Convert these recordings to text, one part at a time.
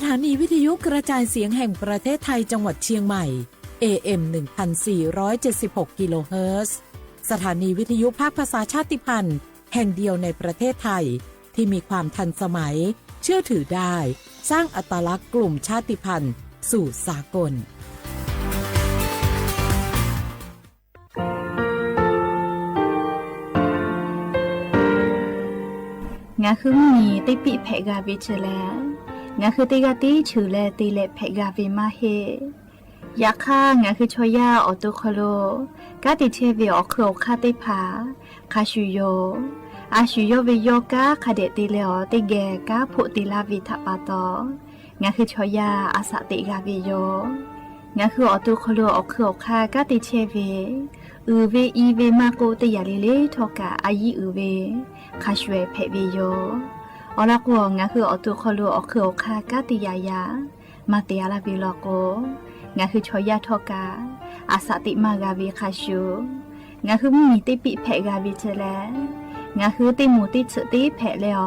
ถานีวิทยุกระจายเสียงแห่งประเทศไทยจังหวัดเชียงใหม่ AM 1476 กิโลเฮิรตซ์สถานีวิทยุภาคภาษาชาติพันธุ์แห่งเดียวในประเทศไทยที่มีความทันสมัยเชื่อถือได้สร้างอัตลักษณ์กลุ่มชาติพันธุ์สู่สากลงาคือมีติปิเพกาวิเชลงาคือติกาติชูเลติเลเพกาวิมาเฮยาค่างาคือชอยาออตุคโลกาติเชวิออโครคาติผาคาชูโยอาชูโยวิโยกาคาเดติเลอติเกกาพุติลาวิทัปปาตองาคือชอยาอาสติกาวิโยงาคือออตุคโลออโครคากาติเชวิอือเวอีเวมาโกติยาลิเลทอกาอายีอือเวคาชเวเพวิโยอลักวงาคือออตุคโลออโครคากาติยายามาเตียลาบิโลโกงาคือชอยาทอกาอาสติมากาวิคาชูงาคือมีติปิเพกาวิเชลงาคือติมูติฉติเพเลอ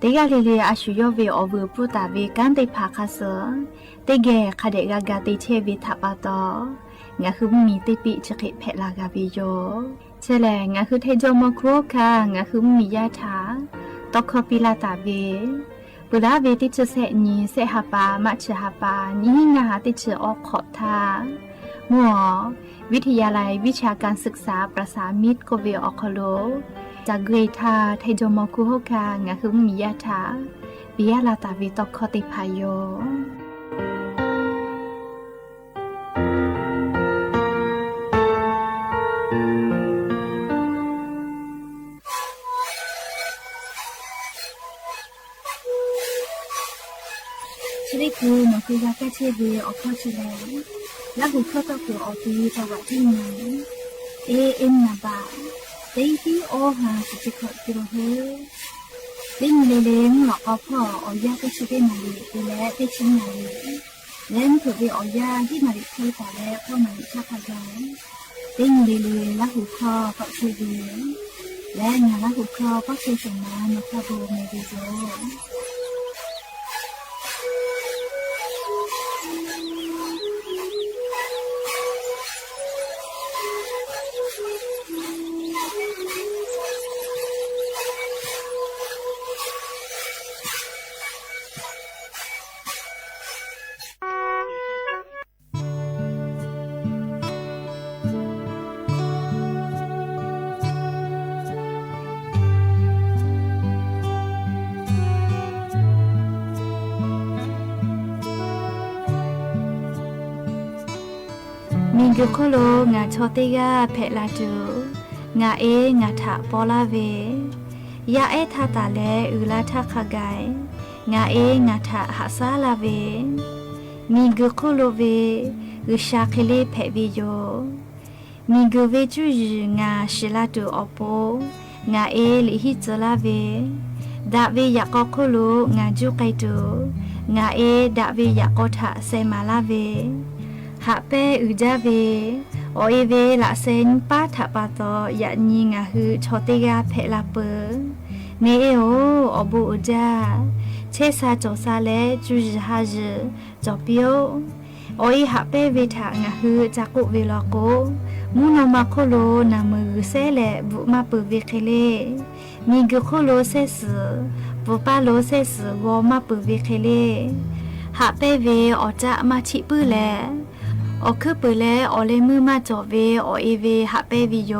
ติกาลิเลอาชูโยเวอวูปุตาเวกันติภาคาเสติเกคาเดกากาติเชวิทัปปาตองาคือมีติปิฉกิเพลากาวิโยเชลงาคือเทโจโมโครคางาคือมียาถาตอคปิลาตาเวปุลาเวติเชเสนีเสหปามัชหปานิงาติเชออกขอทามัววิทยาลัยวิชาการศึกษาประสามิตรโกเวออคโลจากเกรทาไทโจโมคุโฮคางาคือมียาถาปิยาลาตาวิตอคติพายโยชลิคูนคือยาแก้เชื้อเวออกข้อชิเลและหุเข้าตะกัวออกทีจังหวัดที่ไหนเอ็มนาบาเตทีโอฮาสิจิขอกิโลเฮลิงเลเลงหลอกเอาพ่อออยาแก้เชื้อนาลีดูแลเตชินาลีเล่นถูกเวออยาที่นาลีที่แต่แรกเข้ามาชาพยาลิงเลเลและหุข้อก็เชื้อเวและงานและหุข้อก็เชื้อสมานนกโบเมดิโจมิงกุโคโลงาชอติกาเพลาจูงางาทะปอลาเวยาทาตาเลอุลาทะขกายงางาทะหาซาลาเวมิงกุโคโลเวอุชาเคเลเพวิโยมิงกุเวจูงาชิลาตูอโปงาลิฮิจลาเวดาเวยากอโคโลงาจูไกตูงาดาเวยากอทะเซมาลาเวหาเปอุจาเวโอเอเวละเซนปาถะปาตอยะญิงาฮือชอติกาเพลาเปเนเอโออบูอุจาเชซาจอซาเลจูจฮาจจอเปียวโอเอหาเปเวทางาฮือจากุเวลโกมูนอมาโคโลนามือเซเลบุมาเปเวเคเลมีกโคโลเซสบุปาโลเซสวอมาเปเวเคเลหาเปเวออจะมาชิปื้อแลอคือปืแลอเลมือมาจอเวอเอเวหาเปวิโย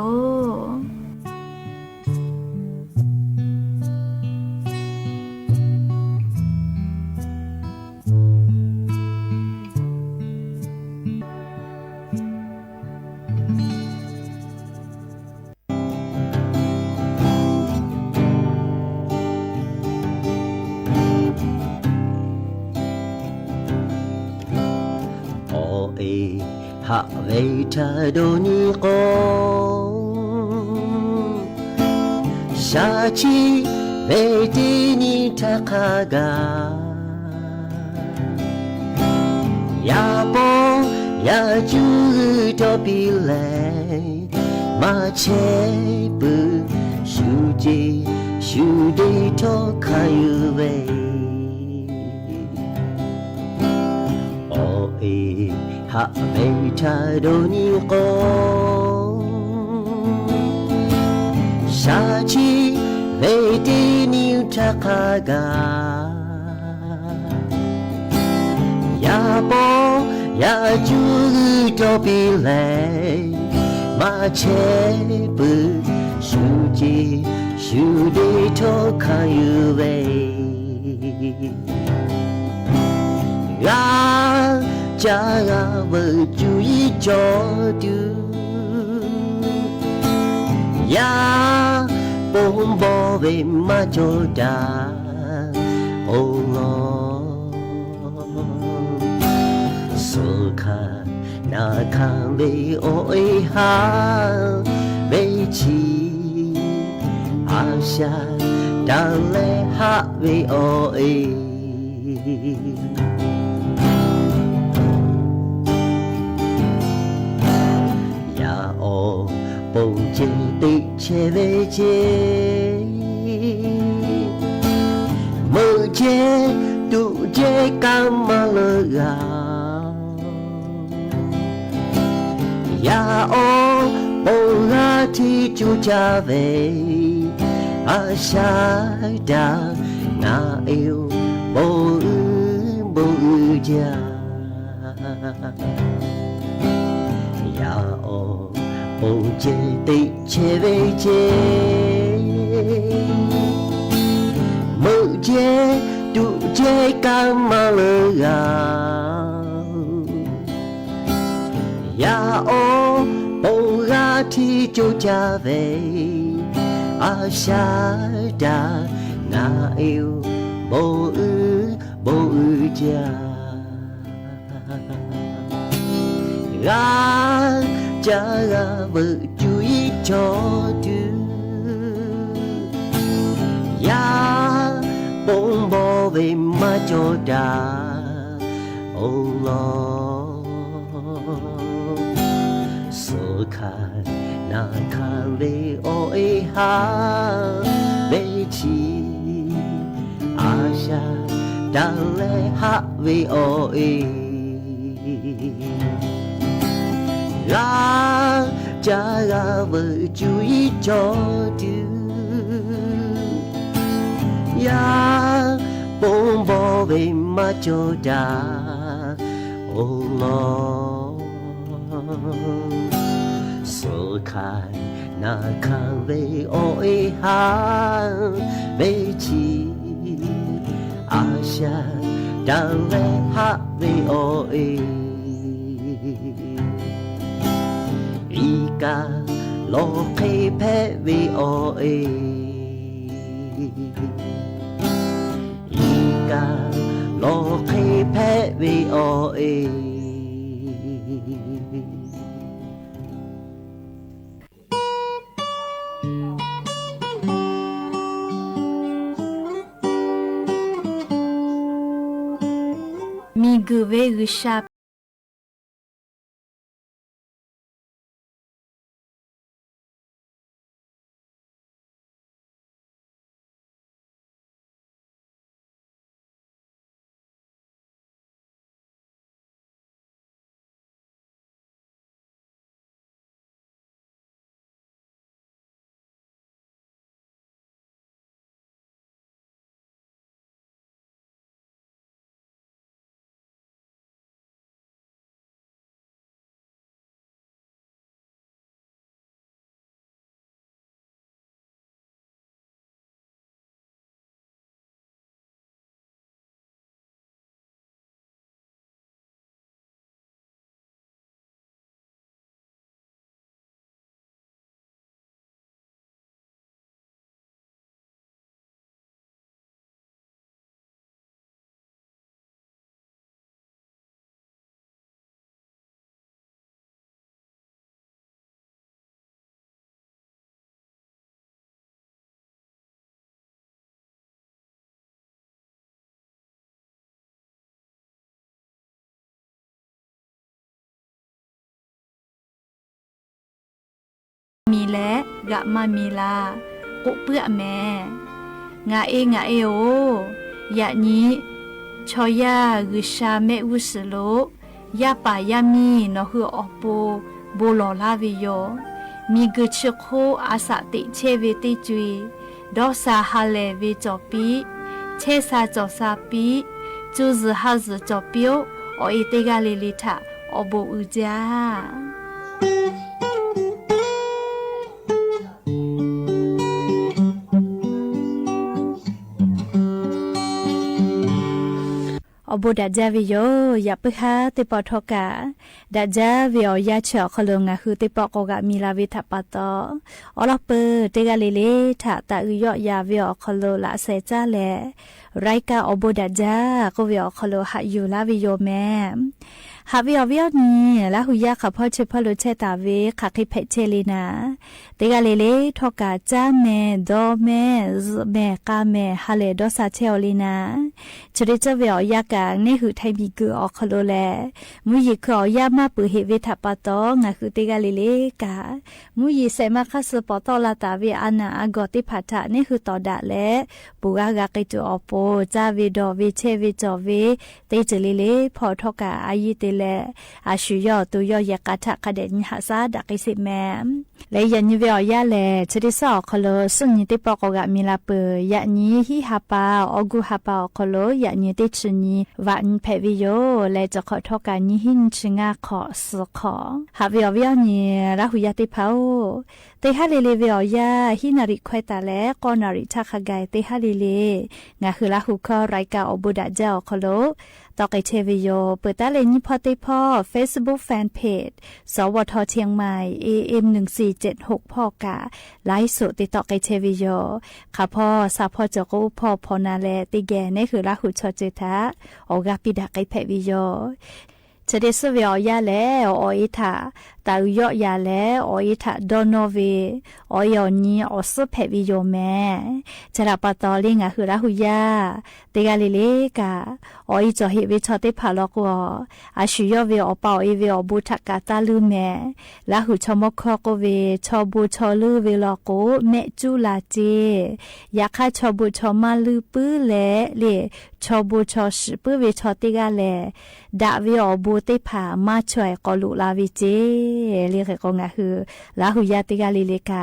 หะเวทาโดนิโกชาชิเวตินิทาคากายาปอยาจูโตปิเลมาเชปุชูจิชูเดโตคายุเว ha be cha do ni ko sha chi ve ti ni ta ka ga ya bo ya ju do bi le ma che bu shu ji shu de to kan yu ve ya cha ga bu ju yi jo du ya bom bo ve ma jo da o ngo so ka na kan ve o e ha ve chi a sha da le ha ve o e ya o bông trên tị che về che mơ che tu che cam mà lơ gà ya o bông ra thì chú cha về à sa đã ngã yêu bố cha ya o bông che tị che về che mơ che tu che cam mà lơ gà ya o bông ra thì chú cha về à sa đã ngã yêu bố cha ga cha ga vợ chú ý cho tu ya bông bò về mà cho đà ô lo so kha na khan ve o e ha ve chi a sha da le ha ve o e ga cha ga vợ chú ý cho tu ya bông bò về mà cho đà ô lo so khai na khan ve o e ha ve chi a sha da le ha ve o e i ka lo pe pe ve o e i ka lo pe pe ve o e mi gu ve gu shaมีและกะมามีลากุเปื้อแม่งาเอโอยะนี้ชอยากุชาเมอุสโล ยาป่ายามีเนาะคืออปูโบลอลาวิโยมีกึชโคอาสาติเชเวติจุยดอซาฮาเลวิจอปีเชซาจอซาปีจูซฮาซจอปิโอโอเอเตกาลิลิทาอโบอุจาอบูดาจาวิโยยาปึฮาติปอทอกาดาจาวิโอยาเฉอคลงาคือติปอกกามีลาวิทัปตออลอเปเตกาเลเลทาตาอุยอยาวิโอคโลละเซจาเลไรกาอบูดาจาก็วิโอคโลหะยูลาวิโยแมฮาวิโอวิโอนี่ละหุยาขับพ่อเชพโลเชตาเวขักคิเพเชลีนาเตกาเลเลทอกาจาเมโดเมเมกาเมฮาเลโดซาเชอลีนาชริจวิโอยากานี่คือไทยมีกืออคโลแลมุยคืออยามาปือเฮเวทัปตองาคือเตกาเลเลกามุยเซมาคัสปอตอลาตาเวอานาอากอติพัทะนี่คือตอดะแลปูกากากิจูอโปจาเวดอเวเชเวจอเวเตจเลเลพอทอกาอายิเตเลอาชุยอตุยอยากาทะคเดนหาซาดักสิแมและยันยูเวอยาแลชริซอคโลสุญญติปอกกามิลาเปยะนีฮิฮาปาออกุฮาปาคโลยะนีติชนีวันเพวิโยและจะขอทอกานิหินชงาขอสขอฮาวิอวิอนีราหุยติพาวเตฮาเลเลวิอยาฮินาริควตาและกอนาริทักไกเตฮาเลเลงาคือราหุคอไรกาอบุดาเจ้าคโลตอกไอเทวิโยเปิดตาเลนิพอติพ่อ Facebook Fanpage สวทเชียงใหม่ AM 1476พ่อกะไลฟ์สดติดต่อไอเทวิโยค่ะพ่อซาพ่อจกูพ่อพอนาแลติแกนี่คือราหุชอเจทะโอกาปิดาไอเพวิโยจะได้สวยอยาแล้วออิทาตาอุยอยาแล้วออิทาดอนอเวออยอนีออสเพวิโยแม่จะรับปตอลิงะคือราหุยาเตกาลิเลกาออิจอเฮเวชอติพาลอกวอาชุยอเวอปาเอเวอบุทักกาตาลืแม่ลาหุชมคอกเวชอบูชอลือเวลอโกเมจูลาเจยาคาชอบูชอมาลือปื้อแลเลชอบูชอสืปื้อเวชอติกาแลดาเวอบูติผามาช่วยกอลุลาวิเจเรียกก็งาคือลาหุยาติกาลิเลกา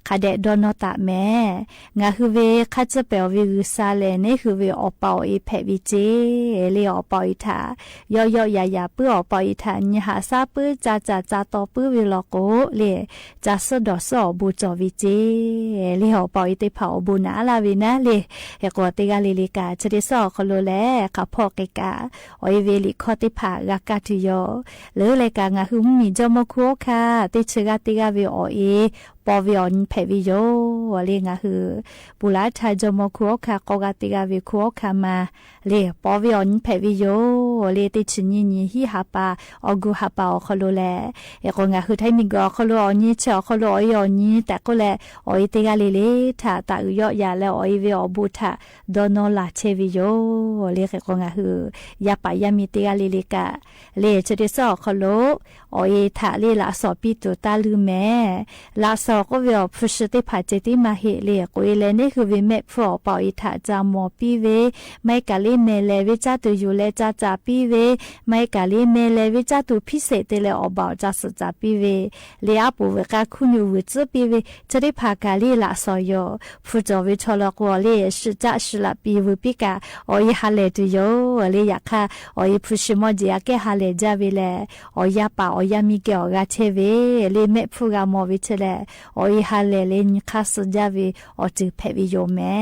คาเดดอนตะแม่งาคือเวคาจะเปลวิรุซาเลนี่คือเวอปาเอเพวิเจเลียอปาอิทายอยอยาปื้ออปาอิทาญหาซาปื้อจาตอปื้อเวลโกเลจาสดอสอบูจอวิเจเลียอปาอิติเผาบูนาลาวินะเลเฮกอติกาลิเลกาจะได้สอคโลแลคาพอเกกาออยเวลิคอติผากากาติโยหรือเลยกางาคือมีจอมคัวค่ะติเชกาติกาวิโอเอปอวิออนเพวิโยเลงาคือปุลาชาจอมคัวค่ะกอกาติกาวิคัวค่ะมาเลปอวิออนเพวิโยเลติชนีนีฮิฮาปาออกุฮาปาอคโลแลเอกงาคือไทมิกอคโลอนีเชอคโลอยอนีแต่ก็แลออยติกาเลเลทาตาอุยอยาแล้วออยวิอบุทาดอนอลาเชวิโยเลเอกงาคือยาปายามิติกาเลเลกาเลจะได้สอคโลออยทาเลละสอปิตุตาลือแม่ลาสอก็เวอพุชติผาเจติมาเฮเลกุยเลนี่คือวิเมฟอปออิทาจามอปีเวไม่กาลิเมเลวิจาตุยูเลจาปีเวไม่กาลิเมเลวิจาตุพิเศษเลอบาจาสุจาปีเวเลอาปูเวกาคุนูวิจปีเวจะได้พากาลีละสอยฟูจอวิชอลกวเลสุจาสุลปีวิปิกาออยฮาเลตุโยเลยาคาออยพุชมอจิอาเกฮาเลจาวิเลออยาปาออยามิเกอกาเชเวเลเมฟูกามอวิเชเลออยฮาเลเลนิคาสจาวิออจิเพวิโยแม่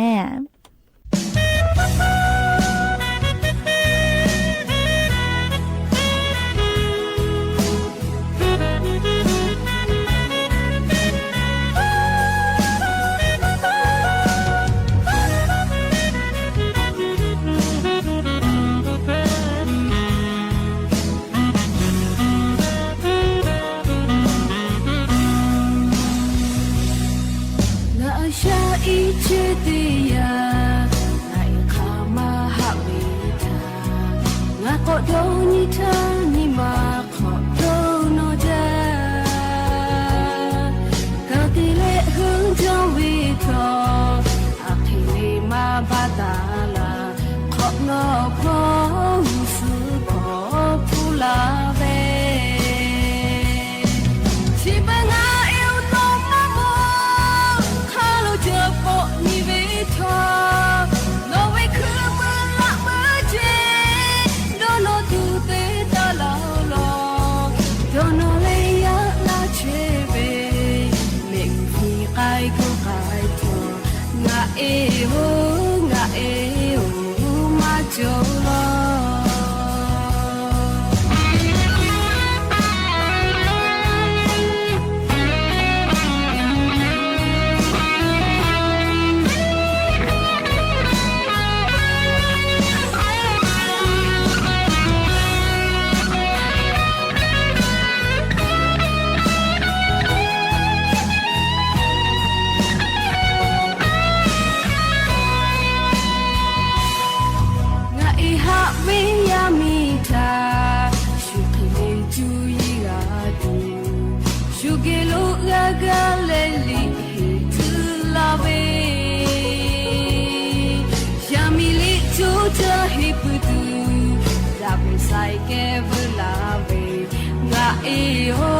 ก็โดนี่เธอนี่มาขอโดนอจาก็ติเลหึงจงวิทออาทิลีมาบาตาลาขอนอพอสุขอผู้ลา ho nga ho ma jo lo sai ke vula ve nga ho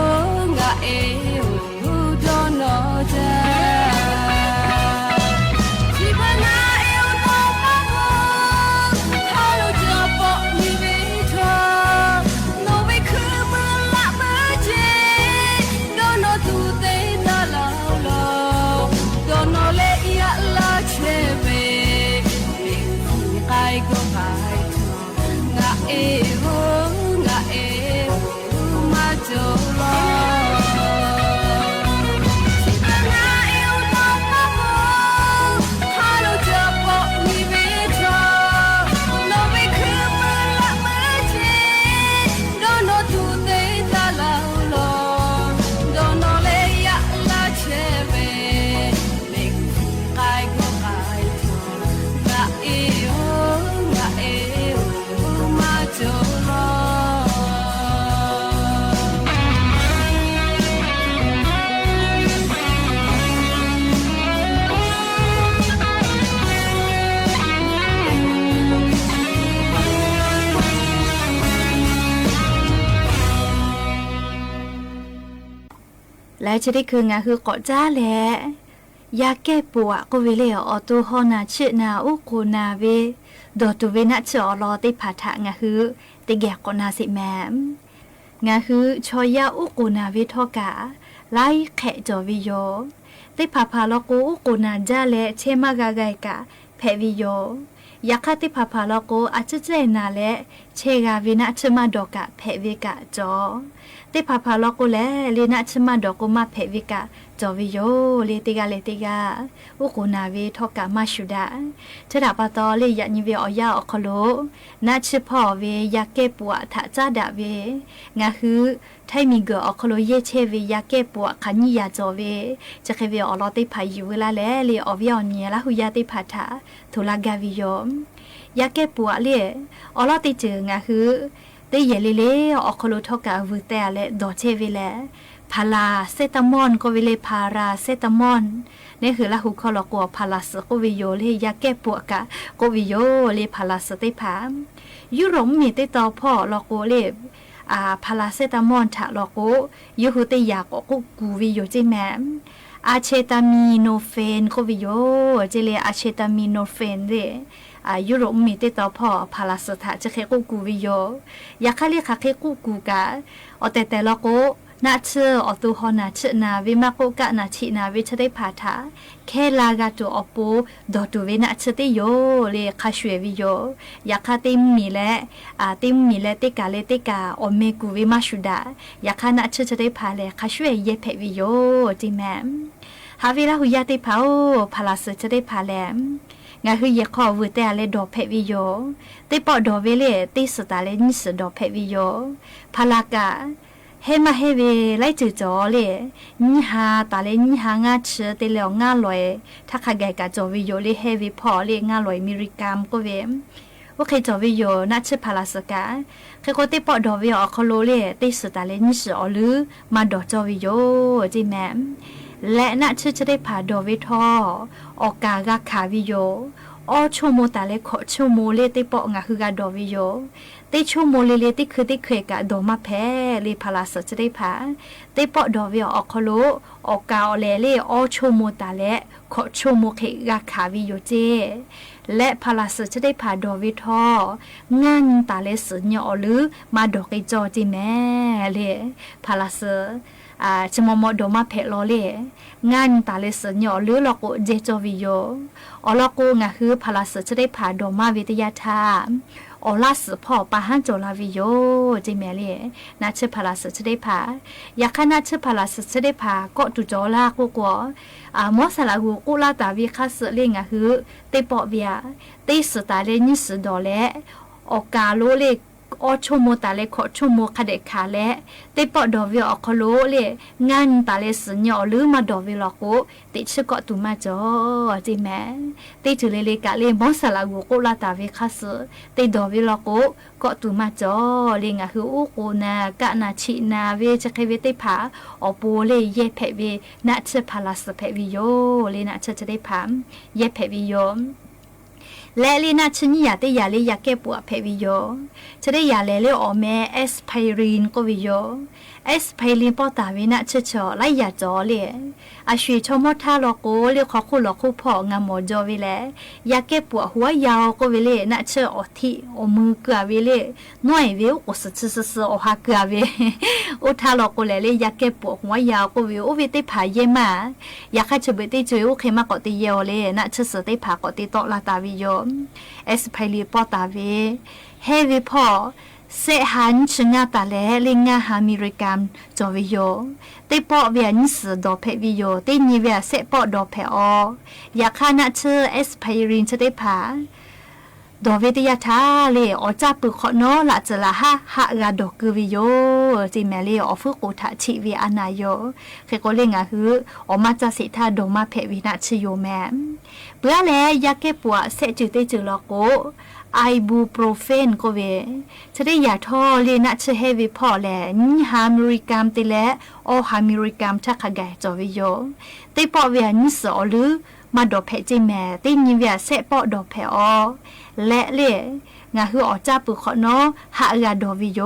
do no ja jibana eo no ma ho halo jo po ni ve tho no ve khu ma la ma je do no tu te ta la lo do no le ya la che ve ni kai go kai nga ho ma jo loและจะได้คืองาคือเกาะจ้าแหละยาแก้ปวดก็เวลาออตูฮอนาชินาอุโกนาเวดอตูเวนะจอรอติผาทะงาคือติแกกอนาสิแมมงาคือชอยาอุโกนาเวทอกาไล่แขจอวิโยติผาพาลกูอุโกนาจ้าแหละเชมากาไกกะแพวิโยยาคาติผาพาลกูอาจจะเจนาและเชกาเวนะชมาดอกะแพวิกะจอติผาพาลกูแลเลนะชมาดอกูมาแพวิกะจอวิโยเลติกาอุโกนาเวทอกะมาชุดาเทระปะตอเลยะนิเวอยาอคโลนาชิพอเวยาเกปัวทะจาดาเวงาคือไทมีเกอคโลเยเชเวยาเกปัวขันยิยาจอเวจะเคเวอลอติพายุเวลาแลเลอวิออนเนียละหุยาติพาทาทุลากาวิโยยาเกปัวเลอลอติเจงาคือได้เยเลอคโลทอกะวุแต่และดอเชเวแลพาราเซตามอนก็เวเลพาราเซตามอนนี่คือละหุคอลกัวพาราสก็วิโยเลยาแก้ปวดกะก็วิโยเลพาราสติพามยุโรปมีติต่อพ่อลอโกเลพาราเซตามอนถะลอโกยูหุติยาก็กูวิโยจิแมมอาเชตามีโนเฟนก็วิโยเจเลอาเชตามีโนเฟนเดยุโรปมีติต่อพ่อพาราสถะจะเคกูวิโยยาคาเลคาเคกูกะอแต่ลอโกนาเชออตูฮอนาเชนาวิมาโกกะนาชินาวิชได้พาทาแค่ลากาตัวอปูดอตูเวนาเชติโยเลคาชเววิโยยาคาติมมีและติมมีและติกาเลติกาอเมกูวิมาชุดายาคานาเชจะได้พาเลคาชเวเยเพวิโยจิแมมฮาวิลาหุยาติพาโอพาลาสจะได้พาแลมงาคือเยขอวแต่เลดอเพวิโยติปอดอเวเลติสตาเลนิสดอเพวิโยพาลากาเฮมาเฮเวไล่จือจอเลยนี่ฮาตาเลยนี่ฮางาเชื่อแต่แล้วงาลอยถ้าขากะจอวิโยเลยเฮเวพอเลยงาลอยมิริกามก็เวโอเคจอวิโยน่าเชื่อพาลาสกาเคยก็ติปอดอวิโอคโลเลยติสตาเลยนี่สือหรือมาดอจอวิโยจิแมมและน่าเชื่อจะได้พาดอวิทอออกากาคาวิโยอชั่วโมตาเลขอชั่วโมเลติปองาคือกาดอวิโยติชั่วโมเลติคือติเคกะดอมาแพ้เลพาลาสจะได้พาติปอดอวิออกคโลออกกาเลอชั่วโมตาเลขอชั่วโมเคกาคาวิโยเจและพาลาสจะได้พาดอวิทองานตาเลสญอหรือมาดอกไอจอจิแม่เลพาลาส ชมมอดมาเพลอเลงานตาเลสญอหรือลอกเจจวิโยอลอกงะคือพลาสจะได้ผ่าดมาวิทยาธาอลาสพอปาหันโจลาวิโยจิเมเลนาเชพลาสจะได้ผ่าอยากขนาดเชพลาสจะได้ผ่าก็ตุจอลากูกัวมอสลากูกุลาตาวิคัสเลงะคือเตปอเบียเตสตาเลนิสดอเลออกาโลเลอชโมตาเลขอชโมคเดคาและเตปอดอวิออกโลเลงานตาเลสญอหรือมาดอวิลอโกติชกอตุมาจอจิแมติจุเลเลกะเลมอสลากูกุลาตาวิคัสเตดอวิลอโกก็ตุมาจอเลงะคืออุโกนากะนาชินาเวจะเคเวเตผาอโปเลเยเพเวนะเชพาลาสเพวิโยเลนะเชจะได้ผามเยเพวิโยและลีน่าชนิยาเตยาเลยาเก็บปัวเพวิโยจะได้ยาเลออแม่เอสไพรีนก็วิโยเอสไพรีนปอตาวินะเชชอไลยาจอเลยอาชีชมอทาโลโกเรียกขอคู่หลอกคู่พ่องามจอวิเลยาเก็บปัวหัวยาวก็วิเลนะเชออทิอมือเกลือวิเลน้อยวิวอุสสอหาเกลือวิอุทาโลโกเลยยาเก็บปัวหัวยาวก็วิววิเตผาเยมาอยากให้ชเบติจุยอุเคมาก็ติเยอเลยนะเชสเตผาก็ติโตลาตาวิโยเอสไพลีปอตาเวเฮวิพอเสหันชงาตาเลลิงาฮามิริกามจอวิโยเตปอเวียนสดอเพวิโยเตนีเวียเสปอดอเพออยากขานะเชเอสไพรินจะได้ผาดอเวติยาทาเลอจาปุขโนละจละฮะฮะกาดอกวิโยจิแมเลอฟุกุทะชิวิอนาโยเคโกเลงะฮืออมาจาสิทาโดมาเพวินะชโยแมเปื้อแลยาเกปัวเสจุเตจุลอโกไอบูโปรเฟนก็เวจะได้ยาท่อเลนะเชเฮวิพอแลนิฮามิริกามติและอฮามิริกามทักขะแกจอวิโยเตปอเวียนิสอหรือมาดอเพจิแมตินิเวียเสปอดอเพอและเลงาฮืออจาปุขโนฮะกาดอวิโย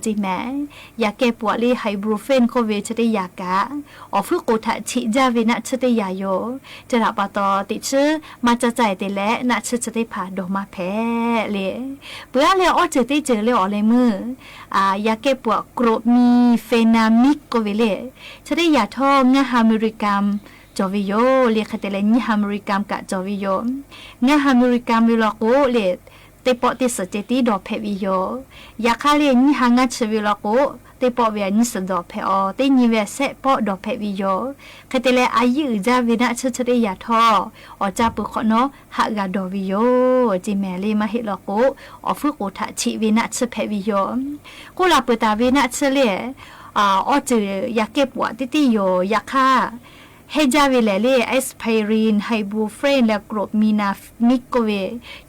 จิแมยาเกปัวเลไฮบรูเฟนก็เวจะได้ยากะอฟุกุทะชิจาเวนะจะได้ยาโยจะรับปะตอติชื่อมาจะใจติและนะชื่อจะได้ผ่าดอมาแพ้เลเปื้อเลอจะได้เจอเลอเลยมือยาเกปัวโกรมีเฟนามิกก็เวเลจะได้ยาท่องาฮามิริกามจอวิโยเรียกแต่ละนิฮามิริกามกะจอวิโยงาฮามิริกามวิลโกเลเตปอติสเจติดอเพวิโยยาคาเลนิฮางาชวิลโกเตปอเวียนิสดอเพอเตนิเวเซปอดอเพวิโยคเตเลอายุจาวินะชชเรยาทออจาปุขโนฮากาดอวิโยจิแมเลมาเฮลโกอฟุกุทะชิวินะชเพวิโยกุลาปตาวินะชเลอจือยาเก็บวะติติโยยาคาเฮจาวิเลเลเอสไพรีนไฮบูเฟรนและกรบมีนามิโกเว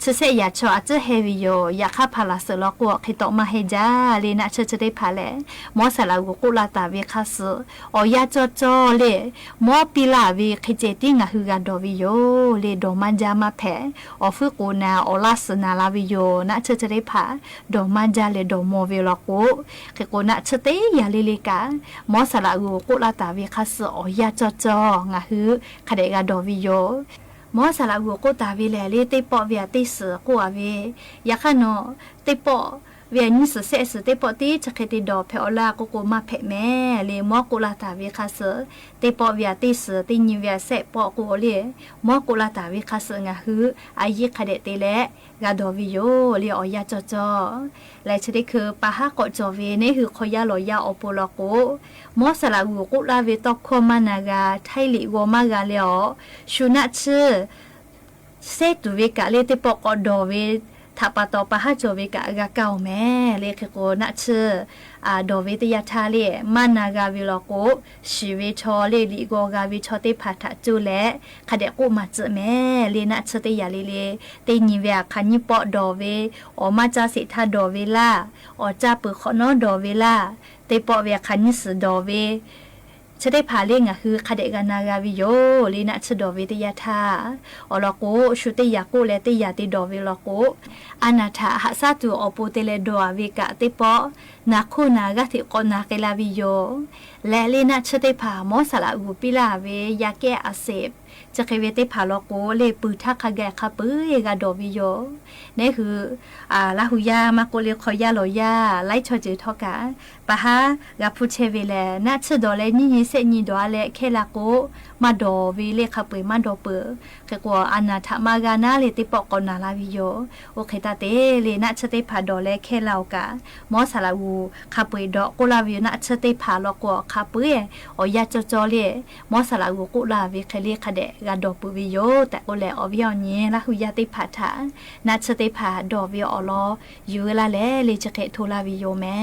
เชเซยาชออาจจะเฮวิโยยาคาพาลาเซลอกวคิโตมาเฮจาเลนะเชจะได้พาเลมอสลากุกุลาตาเวคาสออยาจอจอเลมอปิลาเวคิเจติงะฮืกาดอวิโยเลดอมันจามาแพออฟุกูนาอลาสนาลาวิโยนะเชจะได้พาดอมันจาเลดอโมเวลโกเคโกนะเชเตยาเลเลกามอสลากุกุลาตาเวคาสออยาจอจองะฮือคเดกาดอวิโยมอสลากุกุตาวิเลเลเตปอเวียติสกัวเวยาคโนเตปอเวียนิสเซสเตปอติจะเคติดอเพอลากุกุมาเพแม่เลมอกุลาตาวิคาสเตปอเวียติสตินิเวียเซปอกุเลมอกุลาตาวิคาสงะฮืออายิคเดเตและกาดอวิโยเลออยาจอจอและชนิดคือปะฮะกอจอเวนี่คือขอยาลอยาอโปลโกมอสลากุกุลาเวตอคอมานากาไทลิโวมากาเลอชุนัชเซตุเวกะเลเตปอกอดอเวถ้าปะตอปะฮะจอเวกะกะเก่าแม่เลคโกนะเชดอเวตยาทาเลมานากาวิลโกชีเวชอเลลิโกกาวิชอเตพาทะจุและคเดกุมาจแม่เลนะเชเตยาเลเตนิเวะคันญิปอดอเวอมาจาสิทาดอเวลาอจาปุขโนดอเวลาเตปอเวคันญิสดอเวจะได้พาเล่งคือคเดกานากาวิโยลีนะชดอวิทยาธาอลโกชุติยากุและติยาติดอวิลโกอนาถาหะซาตุอโปเตเลดอวิกะติปอ นาคูนากะติกอนาเกลาบิโยและเลนะชะเตผามอสละอูปิลาเวยาแก้อาเสบจะเคเวเตผาโลโกเลปืทักขะแกคาปืเอกาโดบิโยนี่คือลาหุยามาโกเลขอยาโลยาไลชอจือทอกะปะฮะกะพุเชเวเลนะชะโดเลนี่เสนี่ดอเลเคลาโกมาโดวิเลคาปืมาโดเปกะกัวอนาทมากานาเลติปอกอนาลาบิโยโอเคตาเตเลนะชะเตผาโดเลเคลาโอกะมอสละอูคาปืดอกโกลาวินะชะเตผาโลโกคาปืออยาจอจอเลมอสละอูกุลาวิเคเลคเดกาดอปุวิโยแต่โอแลอวิอนีละหุยาติผาถานัชติผาดอวิอลอยูละเลเลจเกโทลาวิโยแม่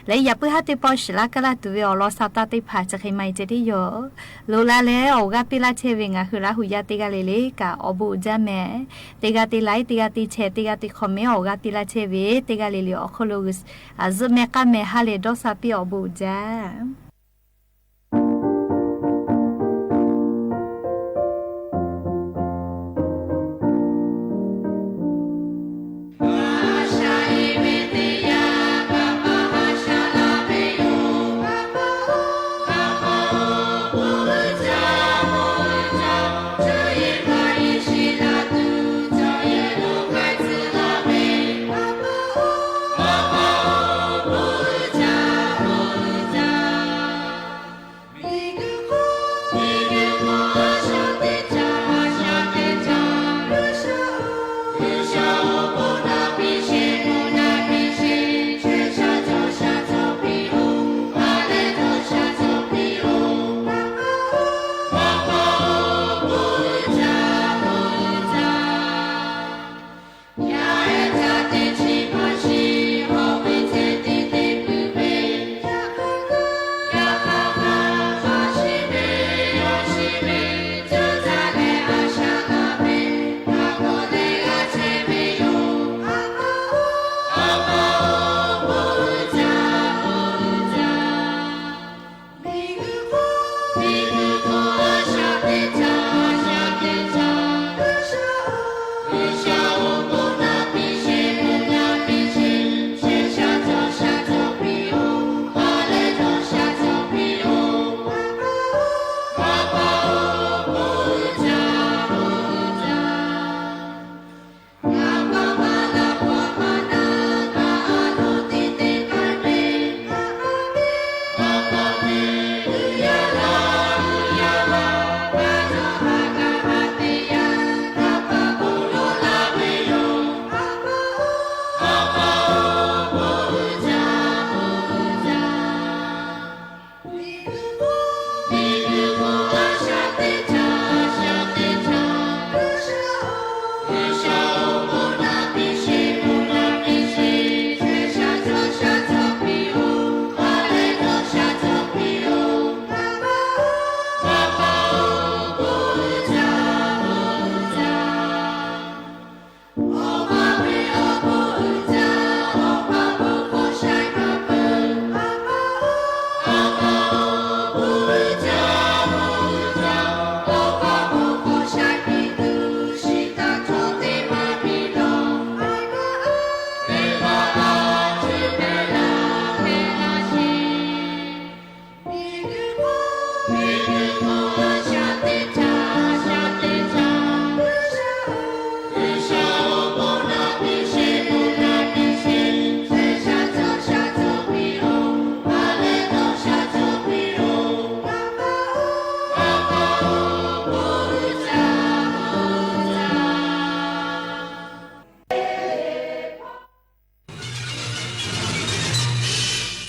และอย่าเพื่อให้ติปอชลากะลาตัวอลอสาตาติผาจะเคยไม่จะได้โยโลลาเลออกาปิลาเชวิงะคือละหุยาติกาเลเลกาอบูจาแม่ติกาติไลติกาติเชติกาติคอมเมออกาติลาเชวิติกาเลเลอโคโลกุสอาซเมกาเมฮาเลดอซาปิอบูจา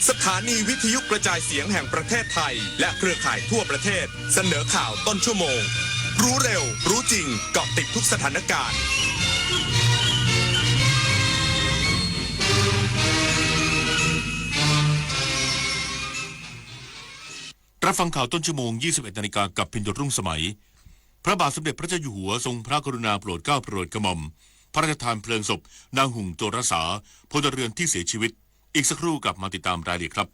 สถานีวิทยุกระจายเสียงแห่งประเทศไทยและเครือข่ายทั่วประเทศเสนอข่าวต้นชั่วโมงรู้เร็วรู้จริงเกาะติดทุกสถานการณ์รับฟังข่าวต้นชั่วโมง 21 นาฬิกากับพินโยรุ่งสมัยพระบาทสมเด็จพระเจ้าอยู่หัวทรงพระกรุณาโปรดเกล้าโปรดกระหม่อมพระราชทานเพลิงศพนางหุ่งโจรสาพลเรือนที่เสียชีวิตอีกสักครู่กลับมาติดตามรายละเอียดครับ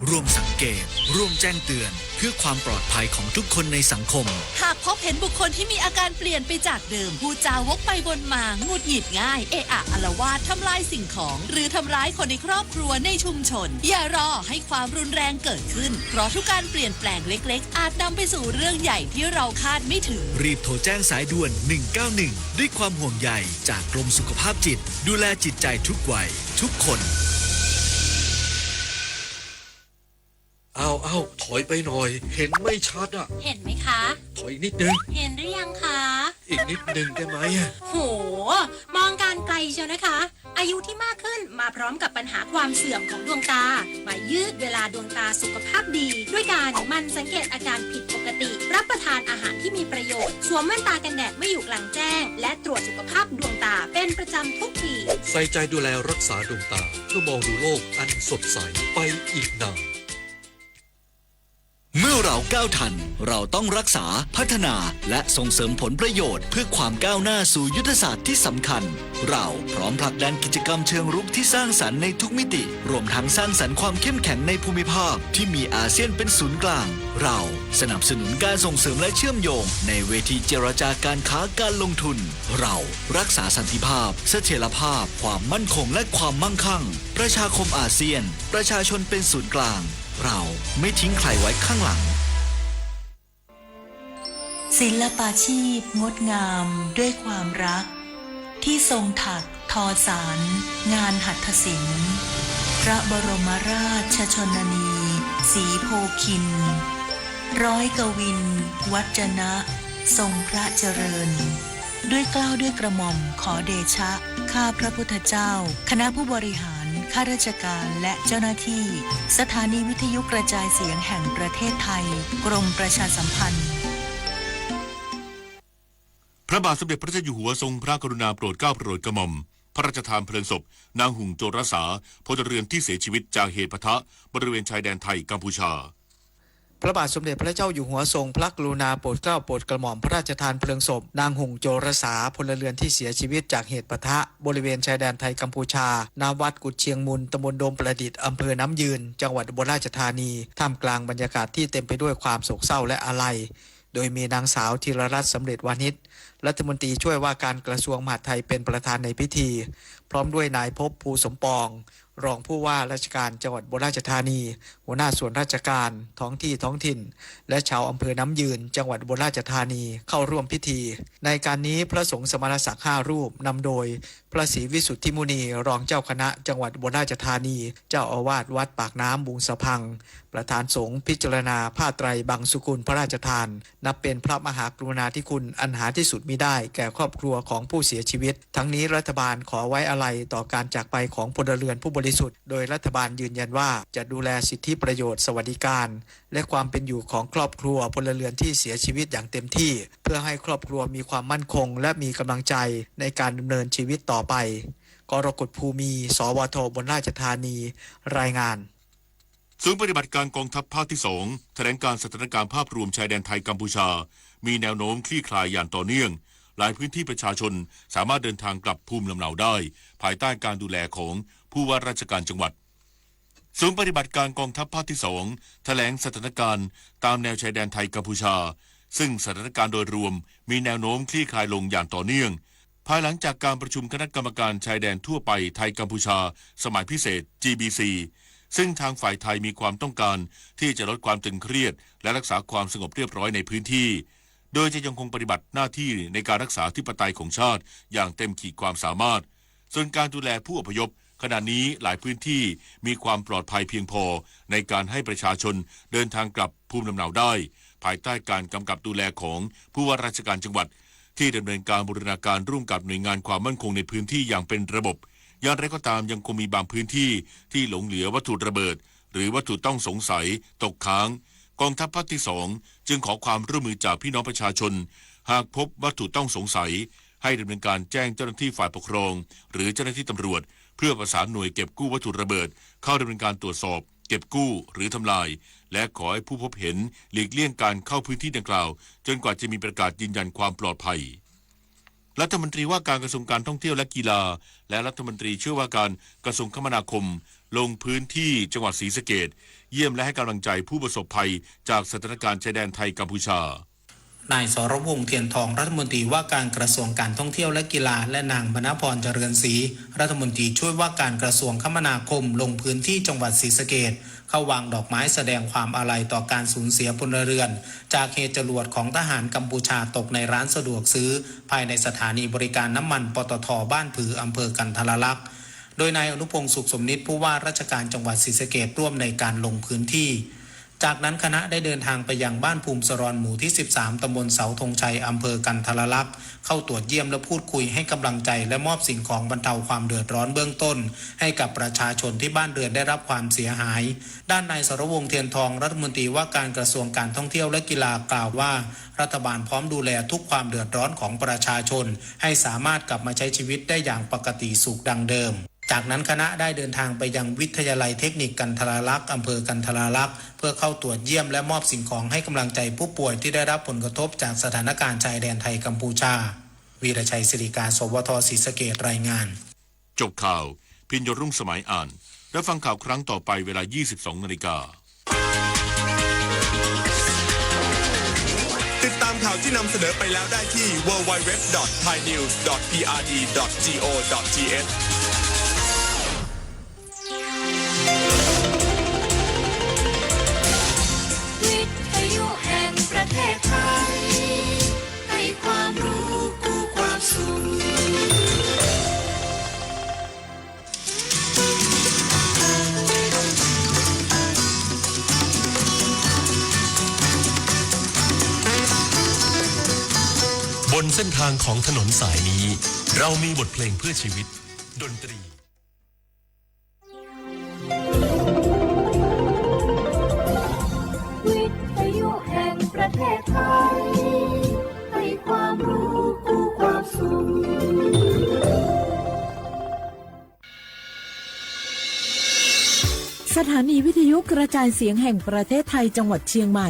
ร่วมสังเกตร่วมแจ้งเตือนเพื่อความปลอดภัยของทุกคนในสังคม หากพบเห็นบุคคลที่มีอาการเปลี่ยนไปจากเดิมพูดจาวกไปวนมาหงุดหงิดง่ายเอะอะอาละวาดทำลายสิ่งของหรือทำร้ายคนในครอบครัวในชุมชนอย่ารอให้ความรุนแรงเกิดขึ้นเพราะทุกการเปลี่ยนแปลงเล็กๆอาจนำไปสู่เรื่องใหญ่ที่เราคาดไม่ถึงรีบโทรแจ้งสายด่วน191ด้วยความห่วงใยจากกรมสุขภาพจิตดูแลจิตใจทุกวัยทุกคนเอาถอยไปหน่อยเห็นไม่ชัดอ่ะเห็นไหมคะ ถอยนิดนึงเห็นหรือยังคะอีกนิดนึงได้ไหมโหมองการไกลเชียวนะคะอายุที่มากขึ้นมาพร้อมกับปัญหาความเสื่อมของดวงตามายืดเวลาดวงตาสุขภาพดีด้วยการมันสังเกตอาการผิดปกติรับประทานอาหารที่มีประโยชน์สวมแว่นตากันแดดไม่อยู่กลางแจ้งและตรวจสุขภาพดวงตาเป็นประจำทุกปีใส่ใจดูแลรักษาดวงตาเพื่อมองดูโลกอันสดใสไปอีกนานเมื่อเราก้าวทันเราต้องรักษาพัฒนาและส่งเสริมผลประโยชน์เพื่อความก้าวหน้าสู่ยุทธศาสตร์ที่สำคัญเราพร้อมผลักดันกิจกรรมเชิงรุกที่สร้างสรรค์ในทุกมิติรวมทั้งสร้างสรรค์ความเข้มแข็งในภูมิภาคที่มีอาเซียนเป็นศูนย์กลางเราสนับสนุนการส่งเสริมและเชื่อมโยงในเวทีเจรจาการค้าการลงทุนเรารักษาสันติภาพเสถียรภาพความมั่นคงและความมั่งคั่งประชาคมอาเซียนประชาชนเป็นศูนย์กลางเราไม่ทิ้งใครไว้ข้างหลังศิลปาชีพงดงามด้วยความรักที่ทรงถักทอสารงานหัตถศิลป์พระบรมราชชนนีศรีโพคินร้อยกวินวัจนะทรงพระเจริญด้วยเกล้าด้วยกระหม่อมขอเดชะข้าพระพุทธเจ้าคณะผู้บริหารข้าราชการและเจ้าหน้าที่สถานีวิทยุกระจายเสียงแห่งประเทศไทยกรมประชาสัมพันธ์พระบาทสมเด็จพระเจ้าอยู่หัวทรงพระกรุณาโปรดเกล้าโปรดกระหม่อมพระราชทานเพลิงศพนางหุ่งโจรสาพลเรือนที่เสียชีวิตจากเหตุปะทะบริเวณชายแดนไทยกัมพูชาพระบาทสมเด็จพระเจ้าอยู่หัวทรงพระกรุณาโปรดเกล้าโปรดกระหม่อมพระราชทานเพลิงศพนางหุ่งโจรสาพลเรือนที่เสียชีวิตจากเหตุปะทะบริเวณชายแดนไทยกัมพูชาณวัดกุดเชียงมูลตำบลโดมประดิษฐ์อำเภอน้ำยืนจังหวัดอุบลราชธานีท่ามกลางบรรยากาศที่เต็มไปด้วยความโศกเศร้าและอาลัยโดยมีนางสาวธีรรัตน์สำเร็จวานิชรัฐมนตรีช่วยว่าการกระทรวงมหาดไทยเป็นประธานในพิธีพร้อมด้วยนายภพภูสมปองรองผู้ว่าราชการจังหวัดอุบลราชธานีหัวหน้าส่วนราชการท้องถิ่นและชาวอำเภอน้ำยืนจังหวัดอุบลราชธานีเข้าร่วมพิธีในการนี้พระสงฆ์สมณศักดิ์5รูปนำโดยพระศรีวิสุทธิมุนีรองเจ้าคณะจังหวัดอุบลราชธานีเจ้าอาวาสวัดปากน้ำบุงสะพังประธานสงฆ์พิจารณาผ้าไตรบังสุกุลพระราชทานนับเป็นพระมหากรุณาธิคุณอันหาที่สุดมิได้แก่ครอบครัวของผู้เสียชีวิตทั้งนี้รัฐบาลขอไว้อาลัยต่อการจากไปของพลเรือนผู้บริสุทธิ์โดยรัฐบาลยืนยันว่าจะดูแลสิทธิประโยชน์สวัสดิการและความเป็นอยู่ของครอบครัวพลเรือนที่เสียชีวิตอย่างเต็มที่เพื่อให้ครอบครัวมีความมั่นคงและมีกำลังใจในการดำเนินชีวิตต่อไปกรกฎภูมิสวทอุบลราชธานีรายงานศูนย์ปฏิบัติการกองทัพภาคที่2แถลงการสถานการณ์ภาพรวมชายแดนไทยกัมพูชามีแนวโน้มคลี่คลายอย่างต่อเนื่องหลายพื้นที่ประชาชนสามารถเดินทางกลับภูมิลำเนาได้ภายใต้การดูแลของผู้ว่าราชการจังหวัดศูนย์ปฏิบัติการกองทัพภาคที่2แถลงสถานการณ์ตามแนวชายแดนไทยกัมพูชาซึ่งสถานการณ์โดยรวมมีแนวโน้มคลี่คลายลงอย่างต่อเนื่องภายหลังจากการประชุมคณะกรรมการชายแดนทั่วไปไทยกัมพูชาสมัยพิเศษ GBC ซึ่งทางฝ่ายไทยมีความต้องการที่จะลดความตึงเครียดและรักษาความสงบเรียบร้อยในพื้นที่โดยจะยังคงปฏิบัติหน้าที่ในการรักษาอธิปไตยของชาติอย่างเต็มขีดความสามารถส่วนการดูแลผู้อพยพขณะนี้หลายพื้นที่มีความปลอดภัยเพียงพอในการให้ประชาชนเดินทางกลับภูมิลำเนาได้ภายใต้การกำกับดูแลของผู้ว่าราชการจังหวัดที่ดำเนินการบูรณาการร่วมกับหน่วยงานความมั่นคงในพื้นที่อย่างเป็นระบบอย่างไรก็ตามยังคงมีบางพื้นที่ที่หลงเหลือวัตถุระเบิดหรือวัตถุต้องสงสัยตกค้างกองทัพภาคที่2จึงขอความร่วมมือจากพี่น้องประชาชนหากพบวัตถุต้องสงสัยให้ดำเนินการแจ้งเจ้าหน้าที่ฝ่ายปกครองหรือเจ้าหน้าที่ตำรวจเพื่อประสานหน่วยเก็บกู้วัตถุระเบิดเข้าดำเนินการตรวจสอบเก็บกู้หรือทำลายและขอให้ผู้พบเห็นหลีกเลี่ยงการเข้าพื้นที่ดังกล่าวจนกว่าจะมีประกาศยืนยันความปลอดภัย รัฐมนตรีว่าการกระทรวงการท่องเที่ยวและกีฬาและรัฐมนตรีช่วยว่าการกระทรวงคมนาคมลงพื้นที่จังหวัดศรีสะเกษเยี่ยมและให้กำลังใจผู้ประสบภัยจากสถานการณ์ชายแดนไทยกัมพูชานายสรพงษ์เทียนทองรัฐมนตรีว่าการกระทรวงการท่องเที่ยวและกีฬาและนางบรรณพรเจริญศรีรัฐมนตรีช่วยว่าการกระทรวงคมนาคมลงพื้นที่จังหวัดศรีสะเกษเข้าวางดอกไม้แสดงความอาลัยต่อการสูญเสียพลเรือนจากเหตุจรวดของทหารกัมพูชาตกในร้านสะดวกซื้อภายในสถานีบริการน้ำมันปตท.บ้านผืออำเภอกันทรลักษณ์โดยนายอนุพงษ์สุขสมนิตผู้ว่าราชการจังหวัดศรีสะเกษร่วมในการลงพื้นที่จากนั้นคณะได้เดินทางไปยังบ้านภูมิสรอนหมู่ที่13ตำบลเสาธงชัยอำเภอกันทรลักษณ์เข้าตรวจเยี่ยมและพูดคุยให้กำลังใจและมอบสิ่งของบรรเทาความเดือดร้อนเบื้องต้นให้กับประชาชนที่บ้านเรือนได้รับความเสียหายด้านนายสรวงศ์เทียนทองรัฐมนตรีว่าการกระทรวงการท่องเที่ยวและกีฬากล่าวว่ารัฐบาลพร้อมดูแลทุกความเดือดร้อนของประชาชนให้สามารถกลับมาใช้ชีวิตได้อย่างปกติสุขดังเดิมจากนั้นคณะได้เดินทางไปยังวิทยาลัยเทคนิคกันทรลักษณ์อำเภอกันทรลักษณ์เพื่อเข้าตรวจเยี่ยมและมอบสิ่งของให้กำลังใจผู้ป่วยที่ได้รับผลกระทบจากสถานการณ์ชายแดนไทยกัมพูชาวีรชัยศิริการสวทศรีสะเกษรายงานจบข่าวพิญญรุ่งสมัยอ่านและฟังข่าวครั้งต่อไปเวลา 22:00 น.ติดตามข่าวที่นำเสนอไปแล้วได้ที่ www.thainews.prd.go.thวิทยุแห่งประเทศไทยให้ความรู้กู้ความสุขบนเส้นทางของถนนสายนี้เรามีบทเพลงเพื่อชีวิตดนตรีวิทยุแห่งประเทศไทยให้ความรู้กู้ความสุขสถานีวิทยุกระจายเสียงแห่งประเทศไทยจังหวัดเชียงใหม่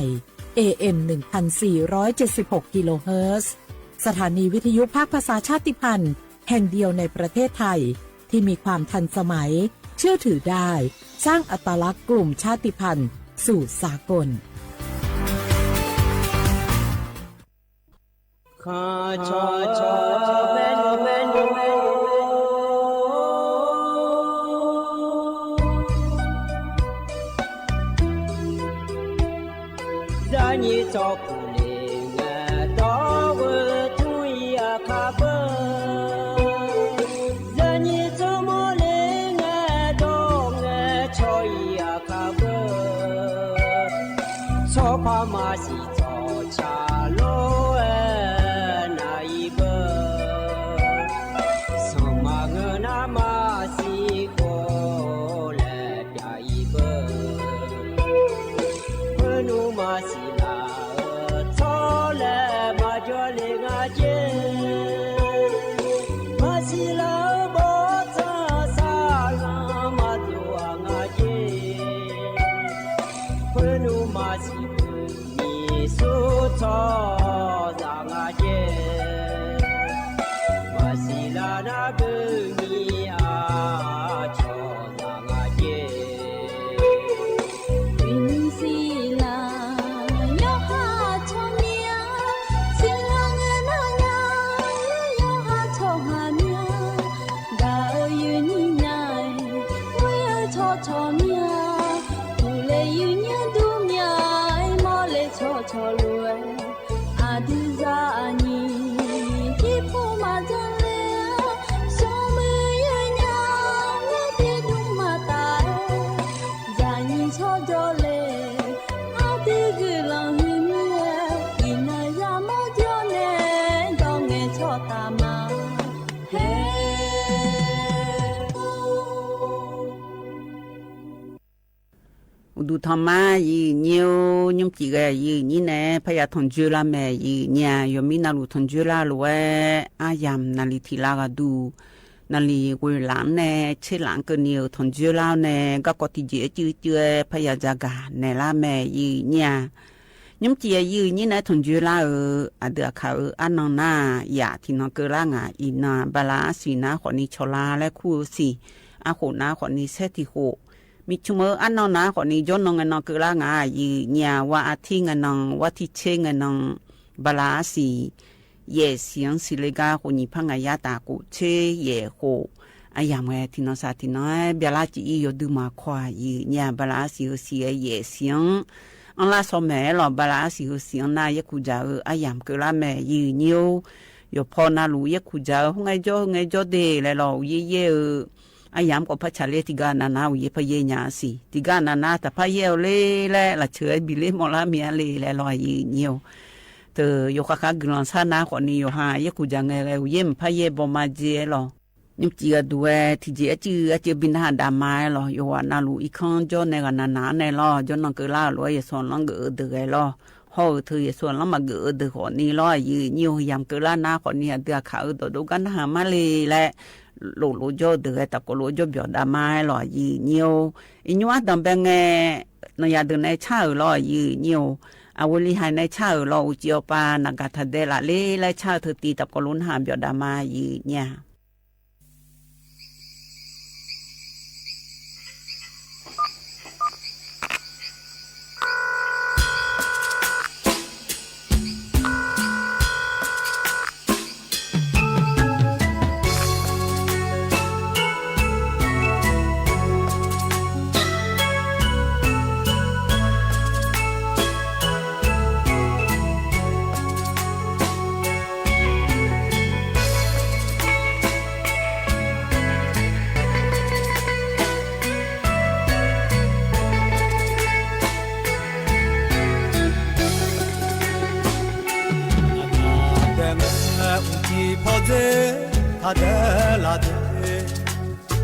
AM 1476 กิโลเฮิรตซ์สถานีวิทยุภาคภาษาชาติพันธุ์แห่งเดียวในประเทศไทยที่มีความทันสมัยเชื่อถือได้สร้างอัตลักษณ์กลุ่มชาติพันธุ์สู่สากลดูทำมาอีเนียวยมจีกอีนี่แน่พยาทนจุลาแม่อีเนี่ยยมีนาลูทนจุลาลวยอายามนาลีทีลากดูนาลีกุยหลานแน่เชหลานก็เนียวทนจุลาแน่ก็กติเจจื้อพยาจากาแน่ละแม่อีเนี่ย nhóm chia như như này thằng chưa la ở được khảo ăn non na ya thì nó cứ la ngà ina bala xì na khỏi ni chola lại khu xì khổ na khỏi ni xét thì khổ mi chung mơ ăn non na khỏi ni cho nó cứ la ngà như nhà wa thi ngà nó wa thi chê ngà nó bala xì ye xiang xì lê ga khỏi ni phang ya ta cụ chê ye khổ ayam nghe thì nó sa thì nó bia la chỉ yêu đưa mà khoa như nhà bala xì xì ye xiang anh là sao mẹ lo bà lá xíu xíu na یک khu giáo ayam cứ là mẹ như nhiều rồi pho na lú یک khu giáo không ai cho để lại lo ye ayam có phải trả lời tiga na ye phải ye nhà gì tiga na ta phải ye le là chơi bị le mò la mía le lại lo nhiều từ yo khắc gần sa na còn nhiều ha یک khu giáo nghe ye phải ye bỏ mà je lo nhưng chỉ là đuôi thì chỉ bên hàng đam mê lo, yêu na lu ít con cho này cái này lo, cho nó cứ la lo, xong nó gỡ được cái lo, hồi thứ xong nó mà gỡ được họ ni lo, nhiều yam cứ la na họ ni được khảo được đâu cái hàng mà lẹ, lỗ cho được cái tập có lỗ cho biểu đam mê lo, nhiều, nhưng mà đam bên nghe nó nhà được này chơi lo, nhiều. Awali hai này chơi lo, chiều pa nãy cái thật đấy là lẹ chơi thứ tí tập có lỗ hàng biểu đam mê nha.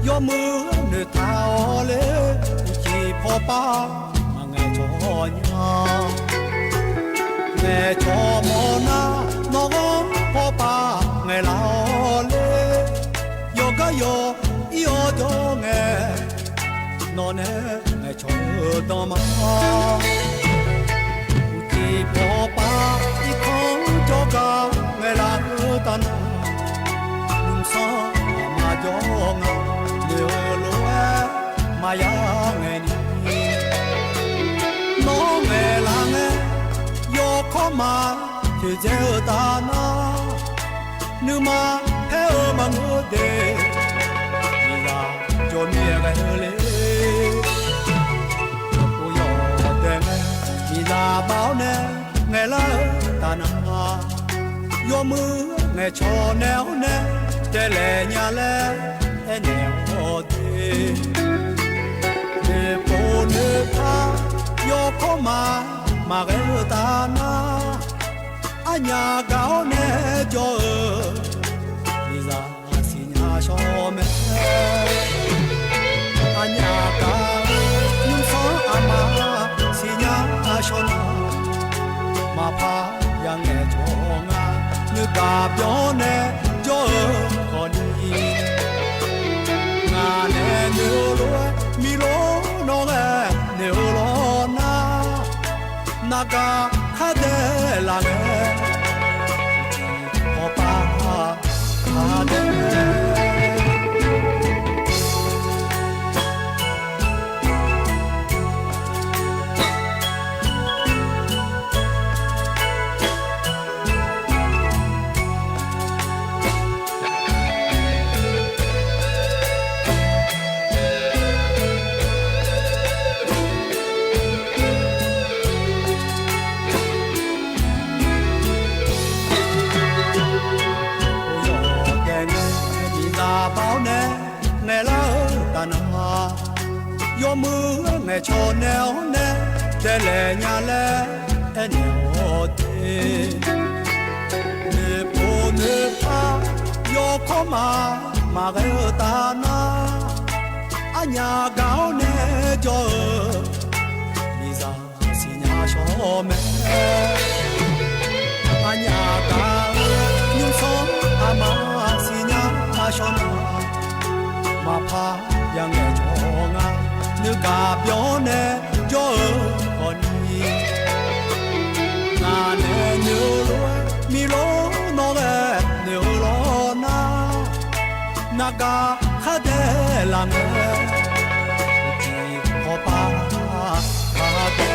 gió mưa nơi thao lê chỉ phò ba mà nghe cho nhau nghe cho mò na nó gom phò ba nghe lao lê yo ga yo yo cho nghe nó nghe cho tao mà chỉ phò ba chỉ không cho ga nghe lao ta na nung sa mà gió ngao điều lúa mà ya nghe ni nó nghe là nghe yo khó mà thì gieo ta na nu mà theo mà ngỡ đề đi ra cho mía cái lệ cô yo đêm đi ra bao nè nghe là ta na yo mưa nghe cho néo nè để lệ nhà lệ neo de de pone pa yo koma mageta na anya gao ne jo liza sinya shome anya ka nun so ama sinya shona ma pa yang ne chonga như ga pyo ne jo kon nè nêu lúa mi lúa nó nghe nêu lúa na naga khá đê là nghe họ ba khá đê gió mưa nghe cho néo nè để lệ nhà lệ néo tê nè bồ nè pa gió khó mà cái ta na nhà gạo nè cho đi ra xin nhà cho mẹ nhà gạo nhưng sống mà xin nhà cho mà pa yang nghe cho nga nước cà bió nè cho con đi ga khade lang ji ho pa khade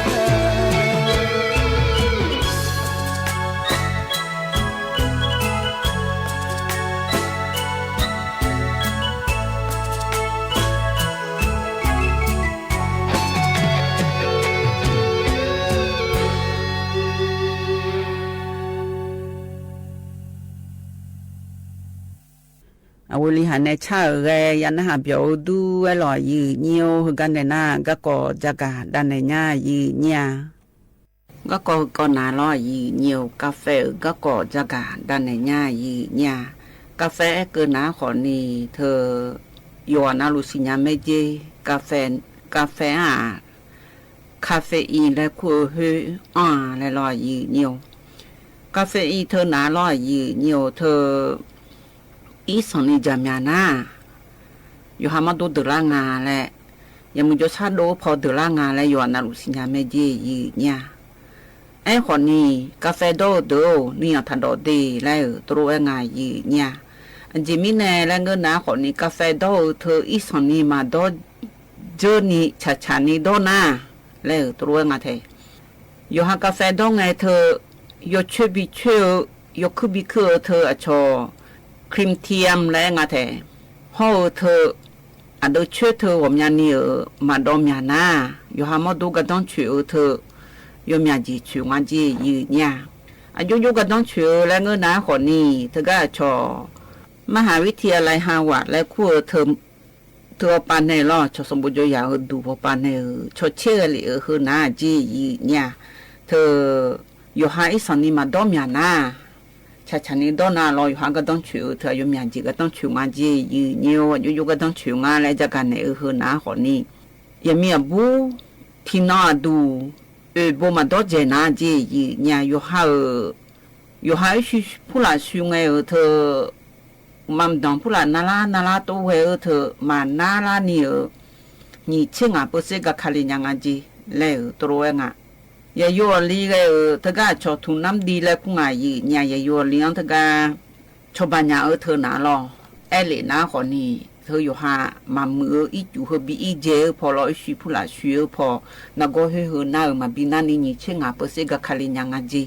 我里还那差个呀，那还表都为了有牛干的那个这个但那呀有呀，个拿了有牛咖啡个这个但那呀有呀，咖啡个拿好呢，他有那路线呀没得咖啡啊，咖啡因来过去啊来了有牛，咖啡因他拿了有牛他。อีสนิจามยานาอยู่หามาดูเดล่างาแหละยังมึงจะชาโดพอเดล่างาแล้วอยู่นาลุสิญาเมเจยีเนี่ยไอ้คนนี้กาแฟโดนี่ทันโดดีแล้วตัวงายีเนี่ยอันจิมิเน่แล้วเงินนะคนนี้กาแฟโดเธออีสนิมาโดเจนี่ชานี่โดนะแล้วตัวงาเทอยู่หากาแฟโดไงเธออยู่ช่วยบิช่วยอยู่คือบิคือเธออะชอครีมเทียมและงาเทห่อเธออันดูช่วยเธอว่ามีนี่มาดอมยานาอยู่หามาดูกันต้องช่วยเธอยมีจีช่วยงานจียืนเนี่ยอายุกันต้องช่วยและเงินนะคนนี้เธอก็ชอมหาวิทยาลัยฮาร์วาร์ดและคู่เธอปานในล่อชอสมบูรณ์อยากดูพอปานในชอเชื่อเลยคือนะจียืนเนี่ยเธออยู่หาอีสันนี่มาดอมยานาชานี่ดอนาลอยหางก็ต้องช่วยเธออยู่มีจีก็ต้องช่วยงานจียืนเนี่ยอยู่ก็ต้องช่วยงานและจากการในคือนะคนนี้ยังมีบูที่น่าดูบ่มาดอเจนาจีเนี่ยอยู่หาชิผู้ละช่วยเธอมันดองผู้ละนาลาตัวเธอมานาลานี่เชื่อเปอร์เซ็นต์กับคาริยังจีแล้วตัวเองยาโยลีก็เธอก็ชอบทุนน้ำดีแล้วคุ้งไงเนี่ยยาโยลีนั่นเธอก็ชอบปัญญาเธอหนาลอเอเลน่าคนนี้เธออยู่หามามืออีจูเฮบีอีเจพอเราชิผู้ละช่วยพอนักก็เฮน่ามาบินานี่เชื่อเปอร์เซ็นต์กับคาริยังจี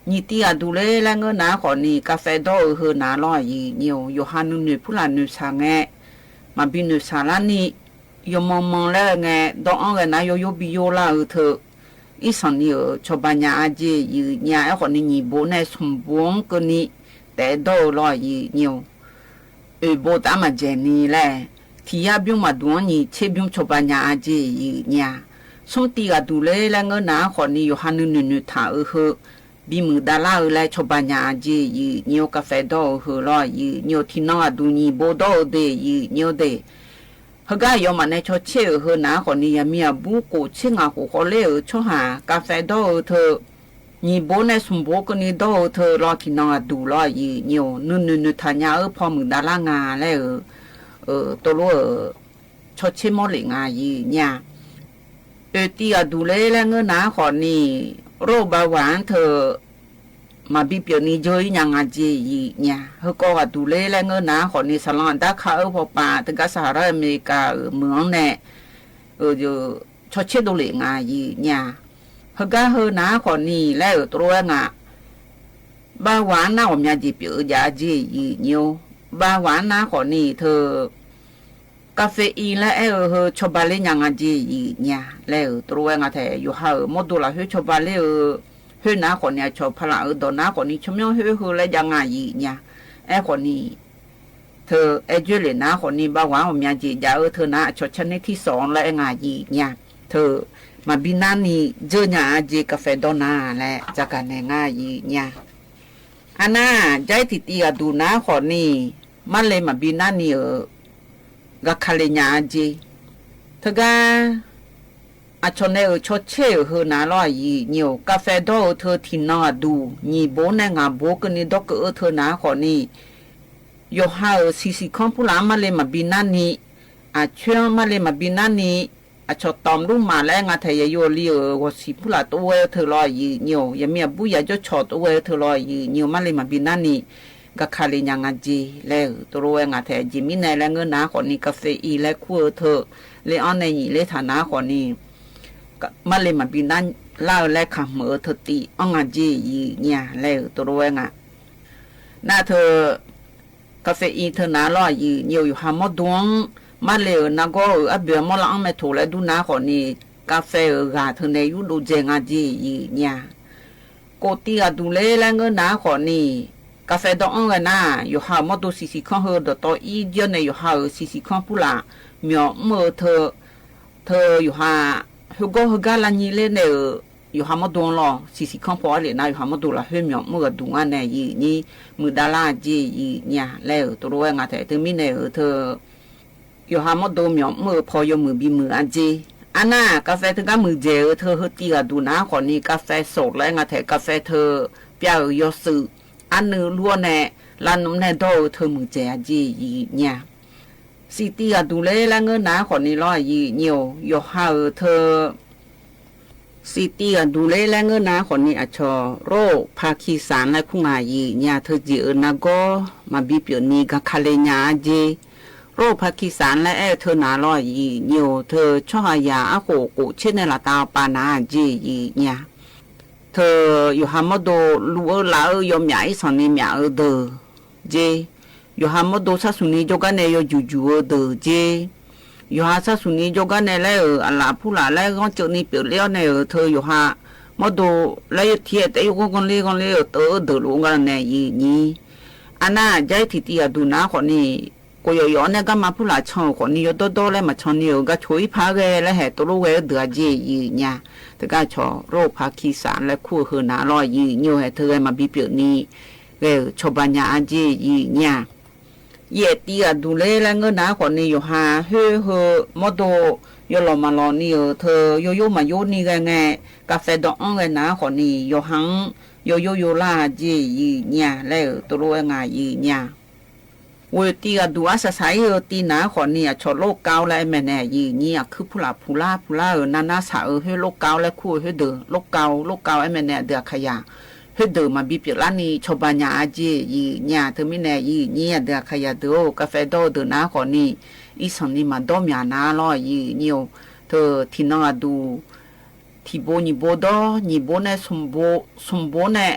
นี่ที่ดูเลยแล้วเงินน่าคนนี้กาแฟดอเฮน่าลอยอยู่หานุ่นผู้ละนุ่นสังเงมาบินุ่นสารานี่อยู่มองแล้วไงดองเงินน่าอยู่บิโยลาเธออีสันนี่ชอบปัญญาจีเนี่ยไอ้คนนี้โบในสมบูรณ์ก็นี่แต่ดอลอยเนี่ยโบตามาเจนี่แหละที่ยาบิวมาดวงนี่เชบิวชอบปัญญาจีเนี่ยสมติก็ดูเลยแล้วเงินน่าคนนี้อยู่หานุ่นท่าบีมือดาราเลยชอบปัญญาจีเนี่ยกาแฟดอลอยเนี่ยที่น้องดูนี่โบดอเดเนี่ยเดฮกายอมันในชอเชื่อเฮนะคนนี้ยังมีบุกุเชื่องาหูเขาเล่ชอหากาแฟดอเธอนี่โบในสมบูรณ์ก็นี่ดอเธอรอที่น้องดูรอเนี่ยนุ่นทานยาพอมือดารางาแล้วตัวรู้ชอเชื่อมอเลยงาเนี่ยที่ดูเลยแล้วเงินนะคนนี้โรคเบาหวานเธอมาบีเปียนี่เจอยังจีเนี่ยเขาก็ดูแลแล้วเงินนะคนนี้สลันตาเขาพอป่าถึงกับสหรัฐอเมริกาเมืองเนี่ยอยู่ชดเชยดูแลงานเนี่ยเขาก็เฮนะคนนี้แล้วตัวงาบ้าหวานน่าอมยาจีเปียยาจีเนี่ยบ้าหวานนะคนนี้เธอกาแฟอีแล้วชอบเล่นยังจีเนี่ยแล้วตัวงาเธออยู่หาหมดดูละชอบเล่นเฮ้ยนะคนนี้ชอบพละดอนนะคนนี้ชมยองเฮ้ยเลยยังไงเนี่ยไอ้คนนี้เธอไอ้เจเลยนะคนนี้บ้าหวานผมอยากจีจะเธอนะชดชั้นที่สองแล้วไงเนี่ยเธอมาบินานี่เจอเนี่ยจีกาแฟดอนาและจากการง่ายเนี่ยอันน่ะใจติดๆดูนะคนนี้มันเลยมาบินานี่ก็คาเลยเนี่ยจีเธอก็อาชนเนี่ยชดเชยเฮน่าลอยเนี่ยกาแฟดอเธอที่น่าดูนี่โบนงาโบกันนี่ดอกเธอนะคนนี้อยู่หาสิคอมพูลามาเลยมาบินานี่อาเชื่อมาเลยมาบินานี่อาชดตอมรุ่มมาแล้วงาเธอโยลีว่าสิพูลาตัวเธอลอยเนี่ยยังมีบุญอยากจะชดตัวเธอลอยเนี่ยมาเลยมาบินานี่ ก็คาลิยังอาจีแล้วตัวเองอาแทจิมิในแล้วเงินนาคนนี้กาแฟอีและคั่วเธอเลยอันในนี้เลยฐานะคนนี้มาเลยมาบินนั้นเล่าและคำเมื่อเธอตีอังอาจีอีเนี่ยแล้วตัวเองน่าเธอกาแฟอีเธอหนาลอยอีเหนียวอยู่หามดวงมาเลยนักก็อับเบียมละอังไม่ถูกแล้วดูนาคนนี้กาแฟกาเธอในยุดูเจงอาจีอีเนี่ยโกตีกดูเลยแล้วเงินนาคนนี้กาแฟดองกันนะอยู่หามดดูสิข้างเฮดตัวอีเดียวในอยู่หาสิข้างผู้ละเมียเมื่อเธออยู่หาฮูโกฮูกาลานีเลยเนี่ยอยู่หามดวงหรอสิข้างพอเลยนะอยู่หามดดูละเฮเมียเมื่อดูงานเนี่ยยี่นี่มือดาราจีเนี่ยแล้วตัวเองอาแต่เธอมีเนี่ยเธออยู่หามดดูเมียเมื่อพอยมือบีมืออาจีอันน่ะกาแฟถึงก็มือเจอเธอเฮตีกดูนะคนนี้กาแฟสดแล้วอาแต่กาแฟเธอเปียยอสือันนึงล้วนแน่ลานน้ำแน่โดเธอมือเจอจีเนี่ยสิตีกดูเลยแล้วเงินนะคนนี้ร้อยยี่เหนียวอยู่หาเธอสิตีกดูเลยแล้วเงินนะคนนี้อาชอโรคพาคีสานและคุ้งอายีเนี่ยเธอจีนักก็มาบีเปียนี้กับคาเลญาจีโรคพาคีสานและเธอหนาร้อยยี่เหนียวเธอชอบยาอาโกกุเช่นในละตาปานาจีเนี่ยเธออยู่หามดูลูลายอมใหญ่สอนนี่ใหญ่เดอเจอยู่หามดูซาสุนีจกันเนี่ยอยู่เดอเจอยู่หาซาสุนีจกันเนี่ยแล้วอะไรผู้หลานแล้วก็เจอนี่เปลี่ยนเนี่ยเธออยู่หามดูแล้วเทียแต่อยู่กันเลี้ยเดอลุงกันเนี่ยยี่อันน่ะใจที่ที่ดูนะคนนี้ก็ย้อนเนี่ยก็มาผู้หลานชอบคนนี้โตแล้วมาชอบเนี่ยก็ช่วยพาแกแล้วเหตุตัวเวเดือดจีเนี่ยแต่ก็ชอบโรคพาคีสานและคู่หือหนาลอยยี่เหตุเธอมาบีเปียนี้ชาวบ้านยาจีเนี่ยเยตีดูเลยแล้วเงินนะคนนี้อยู่หาเฮ้มดยลมาลอนี่เธอโยมาโยนี่ไงกาแฟดองเลยนะคนนี้อยู่หังโยลาจีเนี่ยแล้วตัวไงเนี่ยเวทีดูอาศัยตีนะคนนี้ชอบโลกเก่าแล้วแม่เนี่ยเนี่ยคือผู้ลานานาสาวให้โลกเก่าแล้วคู่ให้เดือโลกเก่าไอ้แม่เนี่ยเดือขยะให้เดินมาบีบร้านนี้ชาวบ้านยาจีเนี่ยเธอไม่แน่เนี่ยเดือขยะเดือกาแฟโดเดือนะคนนี้อีสันนี่มาดอมยานาลอยเนี่ยเธอที่น้องดูที่โบนี่โบดอนี่โบเนี่ยสมโบเนี่ย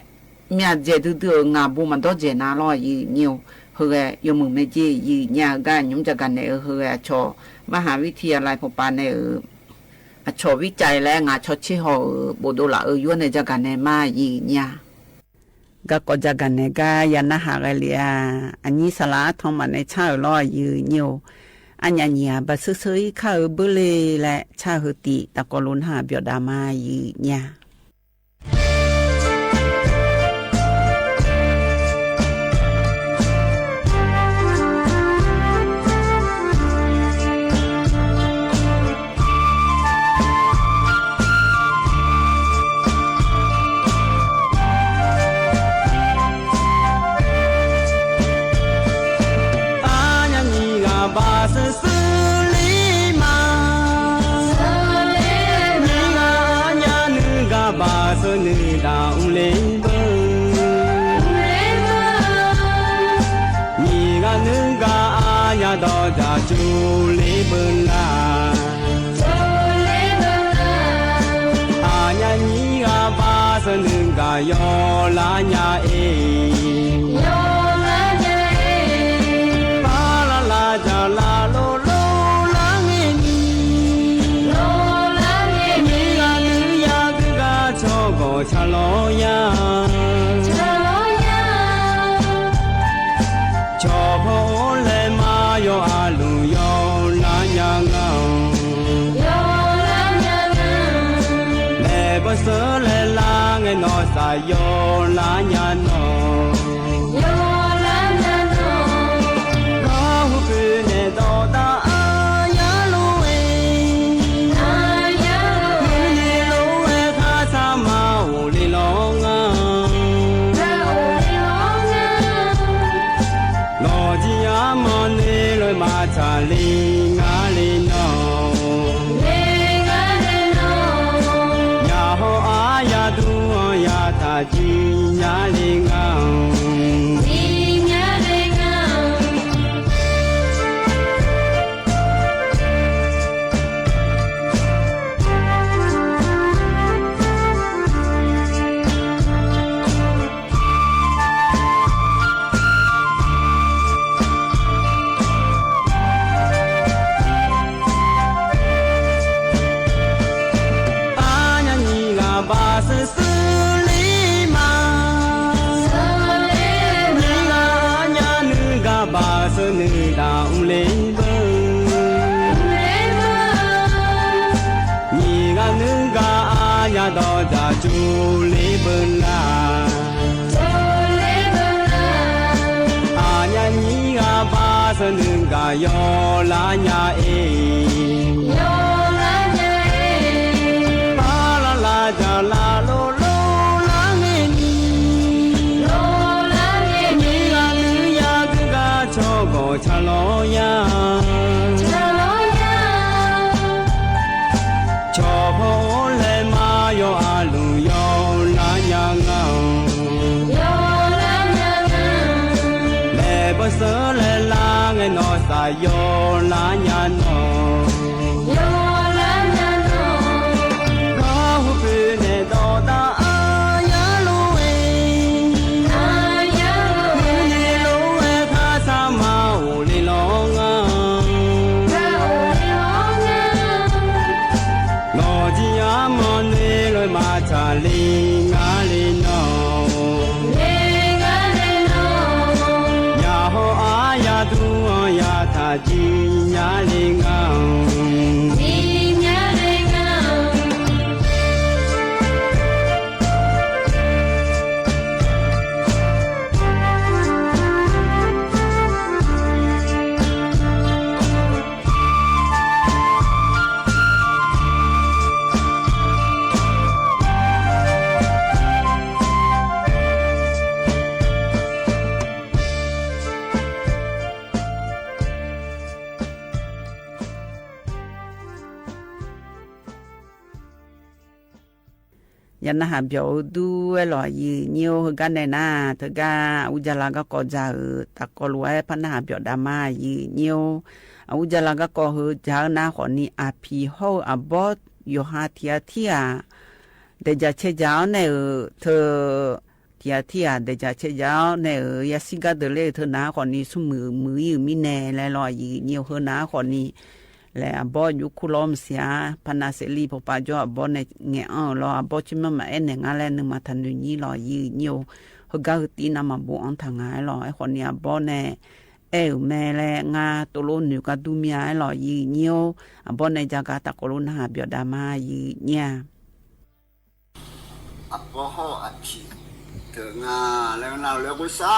เมียเจดื้องาโบมันดอเจนาลอยเนี่ยเฮ้ยยมือไม่จีเนี่ยกันยุ่งจะกันเนี่ยเฮ้ยชอมหาวิทยาลัยพบปานเนี่ยชอวิจัยแล้วงาชอชิฮอโบโดละยุ่งในจะกันเนี่ยมาเนี่ยก็จะกันเนี่ยก็ยันนะหากันเลยอันนี้สละทอมันในชาลอยเนี่ยอันเนี่ยบัดซื้อข้าวบุเล่และชาหืติตะกลุนหาเบียดามาเนี่ยจูลีเบลาอาญานีกาบาสนึงกายอลาญาเอบาลาลาจาลาโลโลลาเงนีมีกาลือยากกาชอก็ชะลอยาชอโพเลมาโยอาลุโยลาญาเงาเลบเสเลลาเงนอสายโยลาญาโนก็หุบเนโตตาอายาลุเอลีโลเอคาสามาอุลิโลงาโลจิยามอนเนลอยมาชาลีงาลีโนยาโฮอายาดูยาตาจีญาลีงา sân ga yo la nhà ba la la ja la lo la nghe ni ni ga nữ ya cứ ga cho go cha lo ya cho phô lệ ma yo a lu yo la nhà ngao bơ sớ lệ la nghe nó sa yo la nhà nó có hú bì nè đô ta a ya lu e ni lu e tha sa ma u li lo nga ngô chi a mo ne loi ma cha li nga li no tu ya tha chi nya le ngao chi nya le ngaoยันนะหาเบียวดูหล่อยืเนียวกันในหน้าเธอก็อุจจาระก็กอจะตะกอลไว้พันหาเบียวดามายืเนียวอุจจาระก็กอเฮจาหน้าขอนี้อาพีโฮอาบอดโยฮาเทียเทียเดจะเชจาวในเธอเทียเทียเดจะเชจาวในยาสิกาเดเลเธอหน้าขอนี้สมือยืมีแน่และหล่อยืเนียวเฮหน้าขอนี้และบอยุคุลอมเสียพนาเสลีพอปาจอบอในเงอรอบอชิมมาเอ็นงาแลนึงมาทันนี้รอยืเนียวฮกาตีนามาบุอันทางายรอไอคนนี้บอในแม่แลงาตโลนิกาดูมีไอรอยืเนียวบอในจากาตะโกลุนหาเบียดามายืเนี่ยบอฮออพีเกิดงาแล้วเราเรียกว่าซา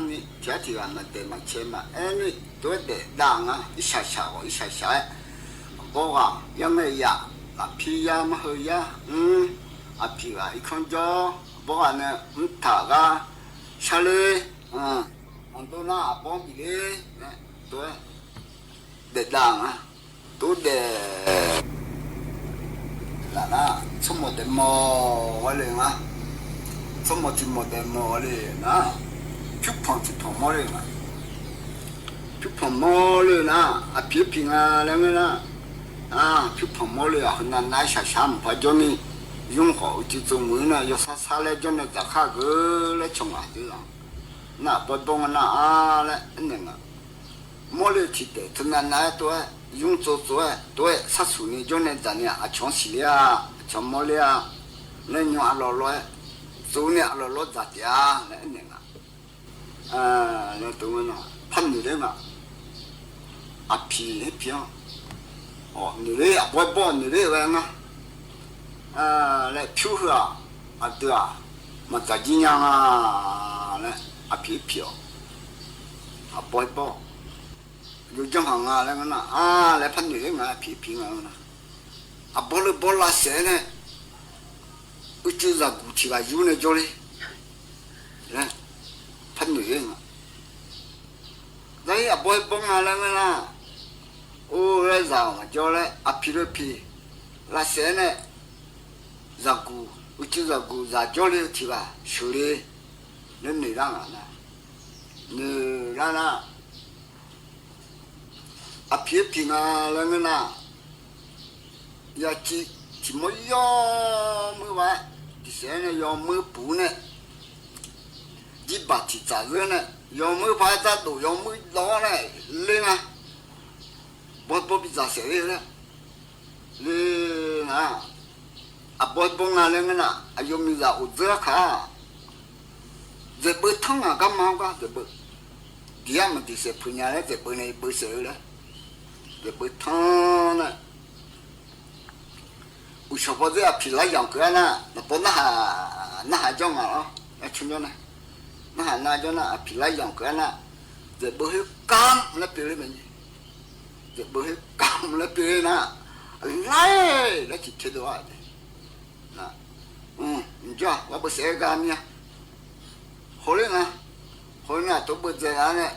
นี่เจ้าที่ว่ามันเต็มมาเชื่อมานี่ตัวเด็กดังอ่ะอิชาชาบอกว่ายังไม่อยากพี่ยามาเฮียพี่ว่าอีกคนจอบอกว่าเนี่ยมันถากอ่ะชาเลยมันตัวน่าป้องกี่เลยตัวเด็กดังอ่ะตัวเด็กล่ะนะสมมติมอว่าเลยนะสมมติมอเดมอเลยนะชุบพองชุบพองมอเลยนะชุบพองมอเลยนะพี่พิงอะไรเงี้ยนะชุบพองมอเลยคนนั้นนายชาชามพอจนี่ยุ่งเขาจิตจมือนะยศซาเลยจนจะฆ่าเกลือชงอะไรอย่างน่ะปดงน่ะอะไรนี่นะมอเลยที่เด็กคนนั้นนายตัวยุ่งตัวสัตว์สุนีจนจะเนี่ยชงสิเลียชงมอเลยเนี่ยยุ่งอะไรสูเนี่ยเราลดจัดยาเนี่ยนี่นะเนี่ยตัวนั้นพันนี่เลยนะพี่เพียงนี่เลยบ่นี่เลยว่านะเนี่ยผิวเหรอตัวมันจะยิ่งยังเนี่ยพี่เพียงบ่อยู่จังหังแล้วนะเนี่ยพันนี่เลยนะพี่พิงนะบ่ละเสเนี่ยอุจจาระกุชิกาอยู่ในจอเลยนะพันหนึ่งได้บ่อยบ้างอะไรนะโอ้เรื่องสาวมาจอเลยพี่เลยพี่ละเสเนี่ยจากกูอุจจาระกูจากจอเลยที่ว่าสุริเนี่ยนี่ร่างนะนี่ร่างนะพี่อะไรนะอยากที่ไม่ยอมมือไว้ที่เสียเนี่ยยอมมือปูเนี่ยจีบที่จ่าเรื่องเนี่ยยอมมือพายจ่าดูยอมมือล้อเนี่ยเล่นอ่ะบ่พิจารณาเสียเลยนะเล่นอ่ะบ่งานเรื่องน่ะอายุมีจ่าอุจจาระค่ะจะเปิดทั้งก็มาก็จะเปิดเดี๋ยวมันที่เสียพูดเนี่ยจะเปิดในเปิดเสียเลยจะเปิดทั้งน่ะอุชบดีอ่ะพี่ไล่ยังกันนะแต่พอน่าจังอ่ะนะชุนจนะน่าจังนะพี่ไล่ยังกันนะ จะบ่ให้กามและเปเลยมันจะบ่ให้กามและเปเลยนะไล่และจิตเทตัวนะจ้าว่าบ่เสียกามเนี่ยโหเลยนะโหนะตัวบ่จะนะ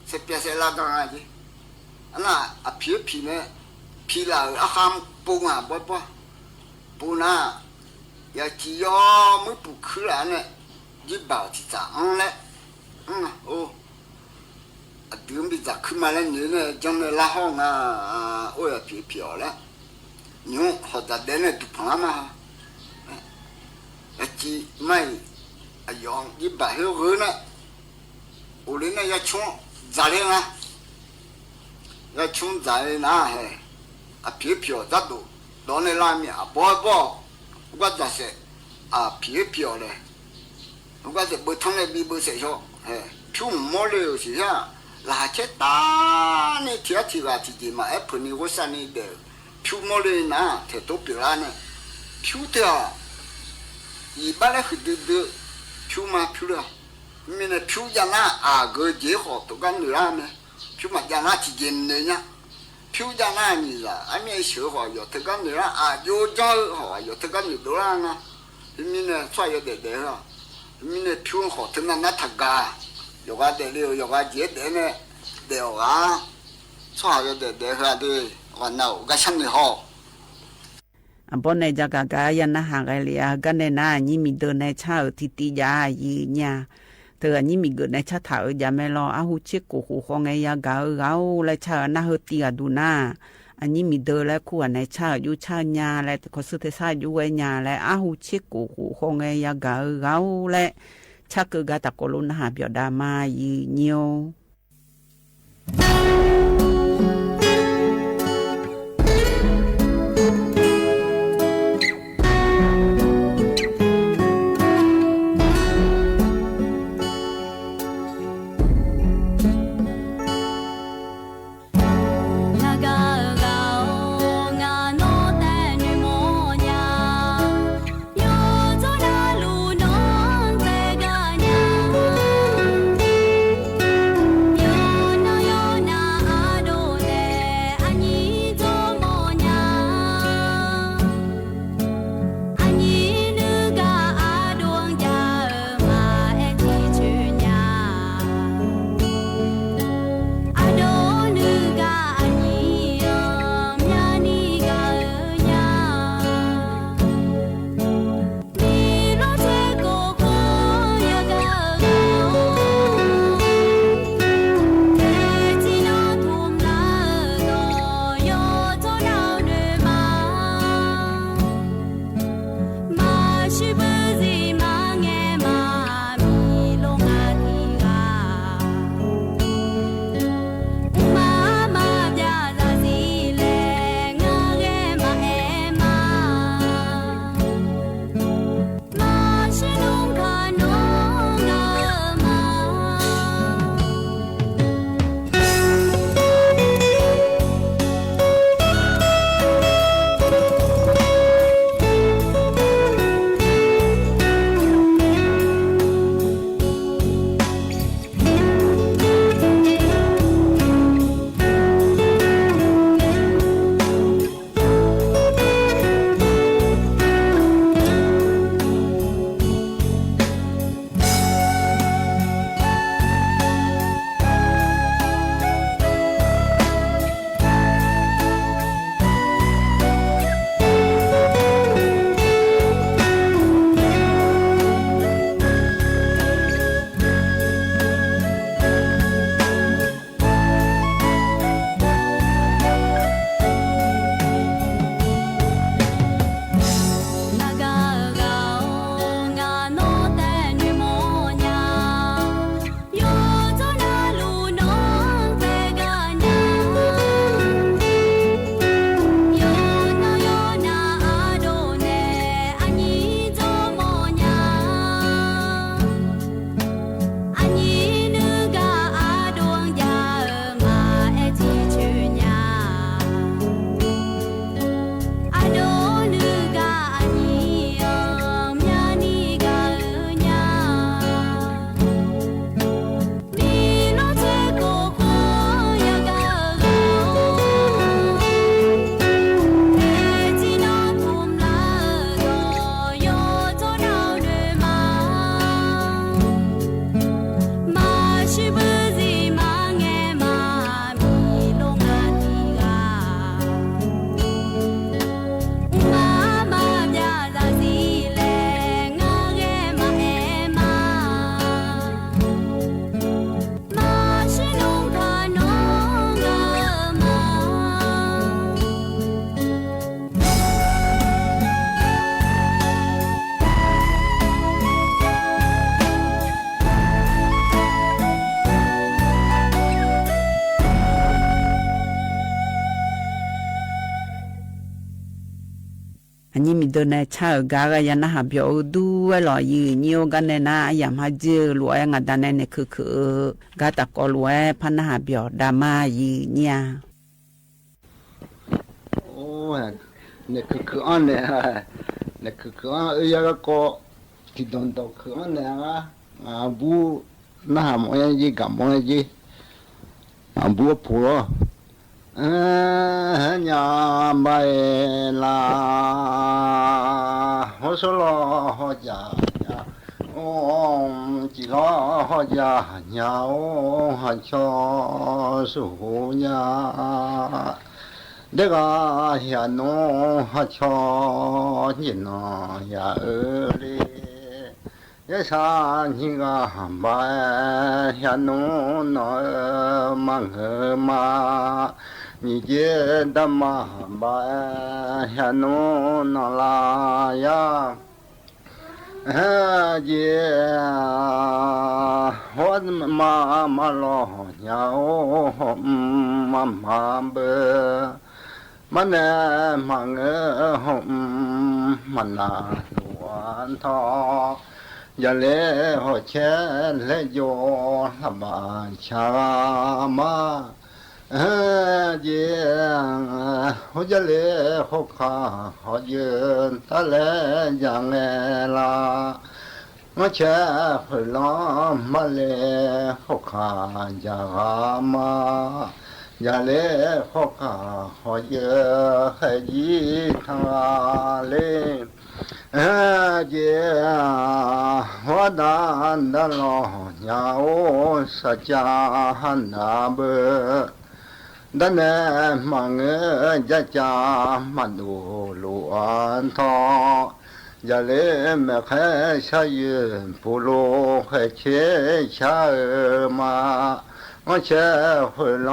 เสียเปียเสียละกันอ่ะดิอันน่ะอผีแม่ผีละอาหามปูอ่ะบ่ปูนะอย่าจียอมือปูคือละเนี่ยยิบ่าวที่จะเลยโอ้ดื่มไปจากขึ้นมาแล้วเนี่ยจังเลยละห้องโอ้ยผีแล้วนิ้วเขาจะเดินเนี่ยตุพังมาจีไม่ยองยิบ่าวเฮ้ยเนี่ยโอ้เลยเนี่ยอย่าชงจ่าเลยนะอย่าชงจ่าเลยนะเฮ้ผีจัดดูตอนนี้ละมีบ่ก็จะเสียผีเลยก็จะบ่ทั้งเลยบ่เสียชอบผิวหมดเลยสิฮะลาเชตานี่เทียที่ว่าที่มาเอฟนี่ว่าสันนี่เด้อผิวหมดเลยนะเทตัวเปล่าเนี่ยผิวเถอะอีบ้านเลยคือดื้อผิวมาผิวละมีเนี่ยผิวยังน่ะก็เจี๊ยบตัวกันเหลือเนี่ยผิวมายังน่ะที่เย็นเนี่ยผิวยังน่ะนี่ละอันนี้เสือหัวอยู่ตัวกันเหลืออยู่จ้าหัวอยู่ตัวกันเหลือนะมีเนี่ยช่วยเด็กๆมีเนี่ยผิวหัวถึงนั้นทักกา有个得了，有个节点呢，对啊，错有得下的，我那我个生意好。bọn này cho cả nhà na hàng cái liền cái này na như mình đưa này cha thì tí giá gì nha từ như mình gửi này cha thảo giờ mẹ lo áo chiếc cổ không nghe ya gạo lại cha na hơi tí đủ na anh như mình đưa lại của này cha du cha nhà lại có sự thế sao du về nhà lại áo chiếc cổ không nghe ya gạo lại chắc cứ gà tạc cổ luôn hà biểu đà mà gì nhiều ดนชาอกากยันนะหาเบียวดูหล่อยืนโยกันเนี่ยนะยามหาเจอรวยงาดันเนี่ยคือกาตะกอรวยพันหาเบียวดามายืนเนี่ยโอ้เนี่ยคืออันเนี่ยคืออันยากก็ที่โดนตกคืออันเนี่ยบูน่าหมอยจีกับหมอยจีบูพูโรญาใบลาโฮโซโลฮจาโอจิโลฮจาญาโอฮัชอสุญาเด็กยาโนฮัชอจินอยาลียะสานิกาบายาโนนมังมานิเจดมาบายาโนนลายาเจฮอดมาโลญาโอมาเบมันเนมังหอมมันนาลวนทอยาเลหอเชเลโยละบาชามาเจหอยาเลหอคาหอเยืนทะเลยังเอลามาเชพลอมาเลหอคายามา อย่าเล่ข้อขาขอเยอะให้ยีทางเล่เจ้าหัวดานดลอยาโอสัจจาหันนาเบดันเนมังจะจามันดูลวนทออย่าเล่แม่แค่ชายผู้โลให้เชชามา我且回来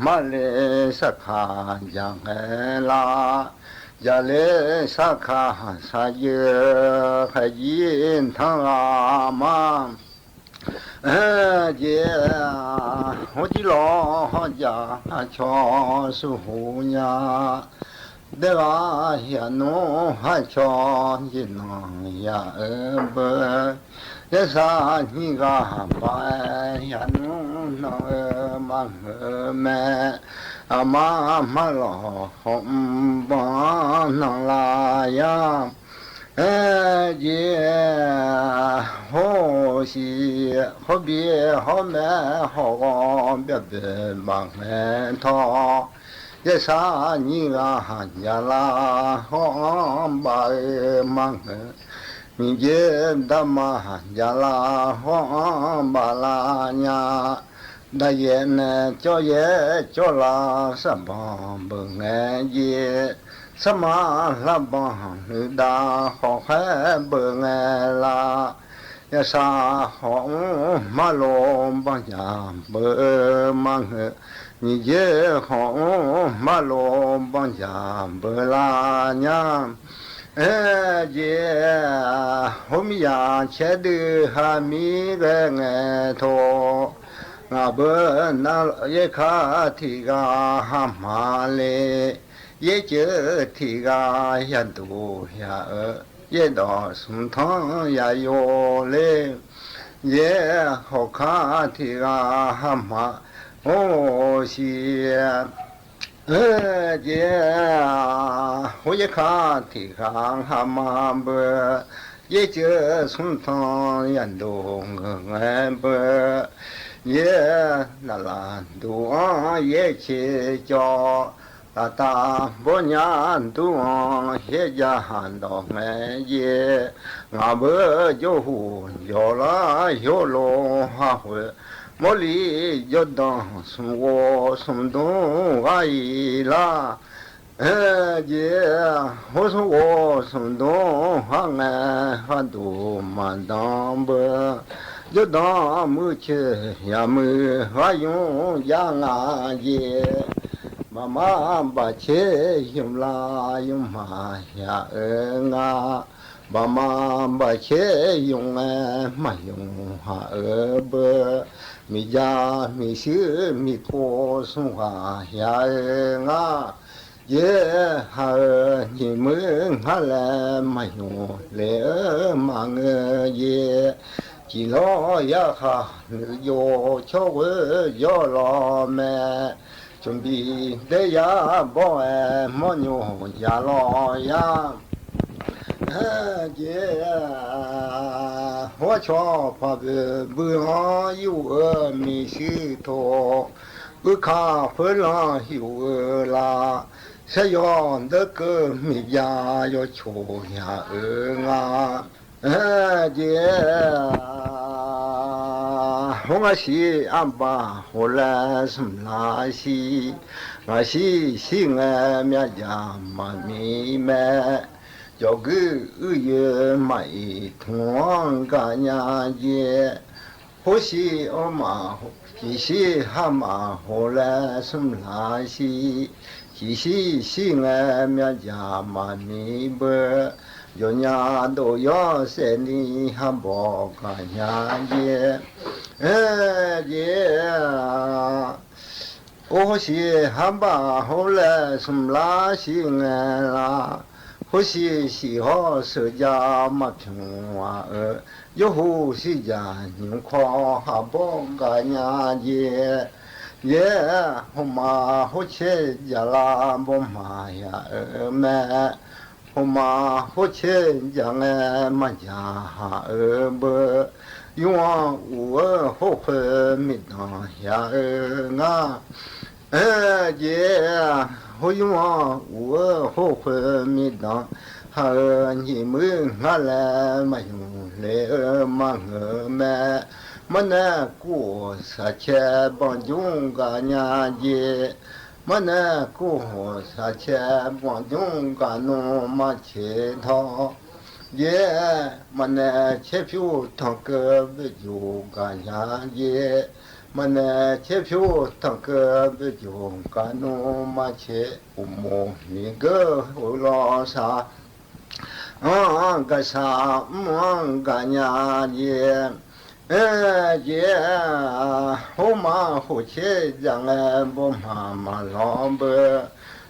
马来萨卡杨海拉，家里萨卡萨耶海因汤阿妈，姐，我的老家乔苏呀，的啊呀侬还乔一侬呀不。ยะสานิกาบายานุนมังแม่อามาลอหอมบานลายาเจโฮสิโฮเบียโฮแม่โฮเบียเบบังแม่ทอยะสานิกายาลาหอมบายมังมิเจดามาจาลาฮอบาลาญาดายเนจอเยจอลาสัมบังเบงเยสมาลาบังดาขอแค่เบงลายะสาหอมาโลบังยาเบมังมิเจหอมาโลบังยาเบลาญาเจ้าหอมยาเชดือหามีแรงโทงาเบนาเยคาทิกาหามาเลเยเจทิกายันตุยาเยดอสุนทยาโยเลเยหอคาทิกาหามาโอชีเจ้าหัวขาที่ข้างหามาเบเยเจอสุนทรยันดงเงเบเยนาลาดูเยเชจอตาตาบุญญาดูเฮจาหันดอกเยงาเบโยหูโยลาโยโลฮาเวมอลียอดสมวสมดงไอลาเจ้าหัวสมวสมดงฮังฮันดูมันดามเบยอดมือเชยามือหายุยางาเยมาบาเชยุมลายุมายางามาบาเชยุงมายุงหาเบมียามีชื่อมีโคสุหายางา耶哈你们哈来没有来嘛个耶，几老呀哈有巧个要老咩，准备的呀包哎么牛呀老呀。姐，我瞧怕不上有没事头，不看不让有啦，谁要那个没家要求呀啊，姐，我是阿爸，后来什么拉西，我是心爱面家妈咪们。叫个也没同干呀也，或许我妈，其实还妈后来什么拉西，其实是俺们家妈咪不，有伢都要生你还不干呀也，也，或许还妈后来什么拉西俺啦。或许喜好社交嘛平话有呼吸家人夸哈不干呀也也我妈好切家啦不嘛呀么我妈好切家俺嘛家哈不用我好会没当呀啊姐。我用我后悔没当，哈你们俺来没用来嘛我们，没那过啥钱帮中干伢子，没那过啥钱帮中干弄嘛钱套，也没那钱票他个不就干伢子。么呢，切票他个不就干弄嘛切不么那个后老啥，个啥干呀的，也后嘛后切让俺不妈老不，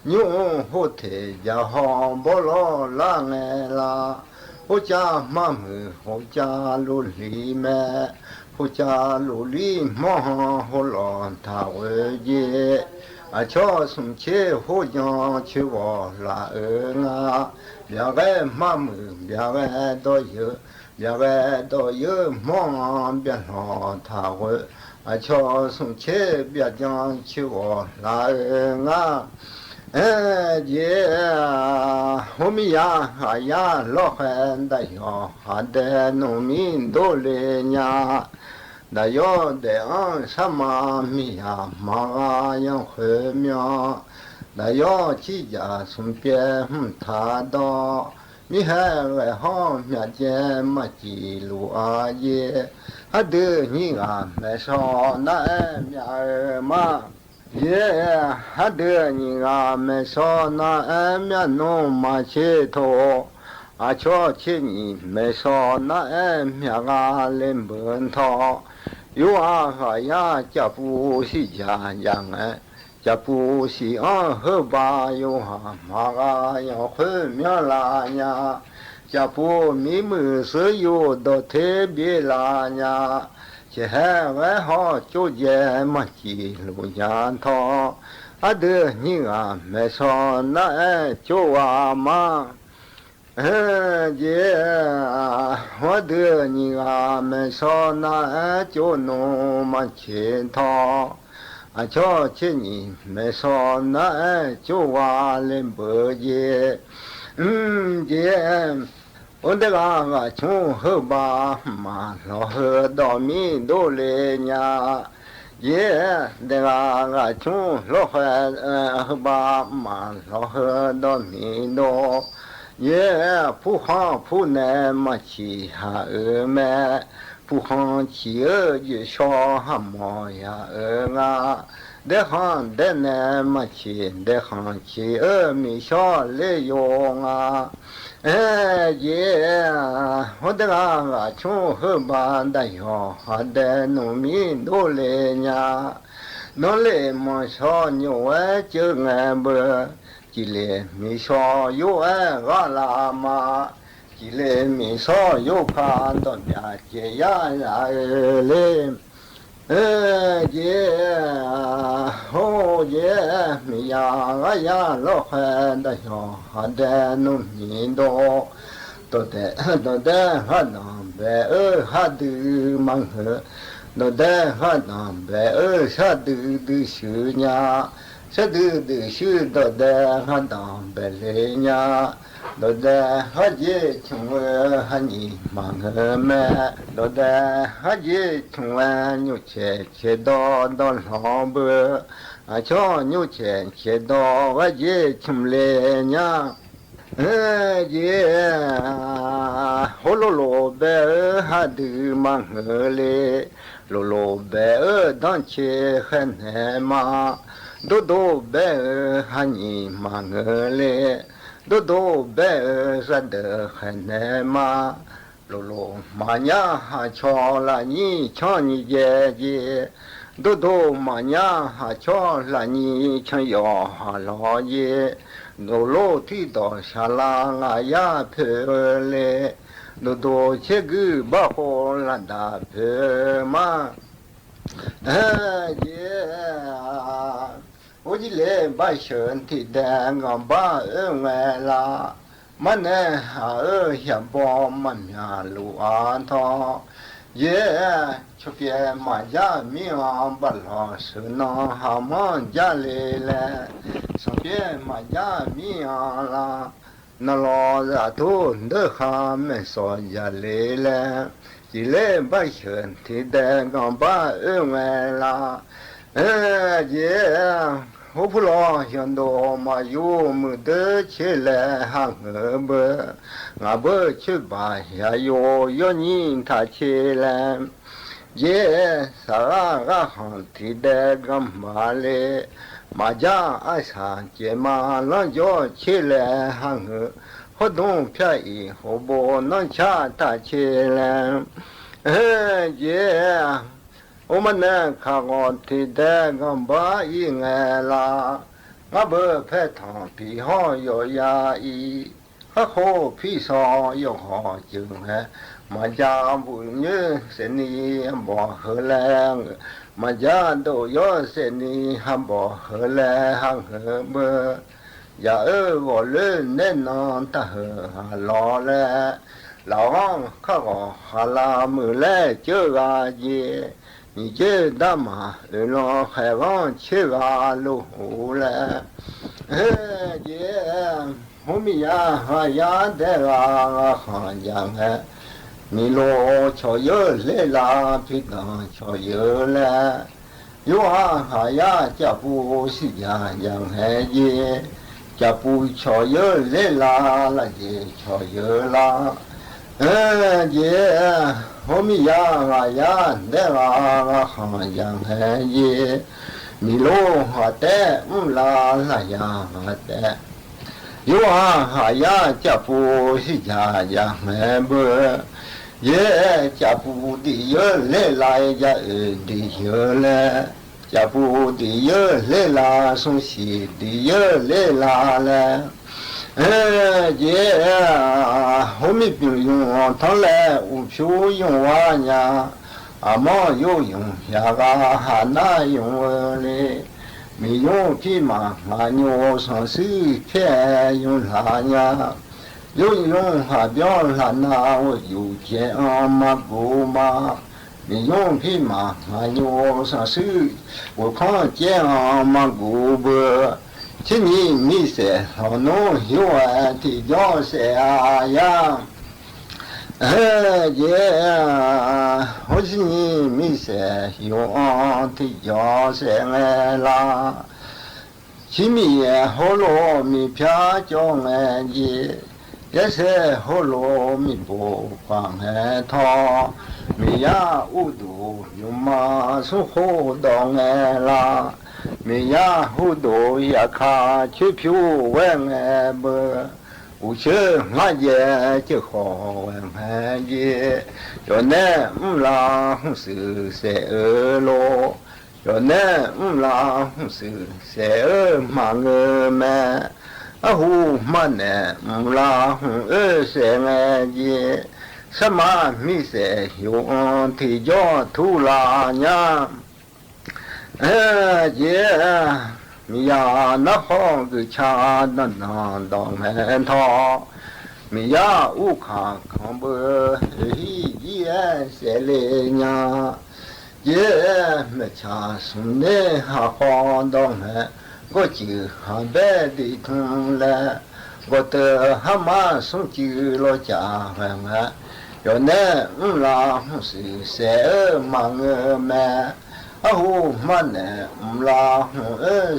牛后腿家好不老让俺啦，我家妈们我家路里面。我家路里忙好了，他为爷，瞧送去好像去我拉啊，两个妈妈两个都有，两个都有忙别让他为，瞧送去别讲去我拉啊。姐，我们呀老汉的呀，还得农民都来呀。那要的什么米呀，马样回苗，那要几家从边他到，米还外行面前没记录啊也，还得你啊买少那面儿嘛。也还得你啊买少那面弄嘛去头，瞧起你买少那面啊连本套。有呀，家不是家养家不是后把有马要回面啦呀，家不没么事有到特别啦呀，这还外好就这么记录样套，得你啊买上那就嘛。姐，我的你啊们说那就弄嘛钱套，瞧起你们说那就话人不姐，姐，我的个从后把嘛老喝到米都来呀，姐，那个从老后把嘛老喝到米都。也不行不难嘛去哈么，不行去就小哈么呀啊，得行得难嘛去，得行去没小来用啊，也我的个从后班的哟，还得农民都来呀，农来嘛小牛就俺不。吉嘞米少有爱阿拉玛，吉嘞米少有看到面结呀呀嘞。好耶，米呀啊呀，老汉的小哈的农民多，都得哈南北哈的忙呵，都得哈南北哈的修呀，啥的修都得哈南北嘞呀。都得哈姐穷我哈你忙个么？都得哈姐穷我牛切到老伯，啊瞧牛切到哈姐穷嘞呀，姐好罗罗白哈的忙个嘞，罗罗白当切很难嘛，都白哈你忙个嘞。都白啥的很难嘛，罗马呀哈瞧了你瞧你姐姐，都马呀哈瞧了你瞧要哈老爷，罗提到下啦啊呀陪嘞，都切个把好啦大陪嘛，姐。我这来把身体的我把外啦，们呢还下帮们呀路安他，也出边马家米王不老是那哈忙家来了，上边马家米王啦，那老子都都哈没说家来了，这来把身体的我把外啦。姐，我不老想到嘛有没得起来喊我不，我不去吧呀要你他起来，姐啥个行提的干嘛嘞？马家爱上姐嘛让叫起来喊我，活动便宜好不能恰他起来，姐。我们呢看我提的我把一爱啦，我不拍糖皮好要压抑，还好皮上要好酒哎，马家不女是你不喝来，马家都要是你还不喝来还喝不，呀我人能打喝老了，老王看我哈拉没来就阿姐。你这大马老海王去啊路了，姐，我们呀哈呀的啊哈呀哎，你老瞧有来啦，皮当瞧有了，有啊哈呀家不是呀呀哎姐，家不瞧有来啦，那姐瞧有啦。姐，我们呀啊呀的啊哈呀哎耶，你罗哈的啦啦呀的，有啊哈呀家不是家呀哎不，也家不的有来啦呀的有来，家不的有来啦送西的有来啦嘞。姐，我们不用他来无票用完呀，阿妈有用呀个还哪用嘞？没用皮嘛，俺牛上手片用啥呀？有用还表啥那我有钱阿妈不嘛？没用皮嘛，俺牛上手我看见阿妈不不。今年没事，老农有爱的叫谁啊呀？姐，我今年没事，有爱的叫谁来啦？今年好罗米票叫俺姐，也是好罗米不放俺他，没呀无度有马送好到俺啦。没呀，好多呀卡去票问俺不，我去俺也就好问俺也，要那啦是谁咯？要那啦是谁忙个么？ อะหูมันเนี่ยลาหูเสงเยสมามิเสหิวที่ยอทุลาญาเยมียานะฮองกุชานันนาดองแมนทอมียาอุขาคังเบฮีเยเสเลญาเยเมชาสุนเนหาฮองดองแมก็จือหาเบดิทุงแลก็เตอหามาสุจือโลจาแหงยอเนลาสิเสมังแมอะหูมันเนลา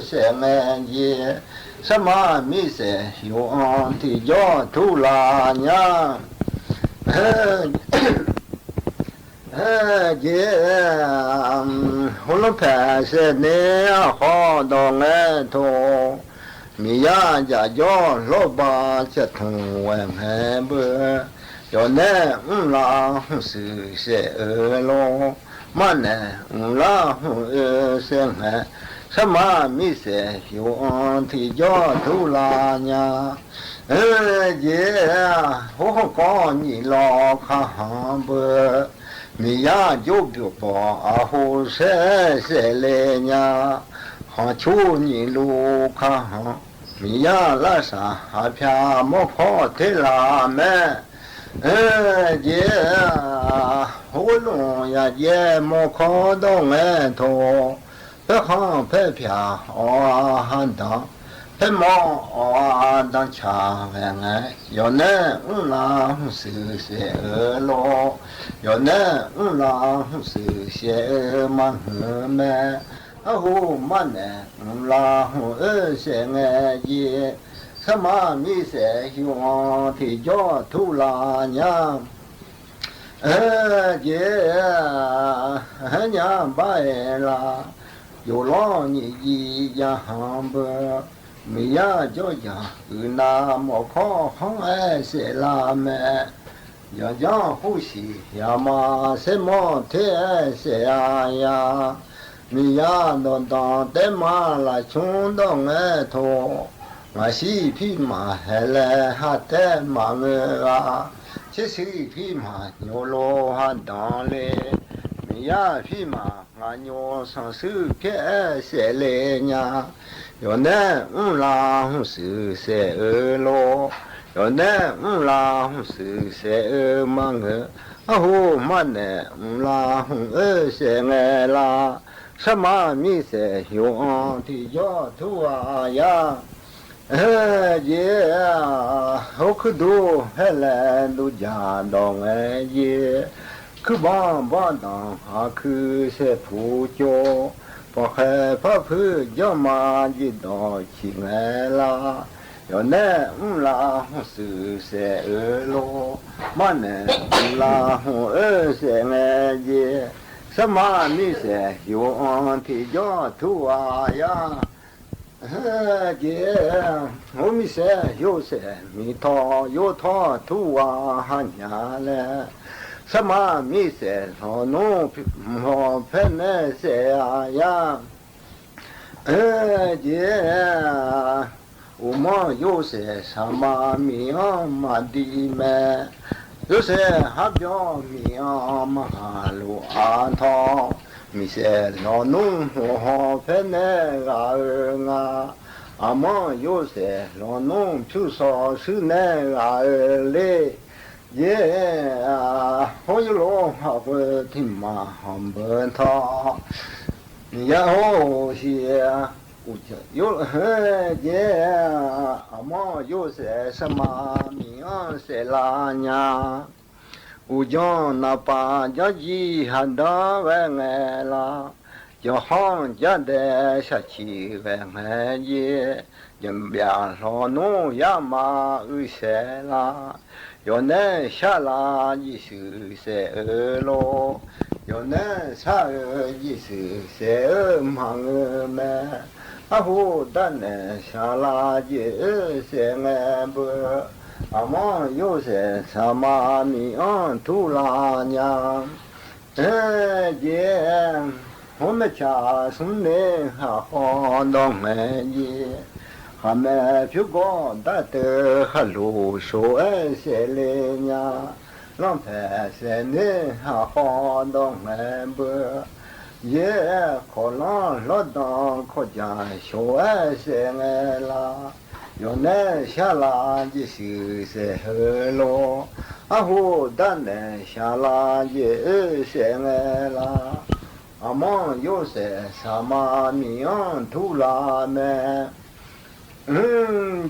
เสงเยสมามิเสหิวที่ยอทุลาญาเยหุลแผเสเนขอดองโทมียาจะย่อโลบาจะทงแหวงแหเบอยอเนลาสื่อเสโลมันเนลาเสงแหสมามิเสหิวที่ยอทุลาญาเยหัวก้อนนี่ลอข้าเบมียาจุบจุบอาหูเสเลญาหาชูนี่ลูกข้ามียาลาสาหาพยามพอเทลาแม่เยหูลุงยาเยมขอดงโทเพื่อข้าเพื่อพยาหันดาเพื่อมอดังชาแหงยอเนลาสื่อเสโลยอเนลาสื่อเสมังแม่อะหูมันเนลาเสงเยสมามิเสหิวที่ยอทุลาญาเยญาบายลาอยู่ล้อนี่ยียาหังเบมียาจ่อยาอืนาหมอข้อของเสลาแม่ยาจางหูสียามาเสมอเทเสอายามียาดอนตอนเตมาลาชุนดองโทมาสีพี่มาเฮเลฮัตเตมาเงาชิสีพี่มาโยโลฮัดดอนเลมียาพี่มางานโยสังสือแค่เสเลญายอเนลาสือเสโลยอเนลาสือเสมังอะหูมันเนลาเสงลาสมามิเสหิวที่ยอทุายาเยฮุคดูเฮเลดูจาดองเยคือบ้านต่างหาคือเสผู้โจพอแค่พระพื้นย่อมายิดอชิงลายอเนลาสื่อเสโลมันเนลาเสงเยสมามิเสหิวที่ยอทุอายาเยโหมิเสหิวเสมีทอโยทอทุอาหันยาเลสมามิเสโหนุโหเพเนเสอายาเยอุมาโยเสสมามิมาดีเมโยเสฮับยอมิมหาลุอาทอมิเสโหนุโหเพเนกาเงาอามาโยเสโหนุพิวโซสุเนกาเลเยโหยโลหะเวทิมาหัมเบนทอยะโหเสียอุจโยเยอะมอโยเสสมามิเสลาญาอุจนาปาจะจีหันดาเวงลาจะห้องจะเดชชีเวงเยยมเบียโลนุยามาอุเสลายอเนชาลายิสุเสโลยอเนชายิสุเสมังเมอะหูดันชาลายิเสงเบอะมอโยเสสมามิทุลาญาเยโหมชาสุเนหะฮอนดองเมเยห哈没皮光打得哈路手爱些嘞呀，浪拍些呢哈好东门不，也可能老当可讲手爱些爱啦，有那下来就是些河咯，啊呼当那下来也些爱啦。阿妈有些什么名图拉me，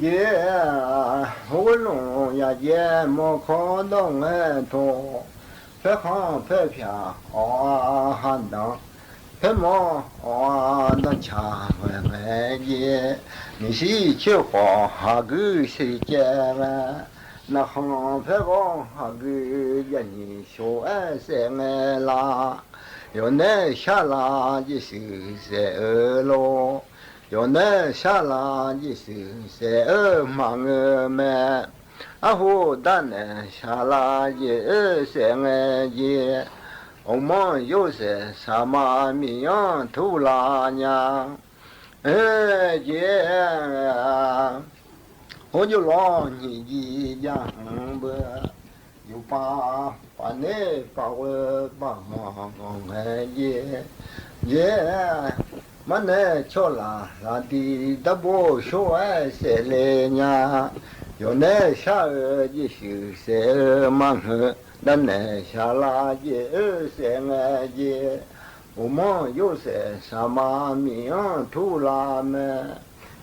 也我弄呀也没看到俺头，别看别偏啊喊当，别么啊那cha俺也，你是去花哈个世界嘛？那行别讲哈个呀你说爱些俺啦。有那下来就是些咯，有那下来就是些忙么，啊呼但那下来也些俺也，我们有些什么名图拉呀，也，我就老你一样不。有把那把我把俺也嘛那瞧啦啦的大不说爱些嘞呀，有那下也是些忙呵，那那下啦也些俺也，我们有些什么名图啦么，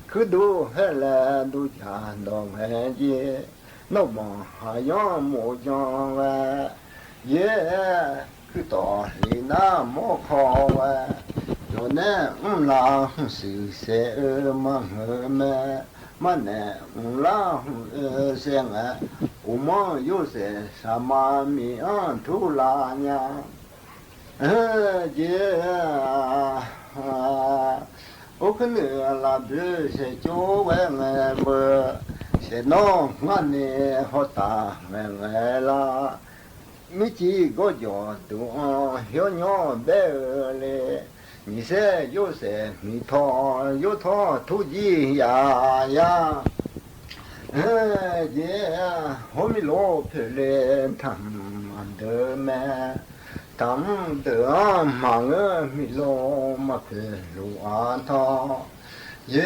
可都还来都讲到俺也。那么还要么讲哇，也去道理那么好哇，有那啦是些么么，嘛那啦些啊，我们有些什么名图啦呀，也我可能啦别些就为俺不。些孬俺呢好大俺啦，没几个叫多，小鸟白嘞，你说有些米汤有汤土鸡呀呀，也我们老婆嘞他们的嘛，他们的忙儿米老嘛去路安汤。也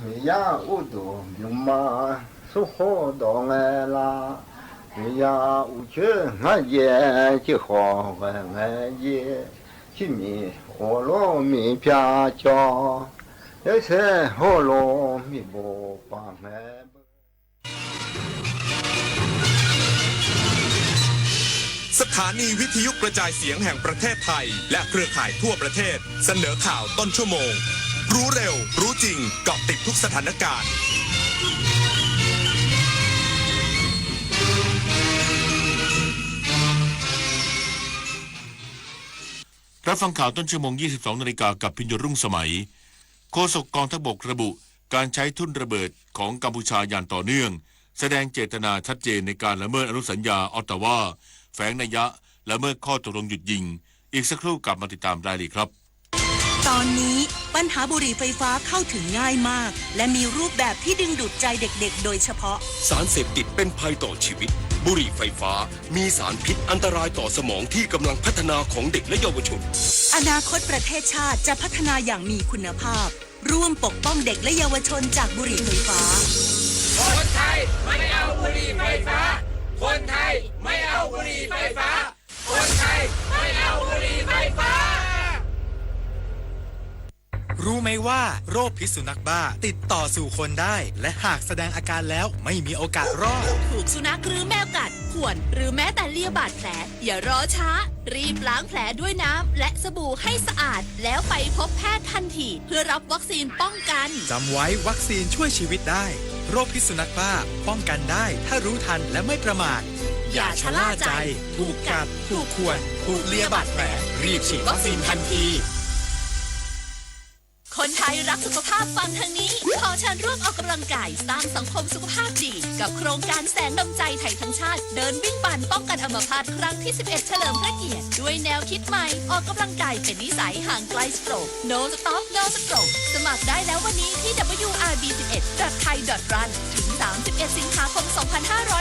没呀，我都明嘛，说好到俺啦。没呀，我觉俺也就好俺也，去米好了米偏叫，要是好了米不帮俺。สถานีวิทยุกระจายเสียงแห่งประเทศไทยและเครือข่ายทั่วประเทศเสนอข่าวต้นชั่วโมงรู้เร็วรู้จริงเกาะติดทุกสถานการณ์รับฟังข่าวต้นชั่วโมง 22 นาฬิกากับพิญญรุ่งสมัยโฆษกกองทัพบกระบุการใช้ทุ่นระเบิดของกัมพูชาอย่างต่อเนื่องแสดงเจตนาชัดเจนในการละเมิดอนุสัญญาออตตาวาแฝงนัยยะละเมิดข้อตกลงหยุดยิงอีกสักครู่กลับมาติดตามรายละเอียดครับตอนนี้ปัญหาบุหรี่ไฟฟ้าเข้าถึงง่ายมากและมีรูปแบบที่ดึงดูดใจเด็กๆโดยเฉพาะสารเสพติดเป็นภัยต่อชีวิตบุหรี่ไฟฟ้ามีสารพิษอันตรายต่อสมองที่กำลังพัฒนาของเด็กและเยาวชนอนาคตประเทศชาติจะพัฒนาอย่างมีคุณภาพร่วมปกป้องเด็กและเยาวชนจากบุหรี่ไฟฟ้าคนไทยไม่เอาบุหรี่ไฟฟ้าคนไทยไม่เอาบุหรี่ไฟฟ้าคนไทยไม่เอาบุหรี่ไฟฟ้ารู้ไหมว่าโรคพิษสุนัขบ้าติดต่อสู่คนได้และหากแสดงอาการแล้วไม่มีโอกาสรอดถูกสุนัขหรือแมวกัดข่วนหรือแม้แต่เลียบาดแผลอย่ารอช้ารีบล้างแผลด้วยน้ำและสบู่ให้สะอาดแล้วไปพบแพทย์ทันทีเพื่อรับวัคซีนป้องกันจำไว้วัคซีนช่วยชีวิตได้โรคพิษสุนัขบ้าป้องกันได้ถ้ารู้ทันและไม่ประมาทอย่าชะล่าใจถูกกัดถูกข่วนถูกเลียบาดแผลรีบฉีดวัคซีนทันที คนไทยรักสุขภาพฟังทางนี้ขอเชิญร่วมออกกำลังกายสร้างสังคมสุขภาพดีกับโครงการแสงดำใจไทยทั้งชาติเดินวิ่งปั่นป้องกันอัมพาตครั้งที่ 11 เฉลิมพระเกียรติด้วยแนวคิดใหม่ออกกำลังกายเป็นนิสัยห่างไกลสโตรก No Stop No Stroke สมัครได้แล้ววันนี้ที่ wrb11.thai.run ถึง 31 สิงหาคม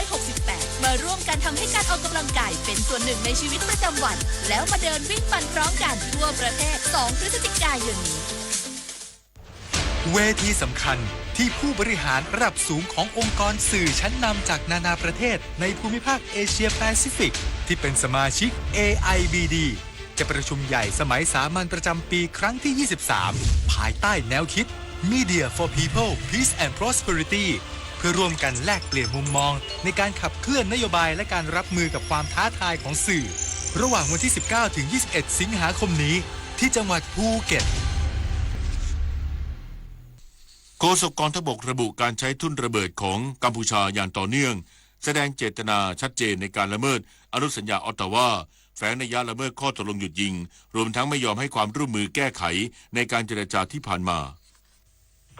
2568 มาร่วมกันทำให้การออกกำลังกายเป็นส่วนหนึ่งในชีวิตประจำวันแล้วมาเดินวิ่งปั่นพร้อมกันทั่วประเทศ 2 พฤศจิกายนนี้เวทีสำคัญที่ผู้บริหารระดับสูงขององค์กรสื่อชั้นนำจากนานาประเทศในภูมิภาคเอเชียแปซิฟิกที่เป็นสมาชิก AIBD จะประชุมใหญ่สมัยสามัญประจำปีครั้งที่ 23 ภายใต้แนวคิด Media for People Peace and Prosperity เพื่อร่วมกันแลกเปลี่ยนมุมมองในการขับเคลื่อนนโยบายและการรับมือกับความท้าทายของสื่อระหว่างวันที่ 19 ถึง 21 สิงหาคมนี้ที่จังหวัดภูเก็ตโฆษกกองทัพบกระบุการใช้ทุ่นระเบิดของกัมพูชาอย่างต่อเนื่องแสดงเจตนาชัดเจนในการละเมิดอนุสัญญาออตตาวาแฝงนัยยะละเมิดข้อตกลงหยุดยิงรวมทั้งไม่ยอมให้ความร่วมมือแก้ไขในการเจรจาที่ผ่านมา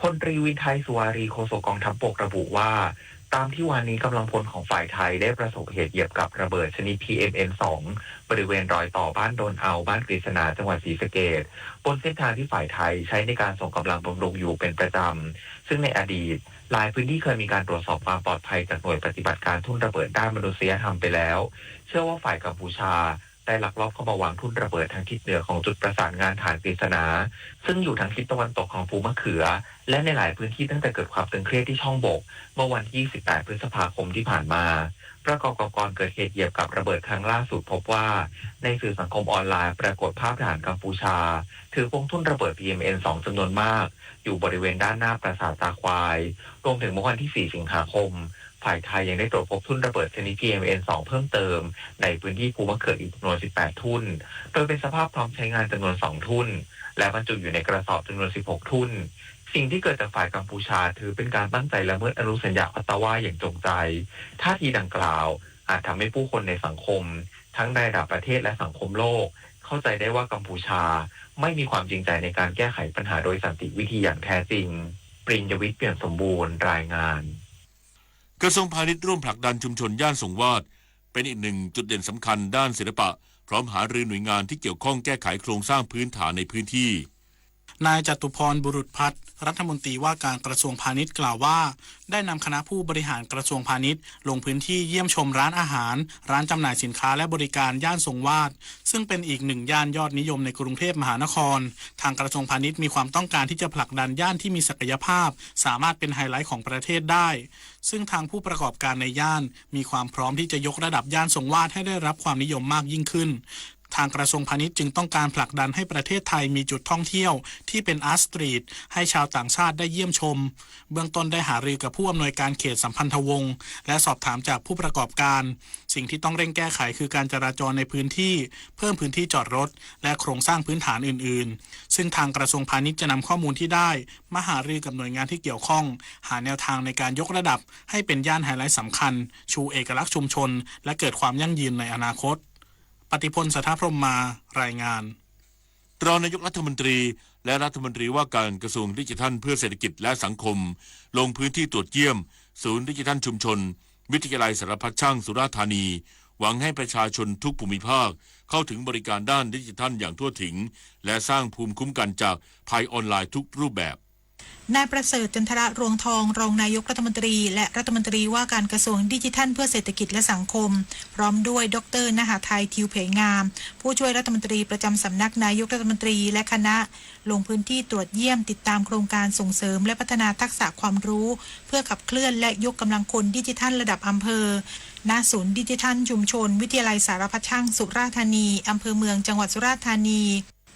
พลตรีวินไทยสุวารีโฆษกกองทัพบกระบุว่าตามที่วันนี้กำลังพลของฝ่ายไทยได้ประสบเหตุเหยียบกับระเบิดชนิด PMN2 บริเวณรอยต่อบ้านโดนเอาบ้านกฤษณาจังหวัดศรีสะเกษบนเส้นทางที่ฝ่ายไทยใช้ในการส่งกำลังบำรุงอยู่เป็นประจำซึ่งในอดีตหลายพื้นที่เคยมีการตรวจสอบความปลอดภัยจากหน่วยปฏิบัติการทุ่นระเบิดด้านมนุษยธรรมไปแล้วเชื่อว่าฝ่ายกัมพูชาได้ลักลอบเข้ามาวางทุ่นระเบิดทางทิศเหนือของจุดประสานงานฐานกฤษณาซึ่งอยู่ทางทิศตะวันตกของภูมะเขือและในหลายพื้นที่ตั้งแต่เกิดความตึงเครียดที่ช่องบกเมื่อวันที่ 28 พฤษภาคมที่ผ่านมาประกอบกับก่อนเกิดเหตุเหยียบกับระเบิดครั้งล่าสุดพบว่าในสื่อสังคมออนไลน์ปรากฏภาพทหารกัมพูชาถือพวงทุ่นระเบิด PMN2 จำนวนมากอยู่บริเวณด้านหน้าปราสาทตาควายรวมถึงเมื่อวันที่ 4 สิงหาคมฝ่ายไทยยังได้ตรวจพบทุ่นระเบิดชนิด PMN2 เพิ่มเติมในพื้นที่ภูมะเขืออีกจำนวน 18 ทุ่นโดยเป็นสภาพพร้อมใช้งานจำนวน 2 ทุ่นและบรรจุอยู่ในกระสอบจำนวน 16 ทุ่นสิ่งที่เกิดจากฝ่ายกัมพูชาถือเป็นการตั้งใจละเมิดอนุสัญญาออตตาวาอย่างจงใจท่าทีดังกล่าวอาจทำให้ผู้คนในสังคมทั้งในระดับประเทศและสังคมโลกเข้าใจได้ว่ากัมพูชาไม่มีความจริงใจในการแก้ไขปัญหาโดยสันติวิธีอย่างแท้จริงปริญญวิทย์เปี่ยมสมบูรณ์รายงานกระทรวงพาณิชย์ร่วมผลักดันชุมชนย่านสงวาทเป็นอีกหนึ่งจุดเด่นสำคัญด้านศิลปะพร้อมหารือหน่วยงานที่เกี่ยวข้องแก้ไขโครงสร้างพื้นฐานในพื้นที่นายจตุพรบุรุษพัฒน์รัฐมนตรีว่าการกระทรวงพาณิชย์กล่าวว่าได้นำคณะผู้บริหารกระทรวงพาณิชย์ลงพื้นที่เยี่ยมชมร้านอาหารร้านจำหน่ายสินค้าและบริการย่านทรงวาทซึ่งเป็นอีกหนึ่งย่านยอดนิยมในกรุงเทพมหานครทางกระทรวงพาณิชย์มีความต้องการที่จะผลักดันย่านที่มีศักยภาพสามารถเป็นไฮไลท์ของประเทศได้ซึ่งทางผู้ประกอบการในย่านมีความพร้อมที่จะยกระดับย่านทรงวาทให้ได้รับความนิยมมากยิ่งขึ้นทางกระทรวงพาณิชย์จึงต้องการผลักดันให้ประเทศไทยมีจุดท่องเที่ยวที่เป็นอาร์ตสตรีทให้ชาวต่างชาติได้เยี่ยมชมเบื้องต้นได้หารือกับผู้อำนวยการเขตสัมพันธวงศ์และสอบถามจากผู้ประกอบการสิ่งที่ต้องเร่งแก้ไขคือการจราจรในพื้นที่เพิ่มพื้นที่จอดรถและโครงสร้างพื้นฐานอื่นๆซึ่งทางกระทรวงพาณิชย์จะนำข้อมูลที่ได้มาหารือกับหน่วยงานที่เกี่ยวข้องหาแนวทางในการยกระดับให้เป็นย่านไฮไลท์สำคัญชูเอกลักษณ์ชุมชนและเกิดความยั่งยืนในอนาคตปฏิพล สัทธพรหมมารายงานรองนายกรัฐมนตรีและรัฐมนตรีว่าการกระทรวงดิจิทัลเพื่อเศรษฐกิจและสังคมลงพื้นที่ตรวจเยี่ยมศูนย์ดิจิทัลชุมชนวิทยาลัยสารพัดช่างสุราษฎร์ธานีหวังให้ประชาชนทุกภูมิภาคเข้าถึงบริการด้านดิจิทัลอย่างทั่วถึงและสร้างภูมิคุ้มกันจากภัยออนไลน์ทุกรูปแบบนายประเสริฐจันทระรวงทองรองนายกรัฐมนตรีและรัฐมนตรีว่าการกระทรวงดิจิทัลเพื่อเศรษฐกิจและสังคมพร้อมด้วยดร.นหไทยทิวเผยงามผู้ช่วยรัฐมนตรีประจำสำนักนายกรัฐมนตรีและคณะลงพื้นที่ตรวจเยี่ยมติดตามโครงการส่งเสริมและพัฒนาทักษะความรู้เพื่อขับเคลื่อนและยกกำลังคนดิจิทัลระดับอำเภอณศูนย์ดิจิทัลชุมชนวิทยาลัยสารพัดช่างสุราษฎร์ธานีอำเภอเมืองจังหวัดสุราษฎร์ธานี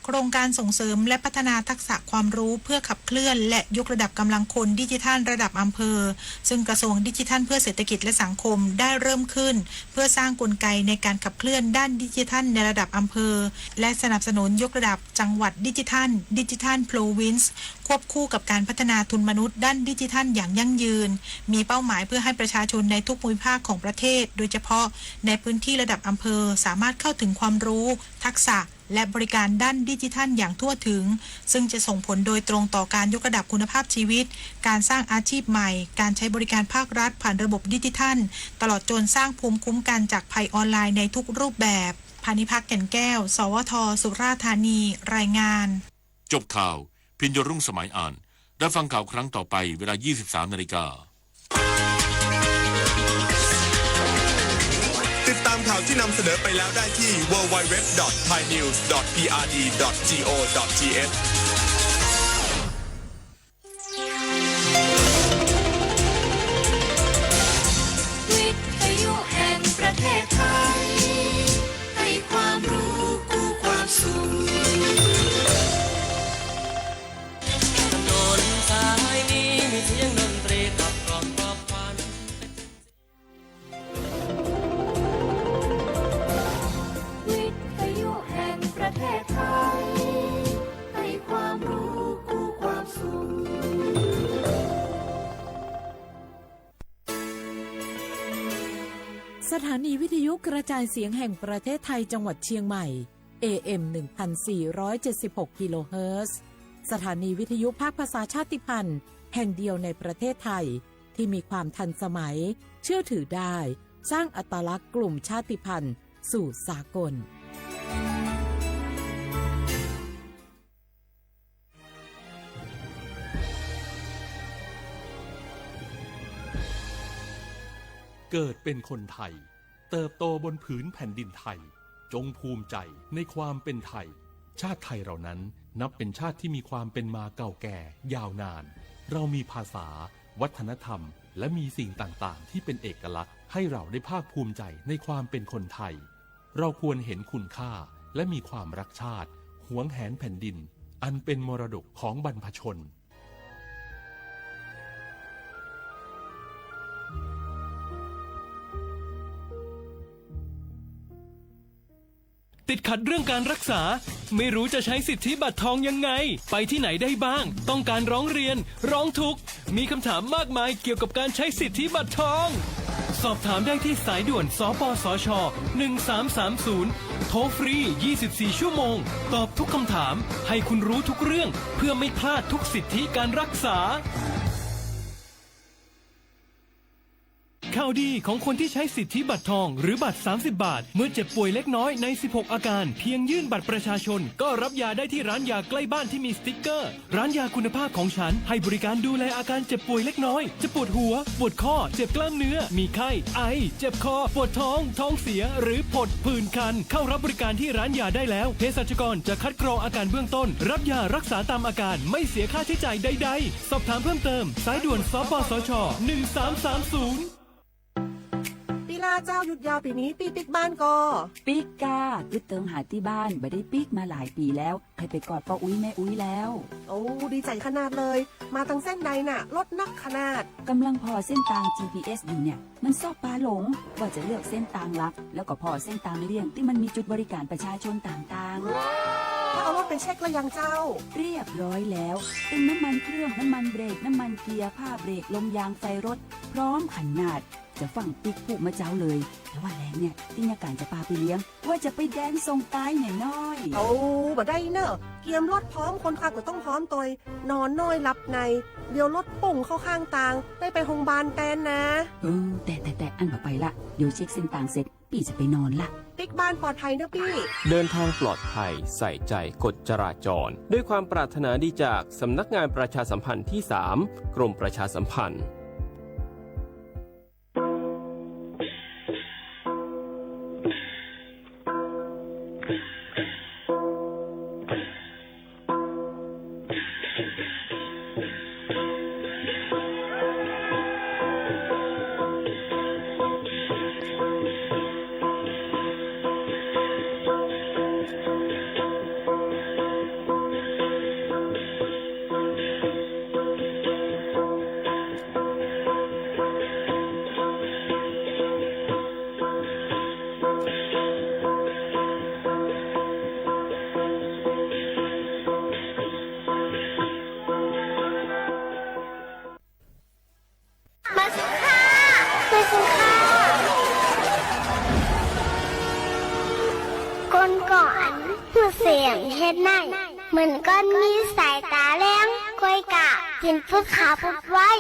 โครงการส่งเสริมและพัฒนาทักษะความรู้เพื่อขับเคลื่อนและยกระดับกำลังคนดิจิทัลระดับอำเภอซึ่งกระทรวงดิจิทัลเพื่อเศรษฐกิจและสังคมได้เริ่มขึ้นเพื่อสร้างกลไกในการขับเคลื่อนด้านดิจิทัลในระดับอำเภอและสนับสนุนยกระดับจังหวัดดิจิทัลโพรวินซ์ควบคู่กับการพัฒนาทุนมนุษย์ด้านดิจิทัลอย่างยั่งยืนมีเป้าหมายเพื่อให้ประชาชนในทุกภูมิภาคของประเทศโดยเฉพาะในพื้นที่ระดับอำเภอสามารถเข้าถึงความรู้ทักษะ และบริการด้านดิจิทัลอย่างทั่วถึงซึ่งจะส่งผลโดยตรงต่อการยกระดับคุณภาพชีวิตการสร้างอาชีพใหม่การใช้บริการภาครัฐผ่านระบบดิจิทัลตลอดจนสร้างภูมิคุ้มกันจากภัยออนไลน์ในทุกรูปแบบพานิพักแก่นแก้วสวทสุราษฎร์ธานีรายงานจบข่าวพิญญรุ่งสมัยอ่านได้ฟังข่าวครั้งต่อไปเวลา 23:00 น.ติดตามข่าวที่นำเสนอไปแล้วได้ที่ www.thainews.prd.go.thวิทยุแห่งประเทศไทยให้ความรู้คู่ความสุขถนนสายนี้มีเสียงดนตรีขับกล่อมปลอบขวัญวิทยุแห่งประเทศไทยให้ความรู้คู่ความสุข สถานีวิทยุกระจายเสียงแห่งประเทศไทยจังหวัดเชียงใหม่ AM 1476 กิโลเฮิรตซ์สถานีวิทยุภาคภาษาชาติพันธุ์แห่งเดียวในประเทศไทยที่มีความทันสมัยเชื่อถือได้สร้างอัตลักษณ์กลุ่มชาติพันธุ์สู่สากลเกิดเป็นคนไทยเติบโตบนผืนแผ่นดินไทยจงภูมิใจในความเป็นไทยชาติไทยเรานั้นนับเป็นชาติที่มีความเป็นมาเก่าแก่ยาวนานเรามีภาษาวัฒนธรรมและมีสิ่งต่างๆที่เป็นเอกลักษณ์ให้เราได้ภาคภูมิใจในความเป็นคนไทยเราควรเห็นคุณค่าและมีความรักชาติหวงแหนแผ่นดินอันเป็นมรดกของบรรพชนติดขัดเรื่องการรักษาไม่รู้จะใช้สิทธิบัตรทองยังไงไปที่ไหนได้บ้างต้องการร้องเรียนร้องทุกข์มีคำถามมากมายเกี่ยวกับการใช้สิทธิบัตรทองสอบถามได้ที่สายด่วนสปสช1330โทรฟรี24ชั่วโมงตอบทุกคำถามให้คุณรู้ทุกเรื่องเพื่อไม่พลาดทุกสิทธิการรักษาข่าวดีของคนที่ใช้สิทธิบัตรทองหรือบัตร30 บาทเมื่อเจ็บป่วยเล็กน้อยใน16อาการเพียงยื่นบัตรประชาชนก็รับยาได้ที่ร้านยาใกล้บ้านที่มีสติ๊กเกอร์ร้านยาคุณภาพของฉันให้บริการดูแลอาการเจ็บป่วยเล็กน้อยจะปวดหัวปวดข้อเจ็บกล้ามเนื้อมีไข้ไอเจ็บคอปวดท้องท้องเสียหรือผดผื่นคันเข้ารับบริการที่ร้านยาได้แล้วเภสัชกรจะคัดกรองอาการเบื้องต้นรับยารักษาตามอาการไม่เสียค่าใช้จ่ายใดๆสอบถามเพิ่มเติมสายด่วนสปสช1330ปีลาเจ้าหยุดยาวปีนี้ปีปิกบ้านก็ปิกกายึดเติงหาที่บ้านไม่ได้ปิกมาหลายปีแล้วเคยไปกอดป้าอุ้ยแม่อุ้ยแล้วโอ้ดีใจขนาดเลยมาทางเส้นใดน่ะรถนักขนาดกำลังพอเส้นทาง GPS อยู่เนี่ยมันซอกปลาหลงว่าจะเลือกเส้นทางลักแล้วก็พอเส้นทางเลี่ยงที่มันมีจุดบริการประชาชนต่างๆถ้าเอารถไปเช็คแล้วยังเจ้าเรียบร้อยแล้วตึงน้ำมันเครื่องน้ำมันเบรกน้ำมันเกียร์ผ้าเบรกลมยางไฟรถพร้อมขนาดจะฟังปิ๊กผูกมาเจ้าเลยแต่ว่าแรงเนี่ยที่ยาการจะพาไปเลี้ยงว่าจะไปแดนส่งตายหน่อยน้อยโอ้บ่ได้เนอะเกียมรถพร้อมคนขับก็ต้องพร้อมตัวนอนน้อยรับในเดี๋ยวรถปุ่งเข้าข้างทางได้ไปโรงพยาบาลแตนนะแต่อันต่อไปละเดี๋ยวเช็คเส้นทางเสร็จพี่จะไปนอนละปิ๊กบ้านปลอดภัยนะพี่เดินทางปลอดภัยใส่ใจกฎจราจรด้วยความปรารถนาดีจากสำนักงานประชาสัมพันธ์ที่ 3 กรมประชาสัมพันธ์ ฮ็ดได้เหมือนก้อนมีสายตาแรงกล้วยกะกินพุดขาพุดไว้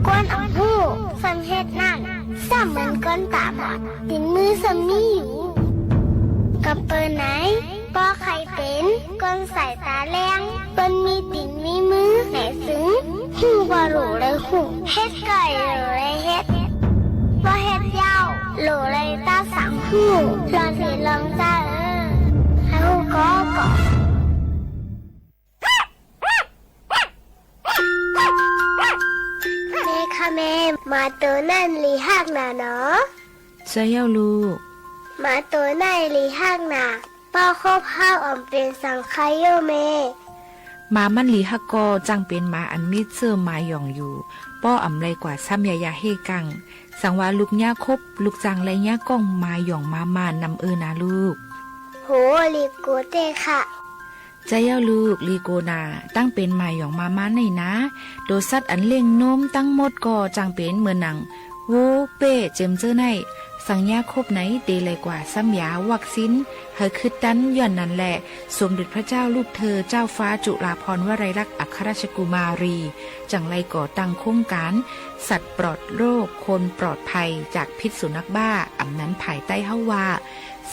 ก้นอ่ำหูสำเฮ็ดนั่นซ้ำเหมือนก้นตาบอดตินมือสมีอยู่กับเปิดไหนก็ใครเป็นก้นสายตาแรงก้นมีติ่นมีมือไหนซึ้งหูว่าหลูเลยหูเฮ็ดไก่หลูเลยเฮ็ดว่าเฮ็ดยาวหลูเลยตาสังหูลองสิลองจ้าให้หูก็ก่อแม่ค่ะแม่มาตัวนั่นลีหักหนาเนาะ ใช่แล้วลูก มาตัวไหนลีหักหนาป้าครบข้าวอ่อมเป็นสังไคโยเม หมามันหลีฮักกอจังเป็นหมาอันมีเสื้อหมาหยองอยู่ป้ออ่ำไรกว่าซ้ำยายาเฮกังสังว่าลูกย่าคบลูกจังไรย่าก้องมาหยองมานำนะลูก โหรีบกูเตค่ะ ใจเย้าลูกลีโกนาตั้งเป็นหมาหยองมาในนะโดสัตว์อันเล่งนมตั้งหมดก็จังเป็นเหมือนหนังโวเป้เจมเจอในสังยาคบไหนเดเลยกว่าซ้ำยาวักซินเฮอคือตันย่อนนั่นแหละสมเด็จพระเจ้าลูกเธอเจ้าฟ้าจุฬาภรณ์วลัยลักษณ์อัครราชกุมารีจังไรก่อตั้งโครงการสัตว์ปลอดโรคคนปลอดภัยจากพิษสุนัขบ้าอำนั้นภายใต้เฮาว่า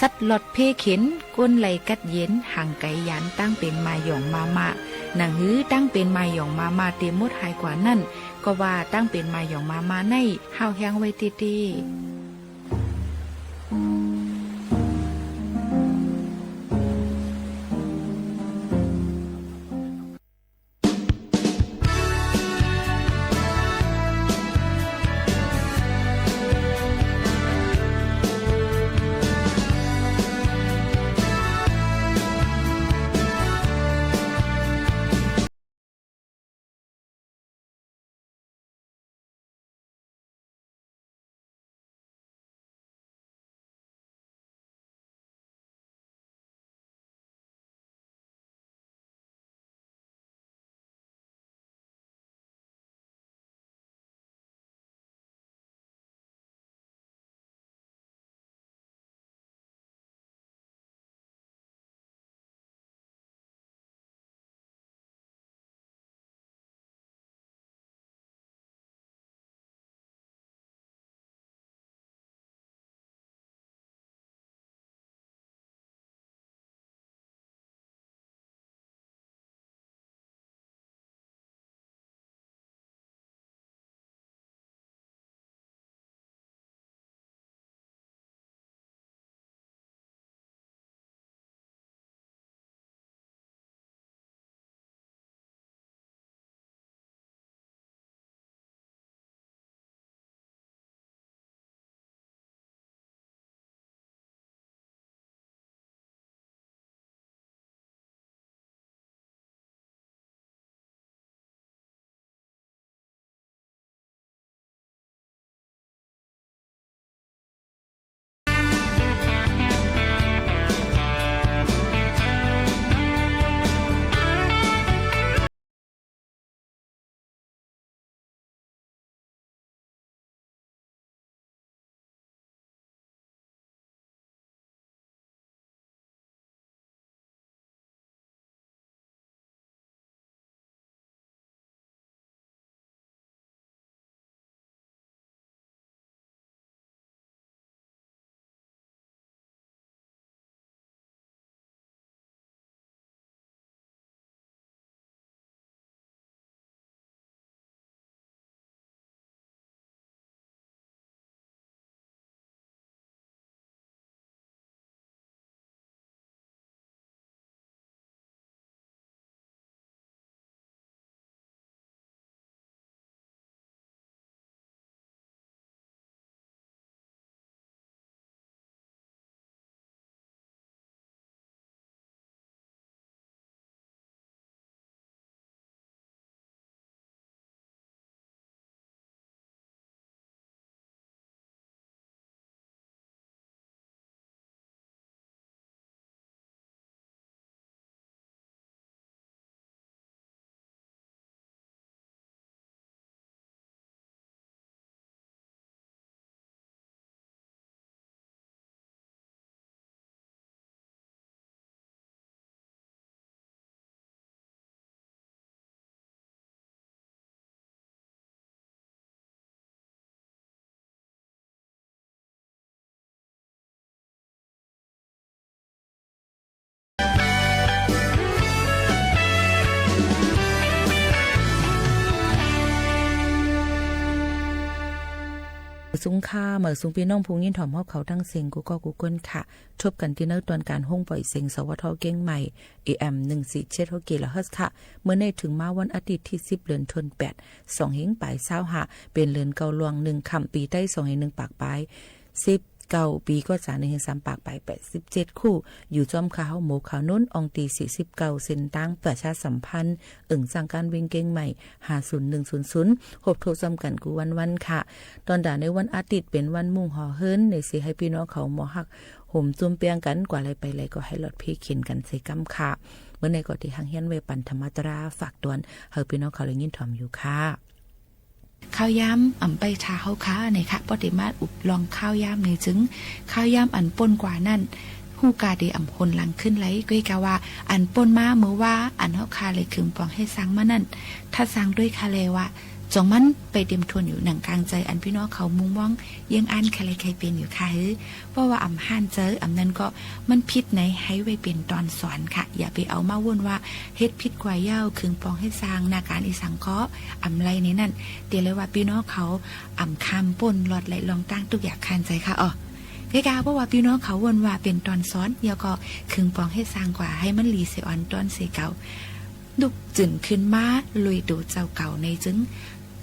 สัตว์หลอดเพเข็นก้นไหลกัดเย็นห่างไกยันตั้งเป็นมาหยองมาหนังหื้อตั้งเป็นมาหยองมาเตรียมมดหายกว่านั่นก็ว่าตั้งเป็นมาหยองมาในเฮาแฮงไว้ตี สุงค่าเหมือสุงพี่น้องผู้ยินถ่อมฮอบเขาทั้งเสียงกูก็กูก้นค่ะชบกันที่เนื้อตอนการห้องปล่อยเสียงสวทเก้งใหม่ AM 147 กิโลเฮิรตซ์ค่ะเมื่อในถึงมาวันอาทิตย์ที่10เดือนธันวาคม2เฮงปลาย25เป็นเดือนเกาลวง1ค่ำปีใต้2เฮง1ปากปลาย10 ปีก็จะ1-3ปากไป87คู่อยู่จอมขาวหมูขาวนุ่นอองตี49เส้นตั้งประชาสัมพันธ์สั่งการวิ่งเก่งใหม่50100หบโทรจำกันกูวันค่ะตอนด่าในวันอาทิตย์เป็นวันมุ่งห่อเฮิรนในสิให้พี่น้องเขาหมอหักห่มจุ่มเปียงกันกว่าอะไรไปเลยก็ให้หลอดพี่เข็นกันใส่กำค่ะเมื่อในกอที่หังเฮียนเวปันธรรมตราฝากตวนเฮาพี่น้องเขาเลยยินถ่อมอยู่ค่ะข้าวย่ำอ่ำไปทาเฮาค้าในค่ะปฏิมาอุบลองข้าวย่ำในจึงข้าวย่ำอันป่นกว่านั่นฮู้กาเดอ่ำคนหลังขึ้นไหลก้อยกะว่าอันป่นมาเมื่อว่าอันเฮาคาเลยคึงปองให้สร้างมานั่นถ้าสร้างด้วยคาเลว่าจงมันไปเตรียมทวนอยู่หนังกลางใจอันพี่น้องเขามุงมองยังอันใครเป็นอยู่ค่ะเพราะว่าอ่ำห่านเจออ่ำนั้นก็มันผิดในให้ไว้เป็นตอนสอนค่ะอย่าไปเอามาวุ่นว่าเฮ็ดผิดกว่าเย้าคึงปองให้สร้างนาการอีสังเคราะห์อ่ำไรนี้นั่นเดี๋ยวเลยว่าพี่น้องเขาอ่ำคำป่นหลอดไหลลองตั้งทุกอย่างคันใจค่ะใกล้ๆเพราะว่าพี่น้องเขาวนว่าเป็นตอนซ้อนเดี๋ยวก็คึงปองให้สร้างกว่าให้มันรีเซออนตอนเสเก่าดุกจึนขึ้นมาลุยดูเจ้าเก่าในจึง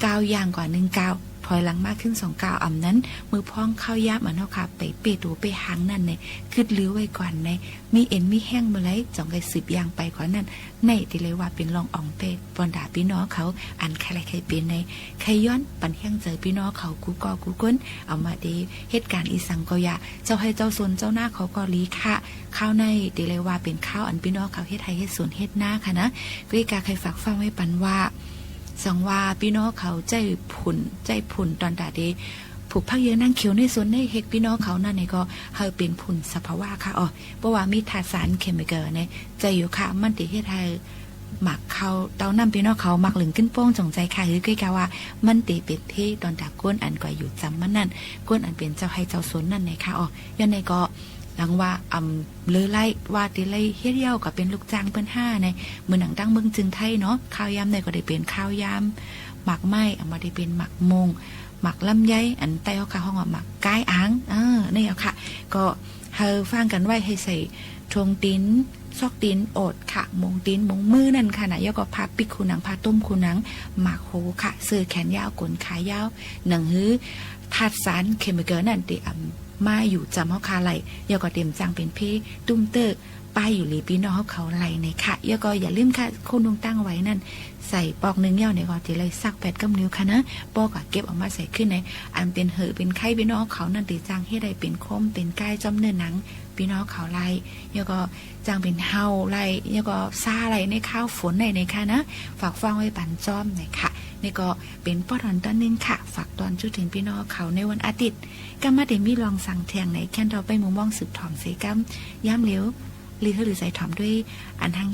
ก้าวย่างกว่า1ก้าวถอยหลังมากขึ้น2ก้าวอ่ำนั้นมือพ้องเข้าย่ามันเฮาค่ะไปเปดูไปหางนั่นเนี่ยคิดลื้อไว้ก่อนในมีเอ็นมีแห้งมาไหลจ่องไก่10ย่างไปกว่านั้นในที่เลยว่าเป็นรองอ่องเป้ปอนดาพี่น้องเขาอันใครเป็นในใครย้อนปันแห้งเจอพี่น้องเขากูก็กูก้นเอามาดีเหตุการณ์อีสังก็ยาเจ้าให้เจ้าสนเจ้าหน้าเขาก็ลีค่ะข้าวในที่เลยว่าเป็นข้าวอันพี่น้องเขาเฮ็ดไทยเฮ็ดสวนเฮ็ดหน้าค่ะนะก็อีกาใครฝากฟังไว้ปันว่าสังว่าพี่น้องเขาใจผุ่นตอนดาเดผูกพักเยอะนั่งเขียวในสวนในเฮกพี่น้องเขานั่นเนี่ยก็เฮาเป็นผุ่นสภาวะค่ะเพราะว่ามีธาตุสารเคมีเนี่ยใจอยู่ค่ะมันติเฮ็ดให้หมักเขาเต้านำพี่น้องเขามักหลึงขึ้นโป้งจงใจค่ะคือใกล้ๆว่ามันติเป็นที่ตอนดาก้นอันก็อยู่จำมันนั่นก้นอันเป็นเจ้าให้เจ้าสวนนั่นเนี่ยค่ะย้อนในก็หลังว่าเลยไล่ว่าติไล่เฮ็ดเย้าก็เป็นลูกจ้างเปิ้น5ในเหมือนหนังตั้งเมืองจึงไทยเนาะข้าวยำในก็ได้เป็นข้าวยำหมักไม้เอามาได้เป็นหมักมงหมักลำไยอันใต้เฮาค่ะห้องว่าหมักก้ายอ้างนี่เอาค่ะก็เฮาฟังกันไว้ให้ใส่ทงติ้นซอกติ้นโอดค่ะมงติ้นมงมือนั่นค่ะนะแล้วก็พาปิกคูหนังพาต้มคูหนังหมักโหค่ะเสื้อแขนยาวกลขายาวหนังหื้อธาตุสารเคมีนั่นติมาอยู่จำเฮาคาไหลยาก็เต็มจังเป็นเพตุ้มเตอร์ป้ายอยู่หลีพี่น้องเขาไหลในค่ะยาก็อย่าลืมค่ะคุณลงตั้งไว้นั่นใส่ปอก1 เงี้ยวในก็ทีไรซัก8 กำนิ้วค่ะนะปอกเก็บออกมาใส่ขึ้นในอันเป็นเหอเป็นไข่พี่น้องเขานั่นติจังให้ได้เป็นคมเป็นก้ายจอมเนื้อหนังพี่น้องเขาไหลยาก็จังเป็นเฮาไหลยาก็ซาไหลในข้าวฝนในค่ะนะฝากฟังไว้ปันจอมในค่ะนี่ก็เป็นป้อถอนตอนนึงค่ะฝากตอนจุดถึงพี่น้องเขาในวันอาทิตย์ก็มาได้มีลองสั่งแทงในแค่เราไปมุมมองสืบถอมเสกัมย้ำเหลวหรือใส่ถอมด้วยอันทาง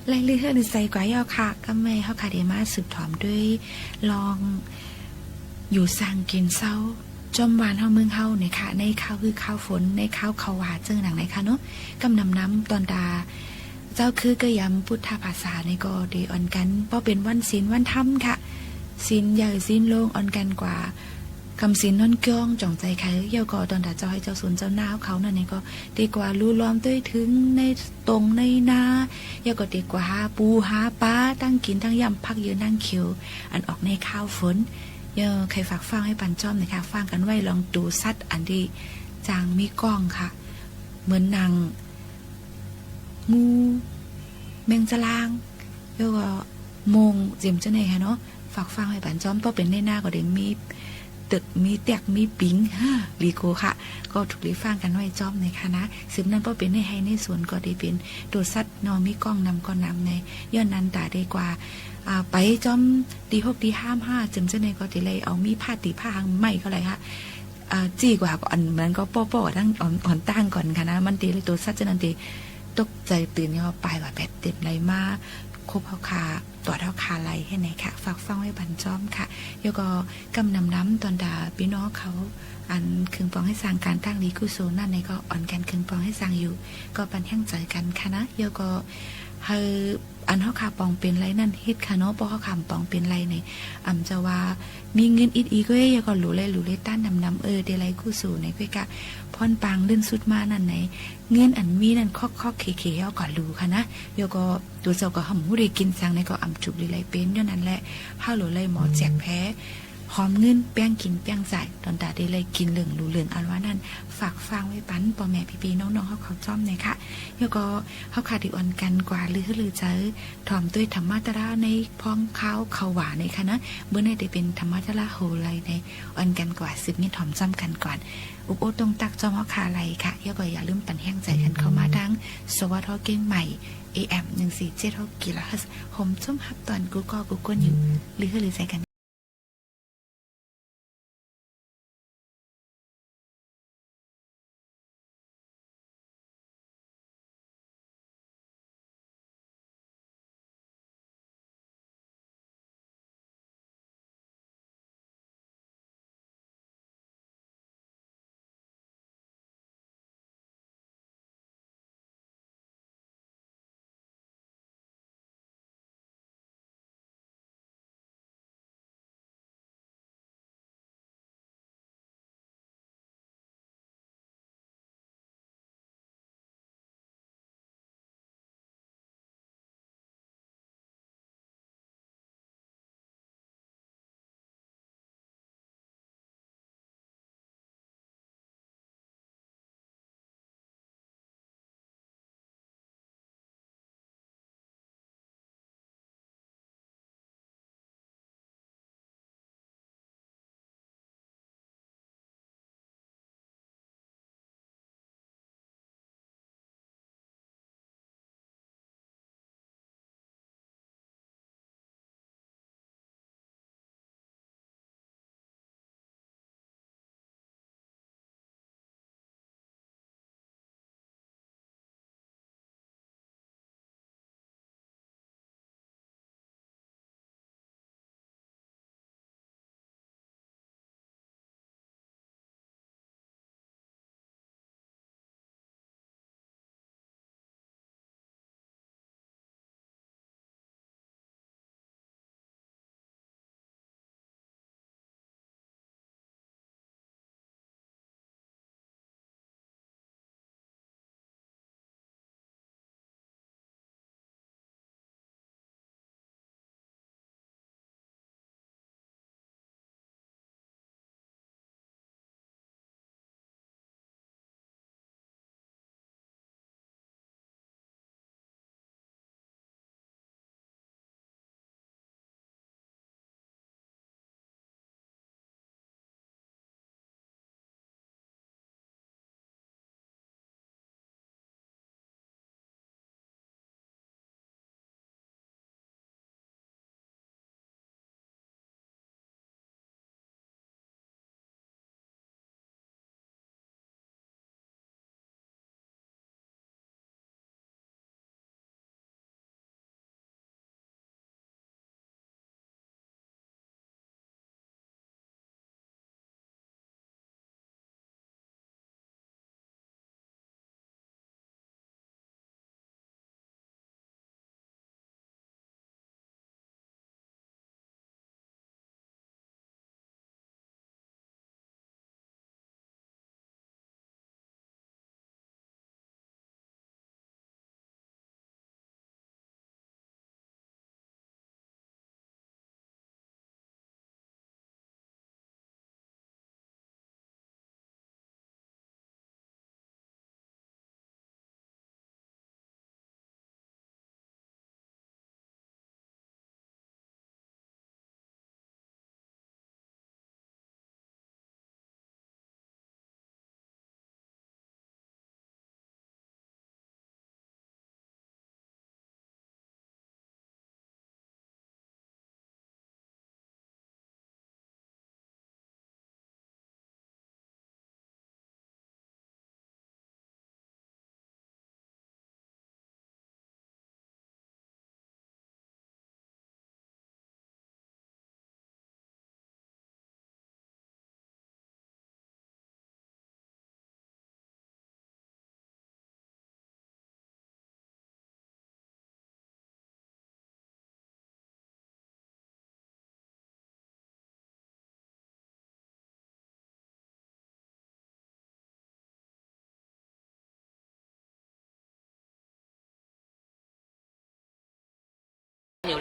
ไล่เลือหรือใส่กว่าย่อค่ะก็ไม่เฮาค่ะเดมาสืบถอมด้วยลองอยู่สร้างกินเศร้าจอมหวานเฮาเมืองเฮาเนี่ยค่ะในข้าวคือข้าวฝนในข้าวเขาหวาเจิงหนังไหนคะเนาะกำนำน้ำตอนดาเจ้าคือก็ย้ำพุทธภาษาในก็ดีอ่อนกันเพราะเป็นวันศีลวันธรรมค่ะศีลใหญ่ศีลโลงอ่อนกันกว่าคำศีลนนเกี้องจ่องใจใครเยาก็ตอนดาเจ้าให้เจ้าศูนย์เจ้าหน้าเขานั่นนี่ก็ดีกว่ารู้ล้อมด้วยถึงในตรงในนาเยาก็ดีกว่าหาปูหาปลาตั้งกินทั้งยำพักยืนนั่งเขียวอันออกในข้าวฝนเยาใครฝากฟังให้ปันจ้อมนะคะฟังกันไว้ลองดูซัดอันดีจางมีกล้องค่ะเหมือนนางงูเมงจลางเยาก็มงเจียมเจ้าไหนค่ะเนาะฝากฟังให้ปันจ้อมก็เป็นในหน้าก็เดี๋ยวมีตึกมีเตียกมีปิงลีโกค่ะก็ถูกลีฟังกันไว้จ้อมในคณะสืบนั้นก็เป็นในให้ในสวนก็ได้เป็นตัวสัตว์นอมีกล้องนำก็นำในย้อนนั้นตาได้กว่าไปจ้อมดี6ดี5จึงจะในก็ได้เลยเอามีผ้าตีผ้าหางใหม่ก็เลยค่ะจี้กว่าก็อันมันก็ป้อๆทั้งอ่อนตั้งก่อนค่ะนะมันตีเลยตัวสัตว์จะนั้นตีตกใจตื่นเนี่ยไปว่าแบบเต็มไรมาคบเฮาคาตัวเท่าคาไหลให้ไหนค่ะฝากฟังไว้บันจ้อมค่ะแล้วก็กำนำน้ำตอนดาพี่น้องเขาอันคึงปองให้สร้างการตั้งดีกุศลนั่นในก็อ่อนกันคึงปองให้สร้างอยู่ก็ปันแห่งใจกันค่ะนะแล้วก็เฮาอันเฮาคาปองเป็นไรนั่นเฮ็ดค่ะเนาะบ่เฮาคาปองเป็นไรในจะว่ามีเงินอีกก็แล้วก็หลูเลยต้านนำเดไรกุศลในก้อยกะพรปางลื่นสุดมานั่นไหนเงินอันมีนั่นคอกเคๆเอาก่อนรู้ค่ะนะแล้วก็ตัวเจ้าก็หำหูได้กินสังในก็จุบเลยเป็นย้อนนั้นแหละเฮาหลูเลยหมอแจกแพ้หอมเงินแป้งกินแป้งจ่ายตอนตาได้เลยกินเหลืองรู้เหลืองอันว่านั่นฝากฟังไว้ปันพ่อแม่พี่ๆน้องๆเขาจ้อมเลยค่ะแล้วก็เขาขาดอีกอ่อนกันกว่าลือเจอถ่อมด้วยธรรมะตระในพ้องเขาหวานในค่ะนะเมื่อในได้เป็นธรรมะตระโหไรในอ่อนกันกว่าสืบนี้ถ่อมจ้ำกันก่อนอุปโอตรงตักจอมเขาขาไรค่ะแล้วก็อย่าลืมปั่นแห้งใจกันเข้ามาดังสวัสดิ์เก่งใหม่ AM 147กิโลเฮิรตซ์ผมส้มฮับตอนกูก้นอยู่ลือใจกัน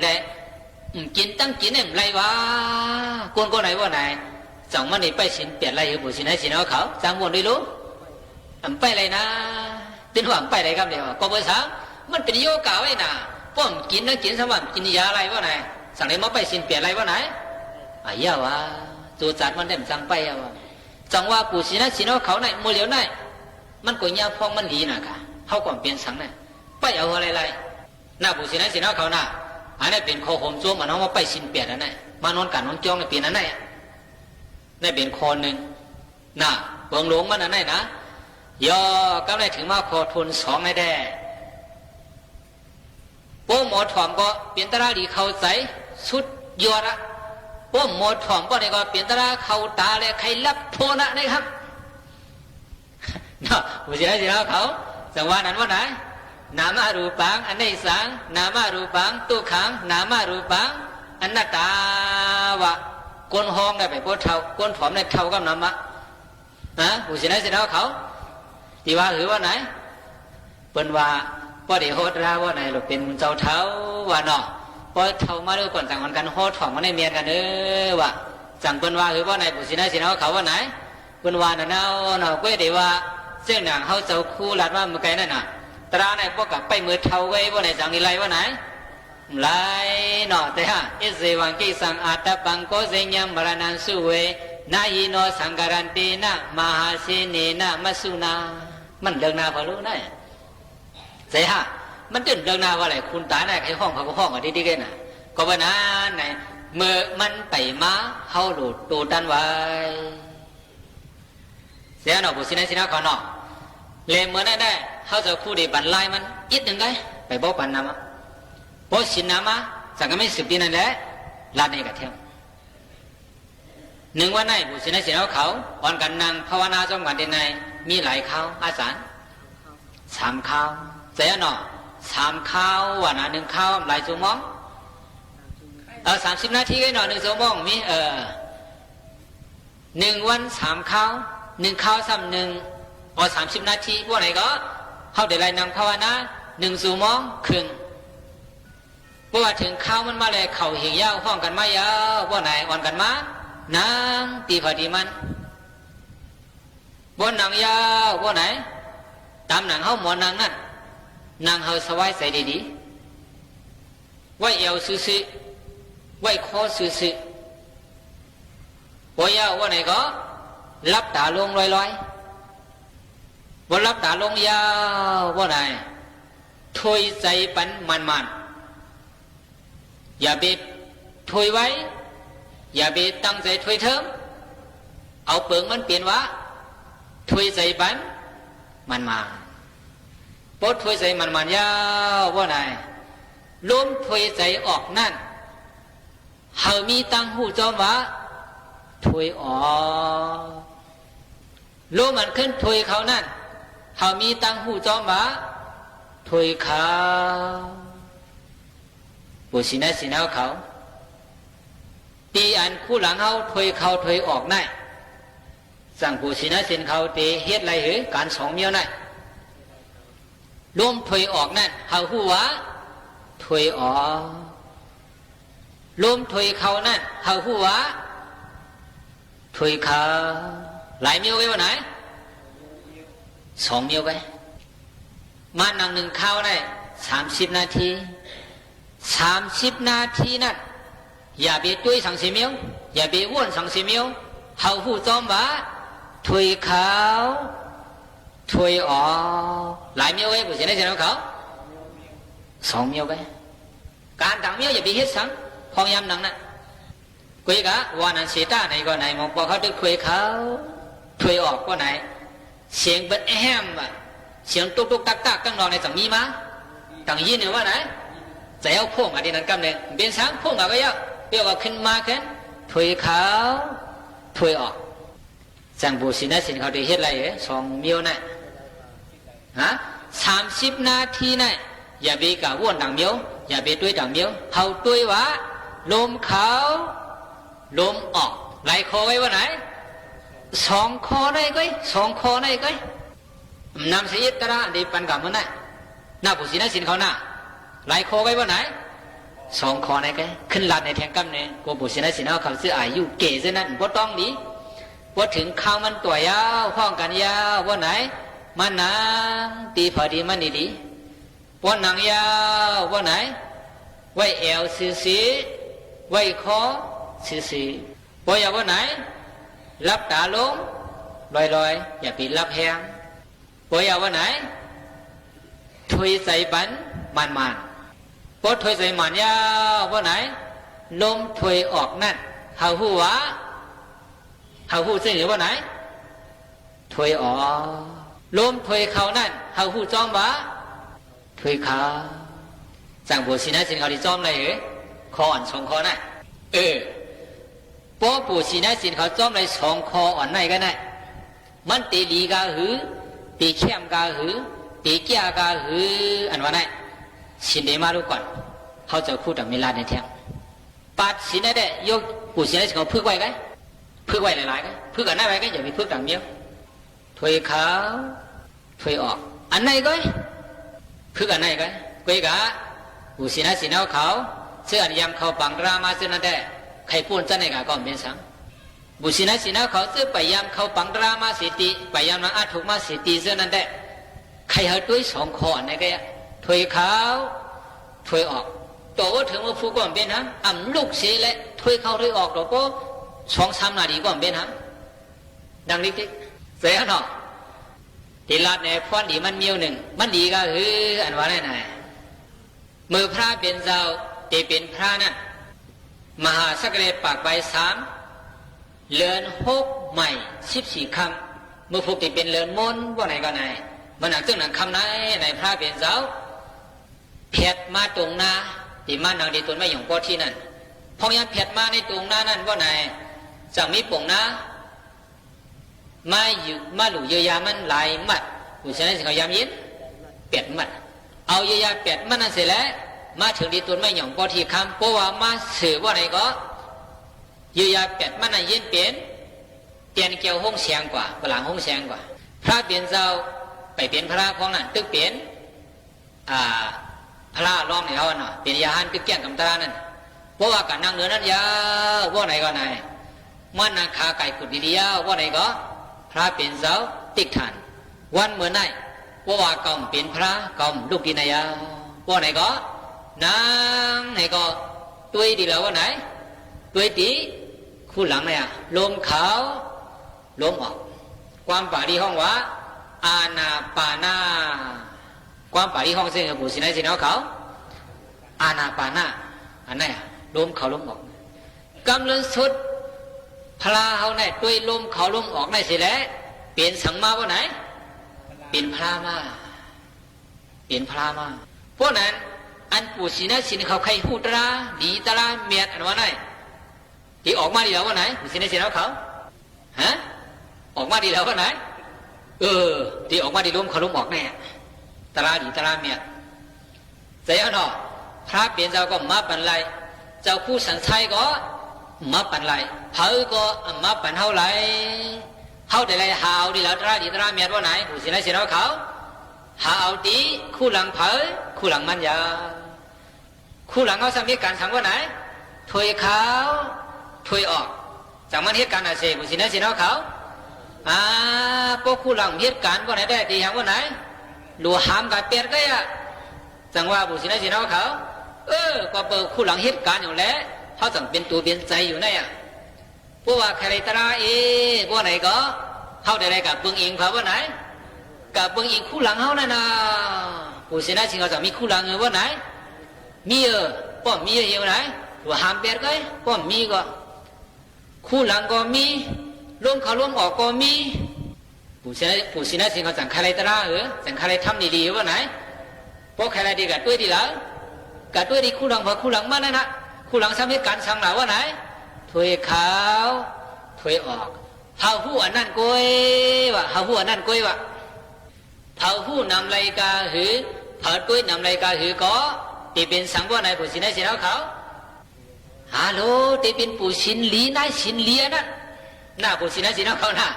ได้กินตั้งกินเนี่ยไรวะกวนไหนว่าไหนจังมันนี่ไปสินเปลี่ยนไรอยู่บุสินให้สินเอาเขาจังวนด้วยรู้ไปอะไรนะเป็นหวังไปอะไรครับเดี๋ยวก็เบอร์สามมันเป็นโยกาไว้น่ะป้อมกินนะกินสมัครกินยาอะไรวะไหนสั่งเลยมาไปสินเปลี่ยนอะไรวะไหนยาวะตัวจัดมันเด่นจังไปอะวะจังว่าปู่สินให้สินเอาเขาไหนมือเหลียวไหนมันก็ยาพองมันดีนะค่ะเขาก่อนเปลี่ยนสังเนี่ยไปเอาอะไรหน้าปู่สินให้สินเอาเขาน่ะอันนี้เป็นโคโฮมจ้วงมันเอามาไปสินเปลี่ยนอันไหนมานอนกันนอนจ้องในเปลี่ยนอันไหนนี่เป็นคนหนึ่งน่ะเบิ่งหลวงมันอันไหนนะยอกำลังถึงมาขอทุนสองในแด่โป้หมอถ่อมก็เปลี่ยนตราดีเข้าใจสุดยอดละโป้หมอถ่อมก็เนี่ยก็เปลี่ยนตราเข้าตาเลยใครรับโทษนะครับน่ะผู้ชายที่เราเขาจังหวะนั้นว่าไหนนามารูปังอันนี้สังนามารูปังตุขังนามารูปังอันนัตตาวะก้นห้องได้ไปโพเท่าก้นผอมได้เท่ากับน้ำมะนะผู้ชายที่เราเขาที่ว่าหรือว่าไหนเป็นว่าพอดีโหดราว่าไหนหรือเป็นเจ้าเท้าว่าเนาะพอเท่ามาด้วยก่อนต่างกันโหดถ่อมมาในเมียนกันว่าจังเป็นว่าหรือว่าไหนผู้ชายที่เราเขาว่าไหนเป็นว่าน่ะเนาะก็ดีว่าเจ้าหนังเขาเจ้าคู่หลัดว่าเมื่อไงนั่นน่ะตราในพวกกับไปมือเท่าไว้ว่าไหนจังนี่ไรว่าไหนไรเนาะแต่ฮะอิเสวังกิสังอาตปังโกเซญัมมรณันสุเวนายีโนสังการันตีนะมหาเสเนนะมัสสุนามันเดินนาพอรู้นะใช่ฮะมันเดินนาว่าอะไรคุณตาไหนใครห้องเขาก็ห้องอ่ะดีๆกันน่ะก็ว่านั้นไหนเมื่อมันไปมาเขาหลุดตูดันไว้เสียเนาะบุษนัยสินะก่อนเนาะเลยเมื่อนั้นได้เขาจะคู่ดีบันไลมันอีกหนึ่งไงไปบอกปันน้ำอ่ะบอกสินน้ำอ่ะสังกัดไม่สืบดีนั่นแหละลาดในกระเทียมหนึ่งวันไหนบุษนัยสินะเขาวันกันนั่งภาวนาจอมกันที่ไหนมีหลายข้าวอาจารย์3ข้าวเสียเนาะ3ข้าววันน่ะ1ข้าวหลายชั่วโมง30 นาทีก็เนาะ1ชั่วโมงมี1 วัน3ข้าว1ข้าวซ้ำ130 นาทีพวกไหนก็เขาได้ไล่นั่งภาวนา1 ชั่วโมงครึ่งเพราะว่าถึงข้าวมันมาเลยเข่าเหี่ยาวห้องกันมายาวพวกไหนวันกันมานั่งตีพอดีมันบนหนังยาวบนไหนตามหนังเขาหมอนังนั่นนางเขาสบายใส่ดีๆไว้เอวซื่อๆไว้คอซื่อๆบนยาวบนไหนก็รับตาลงลอยๆบนรับตาลงยาวบนไหนถอยใจปันมันๆอย่าไปถอยไว้อย่าไปตั้งใจถอยเทิมเอาเปลืองมันเปลี่ยนวะถวยใจปันมันมาปดถวยใจมันยาวว่าไหนล้มถวยใจออกนั่นเฮามีตังหูจอมวะถวยออกล้มมันขึ้นถวยเขานั่นเฮามีตังหูจอมวะถวยเขาบุษินะสินะเขาตีอันคู่หลังเขาถวยเขาถวยออกนั่นสั่งผู้สินะสินเขาตีเฮ็ดไรหรือการสองเมียวนั่นร่วมถอยออกนั่นเขาหัวถอยออกร่วมถอยเขานั่นเขาหัวถอยเขาหลายเมียวไปวันไหน2 เมียวไปมานั่ง1ข้าวได้30 นาที30 นาทีนั่นอย่าไปตุ้ยสั่ง4 เมียวอย่าไปว้วนสั่ง4 เมียวเขาหูจอมบ้าถวยเขาถวยออกหลายเมียวไว้ผู้ชายในใจของเขา2 เมียวไปการต่างเมียวอย่าไปเฮ็ดซ้ำพองยำหนังนั่นกุยกะวันนั้นเสียตาไหนก็ไหนมองพอเขาดึกถวยเขาถวยออกก็ไหนเสียงเบิ้ลแฮมอ่ะเสียงตุ๊กตุ๊กตักตักตั้งนอนในสังมีมาตั้งยินเนี่ยว่าไหนจะเอาพ่วงอะไรนั่นกันเลยเป็นซ้ำพ่วงอะไรก็เยอะเรียกว่าขึ้นมาขึ้นถวยเขาถวยออกจังบุษินะสินเขาได้เฮ็ดอะไร2 เมียวน่ะฮะ30 นาทีน่ะอย่าไปกะว่นดังเมียวอย่าไปตุ้ยดังเมียวเขาตุ้ยวะลมเขาลมออกไหลคอไว้ว่าไหน2 คอได้ก้อย2 คอได้ก้อยนำเสียตระดีปันกับมันน่ะหน้าบุษินะสินเขาน่ะไหลคอไว้ว่าไหน 2 คอไหนกันขึ้นลาดในแทงกำเนี่ยกูบุษณะสินเอาเขาซื้ออายุเก๋ซะนั่นบ่ต้องนี้ว่าถึงข้าวมันตัวยาวห้องกันยาวว่าไหนมันนางตีพอดีมันดีๆว่าหนังยาวว่าไหนไว้เอวสีไว้คอสีว่าอย่าว่าไหนรับตาลงลอยอย่าปิดรับแหงว่าอย่าว่าไหนถอยใส่ปันมันพอถอยใส่มันยาวว่าไหนลมถอยออกนั่นเฮาหูวะเฮาหูเส้นหรือว่าไหนถอยออกลมถอยเข้านั่นเฮาหูจ้อมวะถอยเข้าสั่งบัวสีนะสินเขาที่จ้อมอะไรเหรอคออ่อน2 คอนั่นพอบัวสีนะสินเขาจ้อมอะไร2 คออ่อนไหนกันน่ะมันตีลีกาหือตีเข้มกาหือตีเกียกาหืออันว่าไหนสินเดมาดูก่อนเขาจะพูดแต่ไม่ลาดในแทงปัดสินได้ยกบัวสีนะสินเขาพึกไว้กันพึกไว้หลายๆกันพึกอันไหนไว้กันอย่าไปพึกต่างเดียวถอยเขาถอยออกอันไหนก็พึกอันไหนกันก้อยกะบุษณะสินเอาเขาเสื้ออันยำเขาปังรามาเสื้อนั่นได้ใครพูดจะไหนกะก็เป็นสังบุษณะสินเอาเขาเสื้อไปยำเขาปังรามาสิติไปยำนางอาถูกมาสิติเสื้อนั่นได้ใครเอาด้วย2 คอไหนก็ถอยเขาถอยออกตัวว่าถึงว่าผู้ก่อนเป็นฮะลูกเสียและถอยเข้าถอยออกตัวก็2-3 นาทีก่อนเป็นฮะดังนี้ที่เสียเนาะที่ลาดในพรดีมันมีหนึ่งมันดีก็คืออันว่าไหนมือพระเป็นเจ้าที่เป็นพระนั่นมหาสักเลปากใบ3 เลือน6 ใหม่14 คำมือพวกที่เป็นเลือนมนว่าไหนก็ไหนมันหนักจึงหนักคำไหนในพระเป็นเจ้าเพียดมาตรงนาที่มันหนังดีตัวไม่หยงปอที่นั่นพอยังเพียดมาในตรงนานั่นว่าไหนจะมีป่งนะมาหลู่เยียวยามันหลายมัดผู้ชายสิเขายามยิน8 มัดเอาเยียวยา8 มัดนั่นเสร็จแล้วมาถึงดีตัวไม่หย่องปอทีคำเพราะว่ามาสื่อว่าไหนก็เยียวยา8 มัดนั่นยินเปลี่ยนเกี่ยวห้องเสียงกว่าหลังห้องเสียงกว่าพระเปลี่ยนเจ้าไปเปลี่ยนพระของนั่นตึกเปลี่ยนพระล้อมในเขาเนาะเปลี่ยนยาหันตึกแก่งกำตรานั่นเพราะว่าการนั่งเนื้อนั้นยาวว่าไหนก็ไหนมันนาคาไก่ขุดดีๆยาวว่าไหนก็พระเป็นเจ้าติกฐานวันเมื่อไหนว่าก่อมเป็นพระก่อมลูกดีนายาว่าไหนก็นางไหนก็ตัวดีแล้วว่าไหนตัวดีคู่หลังเนี่ยลมเขาลมออกความป่าดีห้องว่าอาณาปานาความป่าดีห้องเส้นกับบุษณะสินเอาเขาอาณาปานาอันไหนลมเขาลมออกกำลังสุดพลาเขาไหนด้วยลมเขาลมออกได้เสียแล้วเปลี่ยนสังมาว่าไหนเปลี่ยนพลามาเปลี่ยนพลามาเพราะนั้นอันปู่ศรีนะสินเขาใครหูตราดีตราเมียดอันว่าไหนที่ออกมาดีแล้วว่าไหนปู่ศรีนะสินเขาฮะออกมาดีแล้วว่าไหนที่ออกมาดีลมเขาลมออกแน่ตราดีตราเมียดเสียเนาะพระเปลี่ยนเจ้าก็มาปันไรเจ้าผู้สังชัยก็มาปันไรเผาก็มาปันเท่าไรเขาได้ไรหาวดีแล้วตราดีตราเมียดว่าไหนผู้สินสินเขาหาวดีคู่หลังเผาคู่หลังมันยาคู่หลังเขาสำเร็จการสั่งว่าไหนถอยเขาถอยออกจากมันเหตุการณ์อะไรผู้สินสินเขาพวกคู่หลังเหตุการณ์ว่าไหนได้ดีอย่างว่าไหนหลัวหามกับเปียดก็อ่ะจังว่าผู้สินสินเขาก็เปิดคู่หลังเหตุการณ์อยู่แล้วเขาต้องเป็นตัวเป็นใจอยู่ในเพราะว่าใครตราพวกไหนก็เขาได้ไรกับเบิ้งอิงเขาว่าไหนกับเบิ้งอิงคู่หลังเขานั่นนะผู้เสนาชิงเขาจะมีคู่หลังเงว่าไหนมีป้อมมีอยู่ไหนว่าหามเปียดก็ป้อมมีก็คู่หลังก็มีลมเขาลมออกก็มีผู้เสนาชิงเขาจังใครตราจังใครทำดีๆว่าไหนเพราะใครดีกับด้วยดีแล้วกับด้วยดีคู่หลังพอคู่หลังมานั่นนะคู่หลังสำเร็จการสั่งหนาว่าไหนถอยขาวถอยออกเผาหู้อันนั่นก้อยวะเผาหู้อันนั่นก้อยวะเผาหู้นำไรกาหือเผาต้วยนำไรกาหือก็ตีเป็นสังว่าไหนผู้สินได้สินเอาเขาฮัลโหลตีเป็นผู้สินลีนายสินเลียนั่นน่าผู้สินได้สินเอาเขาน่ะ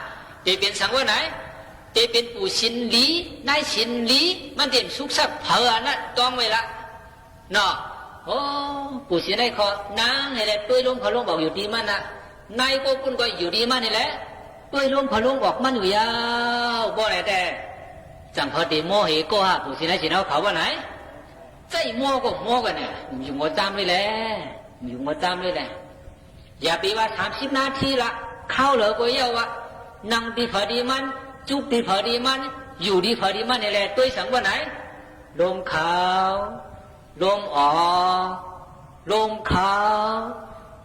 ตีเป็นสังว่าไหนตีเป็นผู้สินลีนายสินลีมันเด่นสุกสับเผาอันนั้นต้องไว้ละเนาะ โอ้ปู่สิได้ขอนางนี่แหละตุ้ยลุงเขาลุงบอกอยู่ดีมันน่ะนายก็คุณก็อยู่ดีมันนี่แหละตุ้ยลุงเขาลุงบอกมันอยู่ยาวบ่ได้แต่จังพอดีโมเหก็ฮะปู่สิได้สิเอาเขาว่าไหนใจโมก็โมกันเนี่ยอยู่หัวจำเลยแหละอยู่หัวจำเลยแหละอย่าปีว่า30 นาทีละเข้าเหลือก็เยอะวะนั่งดีพอดีมันจุกดีพอดีมันอยู่ดีพอดีมันนี่แหละตุ้ยสังว่าไหนลมขาวลมออกลมขาว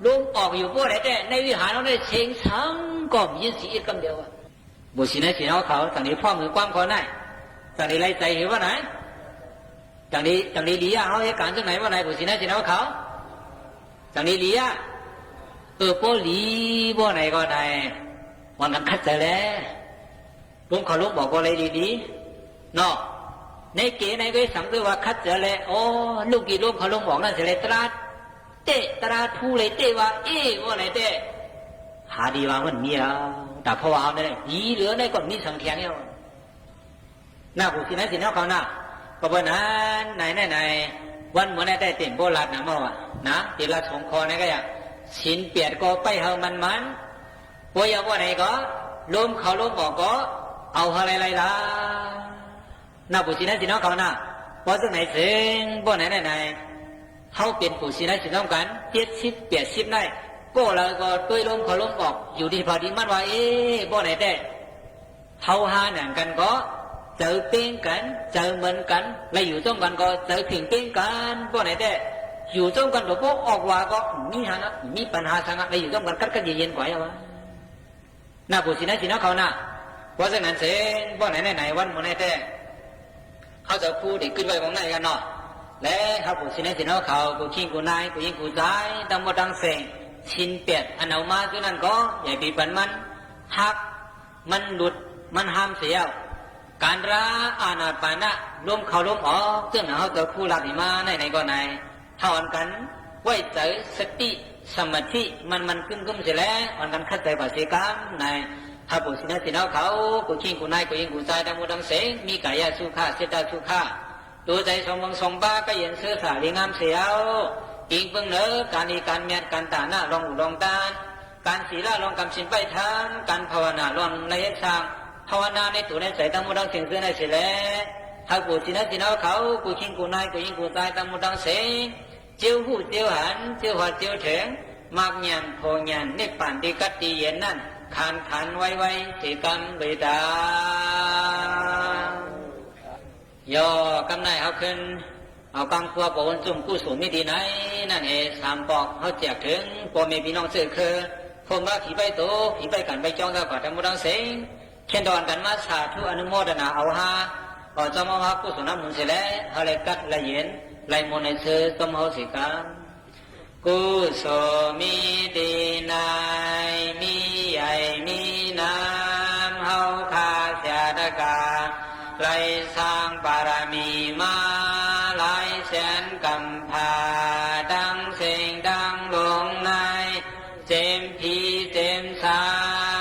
ลมออกอยู่พวกไหนแต่ในวิหารเราได้เสียงสังก็ยินเสียงคำเดียวบุษย์นั้นสีน้องเขาตอนนี้พ่อมือความเขาไหนตอนนี้ไล่ใจเห็นว่าไหนตอนนี้ลียาเขาเหตุการณ์จากไหนว่าไหนบุษย์นั้นสีน้องเขาตอนนี้ลียาพวกลีพวกไหนก็ไหนวันนั้นคัดใจแล้วลมเขาลมบอกว่าอะไรดีๆเนาะในเก๋ในก็สังเกตว่าคัดเจอเลยโอ้ลูกกี่ลูกเขาลงบอกนั่นเสียเลยตราเตะตราทูเลยเตะว่าว่าไหนเตะหาดีว่ามันมีแล้วแต่พอเอาเนี่ยยีเหลือในก่อนมีสังเกตเนี่ยหน้าผู้สินะสินะเขาหน้าก็เพราะนั้นไหนวันเหมือนได้เต็มโบราณนะมั่วนะตีละสงคอนี่ก็อย่างชินเปียดก็ไปเฮามันป่วยว่าไหนก็ลมเขาลมบอกก็เอาอะไรล่ะน่าผู้สินะสิน้องเขาน่ะพอสักไหนเสียงบ่ไหนเขาเป็นผู้สินะสิน้องกัน70-80ได้ก็แล้วก็ตุ้ยลมเขาลมออกอยู่ดีพอดีมันว่าบ่ไหนได้เขาหาหนังกันก็เจอเป้งกันเจอเหมือนกันแล้วอยู่ร่วมกันก็เจอเพียงเป้งกันบ่ไหนได้อยู่ร่วมกันก็ออกว่าก็มีปัญหาสังแล้วอยู่ร่วมกันกัดเย็นกว่าอย่างวะน่าผู้สินะสิน้องเขาน่ะพอสักนั้นเสียงบ่ไหนวันบ่ไหนได้เขาจะพูดเด็กขึ้นไปมองไหนกันเนาะและเขาผู้สินสินเขากูขิงกูนายกูยิงกูใจดังหมดดังเสียงชินเปียดอันเอามาตัวนั้นก็ใหญ่ปีปันมันหักมันหลุดมันห้ามเสียการราอาณาปานะล้มเขาล้มออกซึ่งเขาจะคู่หลับมาไหนก็ไหนเท่ากันไว้ใจสติสมาธิมันขึ้นเสียแล้วอ่อนกันคัดใจปัสสิกรรมในถ้าผู้สินสินเขากูขิงกูนายกูยิงกูใจดังหมดดังเสียงมีกายสุขาเสตสุขาตัวใจสมบังสมบ้าก็เย็นเสื้อสาลีงามเสียวอิงเพิ่งเนอการนีการเมียนการตาหน้าลองอุดองตานการศีลาลองกำสินไปทานการภาวนาลองในสร้างภาวนาในตัวในใจตั้งมุดังเสียงเสื้อในเสียแล้วถ้ากูสินสินเขากูขิงกูนายกูยิงกูใจตั้งมุดังเสียงเจียวหูเจียวหันเจียวหัดเจียวเถิงมากยันโพยันนิพพานที่กัดตีเย็นนั่นขันไว้สิกรรมเวดาย่อกำไนเอาขึ้นเอากำครัวปนจุ่มกู้สูงไม่ดีไหนนั่นเองสามปอกเขาแจกถึงปอเมพี่น้องเสือคือผมว่าผีไปโตผีไปกันไปจ้องแล้วก็ทำมุดังเสียงเขียนดอนกันมาสาธุอนุโมทนาเอาฮาก็จะมาว่ากู้สูงน้ำมุนเสร็จแล้วอะไรกัดละเย็นไรมนในเสือต้มเขาสิกรรมกุศลมีดีนายมีใหญ่มีน้ำเฮาคาเสียดกาไล่สร้างบารมีมาหลายแสนกำพาดังเสียงดังลงในเจมพีเจมสา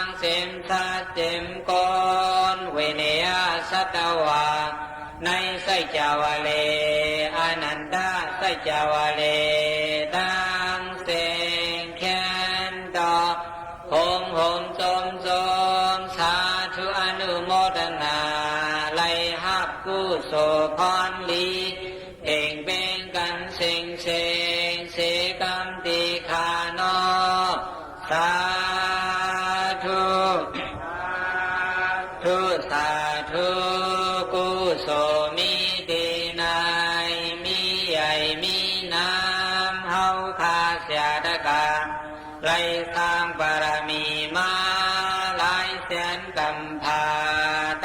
งเจมสัตเจมกอนเวเนียสัตวาในไสจาวเลอนันตาไสจาวเลดังเสียงแค้นดอกโหมจมสาธุอนุโมทนาไล่ฮับกุศลพรลีเองเบ่งกันเสียงเกรรมติคานอสาธุสาธุกุศลมีดีนายมีใหญ่มีน้ำเฮาคาเสียดกาไล่สร้างบารมีมาหลายแสนกำพา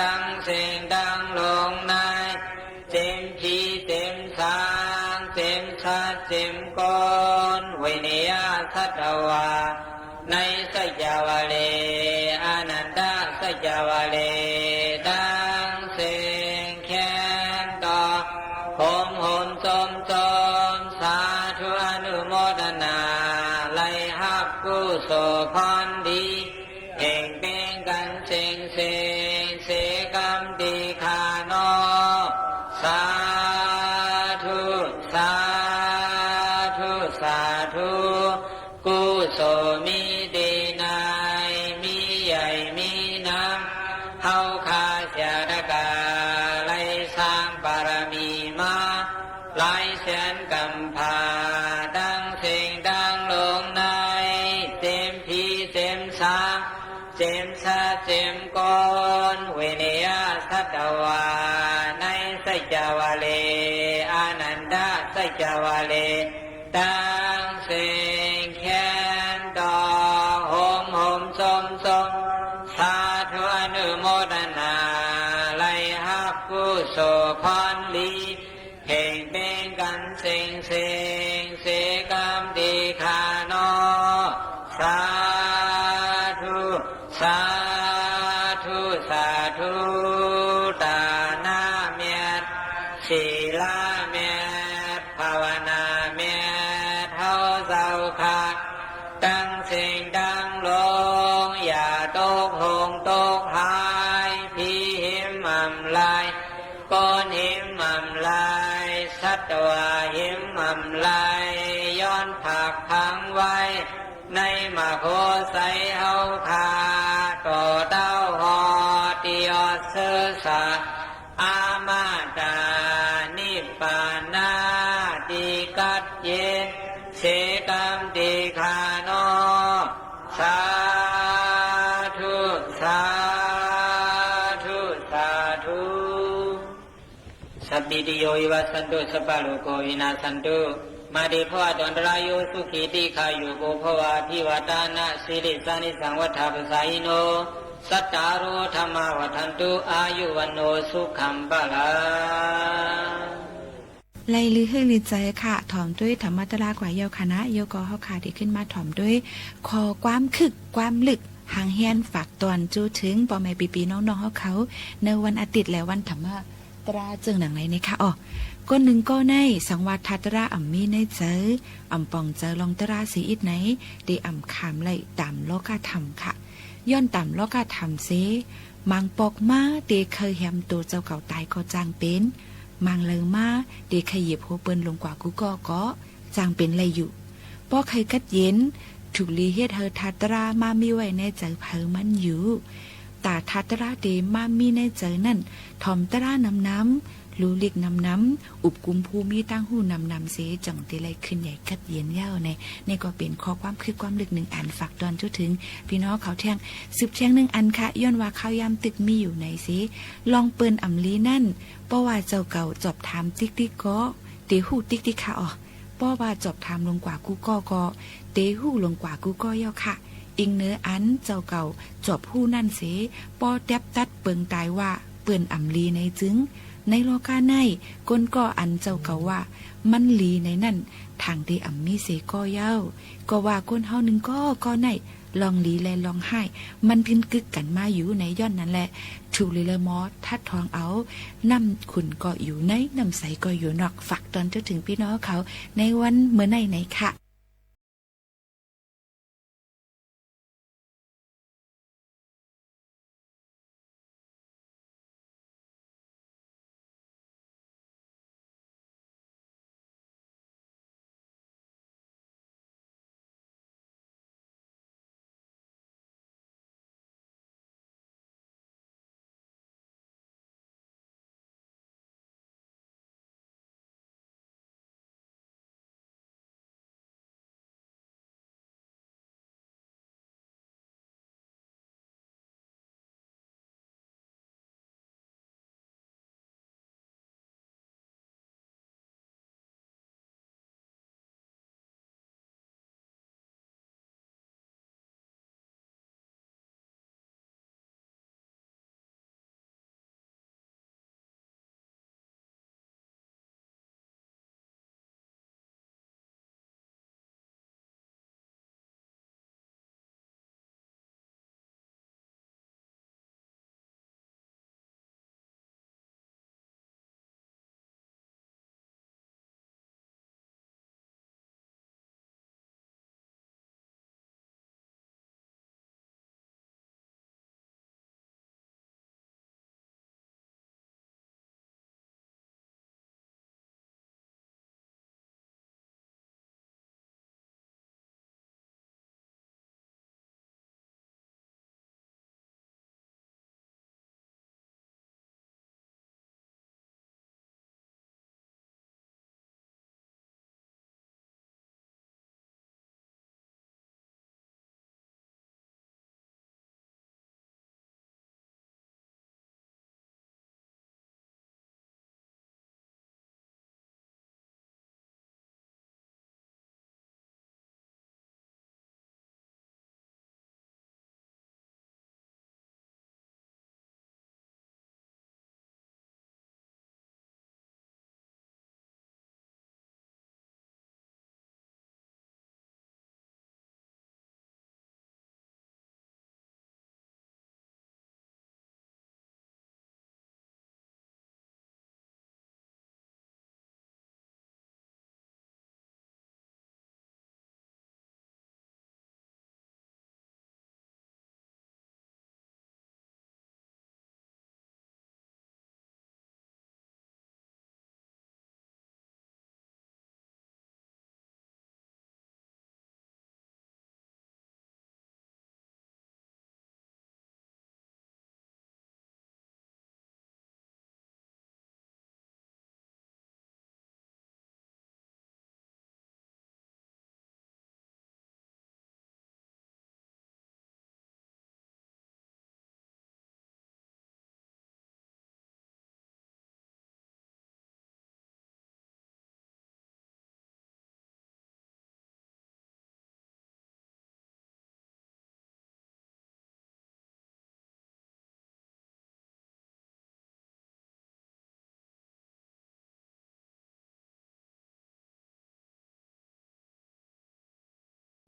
ตั้งเสียงดังลงในเต็มพีเต็มสางเต็มชัดเต็มก้อนเวเนียสัตวาในสัจจาวเลอนันตาสัจจาวเลดังเสียงแค้นต่อโหมจมสาธุอนุโมทนาไล่ฮับกุศลพรดีเพ่งเพ่งกันเสียงกรรมดีคานอสาธุ ไสจาวาเลตังเสงแคนดอกโหมโหมสมสมสาธุอนุโมทนาไลฮับกุศลพรลีเพ่งเป็นกันเสงเสงเสกรรมดีคานอสาธุสาธุสาธุตานาเมียศีลาเมียภาวนาเมียเท่าเจ้าค่ะตั้งสิ่งดังลงอย่าตกหงตกหายพี่หิมมำลายก้อนหิมมำลายสัตวาหิมมำลายย้อนผักพังไว้ในมาโคใสเฮาคาต่อเต้าหอติยอดเสือสาอามาตานิปปานาติกัดเยเสกรรมติคานอสาธุสาธุสาธุสัพพิติโยวิวัสสันตุสัพพะโลกวินาศสันตุมาเดภวะตนตรายโยสุขีติขายุโกภวะพิวตานะสิริสานิสังวัฏฐาปสายิโนสัตตารุธรรมวัฏันตุอายุวันโนสุขัมปะลาไล่ลือให้ลือใจค่ะถ่อมด้วยธรรมตรากว่าเยาคณะโยกอเฮาค่ะที่ขึ้นมาถ่อมด้วยคอความคึกความลึกหางเฮียนฝากตอนจูถึงปอแม่ปีๆน้องๆเฮาเขาในวันอาทิตย์และวันธรรมตราจึงหนังไหนนะคะอ๋อก้นหนึ่งก็ในสังวาทัตราอ่ำมีในเจออ่ำปองเจอลองตราสีอิดไหนได้อ่ำขามไล่ตามโลกาธรรมค่ะย้อนตามโลกาธรรมเสมังปอกมาเดเคยแฮมตัวเจ้าเก่าตายก็จางเป็นมังเลยมาเดเคยเหยียบหัวเปิ้นลงกว่ากูก็จางเป็นไรอยู่ป้อเคยกัดเย็นถูกลีเฮ็ดเฮอทัตรามามีไว้ในใจเผอมันอยู่ตาทัตราเดมามีในใจนั่นถอมตราน้ำลูลิกน้ำอุบกุมภูมิตั้งหูน้ำเสจังตีไรขึ้นใหญ่กัดเย็นเย้าในก็เป็นข้อความคือความลึกหนึ่งอันฝากตอนจุดถึงพี่น้องเขาแท่งสืบแท่งหนึ่งอันค่ะย้อนว่าข้าวยามตึกมีอยู่ในเสลองเปิ้นอ่ำลีนั่นป้อว่าเจ้าเก่าจอบถามติ๊กก็เตหูติ๊กค่ะอ๋อป้อว่าจอบถามลงกว่ากูก็เตหูลงกว่ากูก็เย้าค่ะอิงเนื้ออันเจ้าเก่าจอบผู้นั่นเสป้อแทบตัดเปิงตายว่าเปิ้นอ่ำลีในจึงในโลกาในก้นก็อันเจ้าเก่าว่ามันลีในนั่นทางที่อ่ำมีเสก็เย้าก็ว่าก้นเฮาหนึ่งก็ในลองลีและลองให้มันพินกึกกันมาอยู่ในย้อนนั้นแหละถูกเลยละมอทัดทองเอาน้ำขุนก็อยู่ในน้ำใสก็อยู่นอกฝากตอนจะถึงพี่น้องเขาในวันเมื่อไหนค่ะ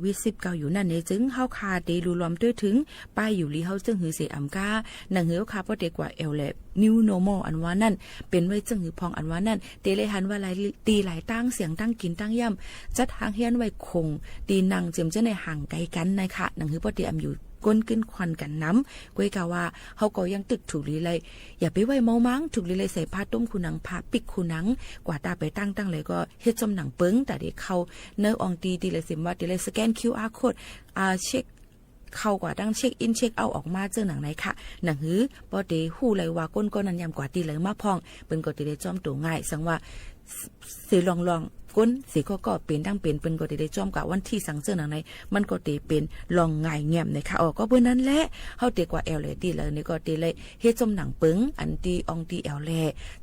วิสิบเก่าอยู่นั่นในจึงเฮาคาเดรูลอมด้วยถึงป้ายอยู่ลีเฮาจึงหือเสอำกาหนังเหือคาบ่ได้กว่าเอลแลนิวโนมอลอันว่านั่นเป็นไว้จึงหือพองอันว่านั่นเตเลยหันว่าหลายตีหลายตั้งเสียงตั้งกินตั้งย่ำจัดหางเฮียนไว้คงตีนังเจิมจะในห่างไกลกันนะคะหนังหือบ่ได้อำอยู่ก้นขึ้นควันกันน้ำก้วยกาว่าเฮาก็ยังตึกถูกลีเลยอย่าไปไว้เมามั้งถูกลีเลยใส่ผ้าต้มคูหนังผ้าปิกคูหนังกว่าตาไปตั้งเลยก็เฮ็ดจมหนังเปิ้งแต่เด็กเขาเนื้ออองตีเลยสิว่าตีเลยสแกน QR code เช็คเข้ากว่าดังเช็คอินเช็คเอาออกมาเจอหนังไหนค่ะหนังหือบ่ได้ฮู้เลยว่าก้นก็นั้นยำกว่าตีเลยมาพองเปิ้นก็ตีได้จอมตัวง่ายสังว่าสิลองก้นสิก็เป็นดังเป็นเปิ้นก็ได้จอมกะวันที่สังเจอหนังไหนมันก็ตีเป็นลองง่ายแง้มนะคะก็เบิ่นั้นแหละเฮาเตกว่าแอลเลยตีเลยนี่ก็ตีเลยเฮ็ดจมหนังปึ้งอันตีอองตีแอลแล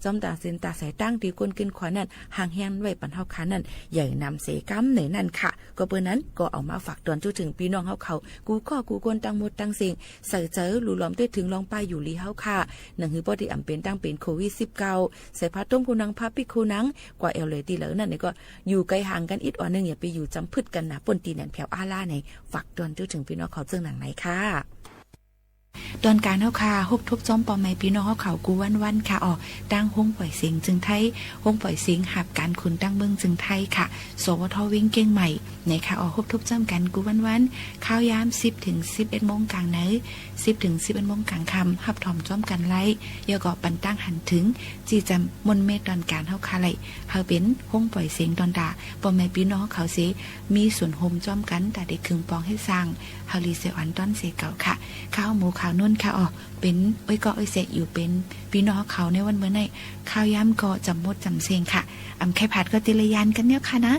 จอมตาเส้นตาสายตั้งตีก้นกินขวานั่นห่างแฮงไว้ปันเฮาคันนั่นใหญ่นำเสกำในนั่นค่ะก็เบิ่นั้นก็เอามาฝากตอนถึงพี่น้องเฮาเขากูกวนตั้งหมดตั้งสิ่งใส่เจอหลู่ล้อมด้วยถึงลองไปอยู่ลีเฮาค่ะหนังหือบ่ได้อำเป็นตั้งเป็นโควิด19ใส่ผ้าต้มคูนังผ้าปิกคูนังกว่าแอลเลยตีเลยนั่นนี่ก็อยู่ไกลห่างกันอีกอันนึงอย่าไปอยู่จำพึดกันนะปนตีแหนนแผวอาล่าในฝากตอนถึงพี่น้องเขาเจิงหนังไหนค่ะตอนการเฮาค่ะฮบทบจ้อมปอมไม้พี่น้องเฮาเขากูวันค่ะตั้งห้องปล่อยเสียงจึงไทยห้องปล่อยเสียงหับการคุณตั้งเมืองจึงไทยค่ะสวทวิ่งเก่งใหม่ในค่ะฮบทบจ้อมกันกูวันข้าวยาม10 ถึง 11 โมงกลางไหน10 ถึง 11 โมงกลางค่ำหับถอมจ้อมกันไล่ยอก็ปันตั้งหันถึงจีจำมนเมตตอนการเฮาค่ะไล่เฮาเป็นห้องปล่อยเสียงตอนดาปอมไม้พี่น้องเขาสิมีส่วนโฮมจ้อมกันแต่ได้คึงปองให้สร้างเฮารีเซอันตอนเสเก่าค่ะข้าวหมูข้าวนุ่นค่ะเป็นเสกอยู่เป็นพี่น้องเขาในวันเมื่อไหร่ข้าวย้ำก็จำมดจำเสียงค่ะแค่ผัดก็ติระยานกันเนี่ยค่ะนะ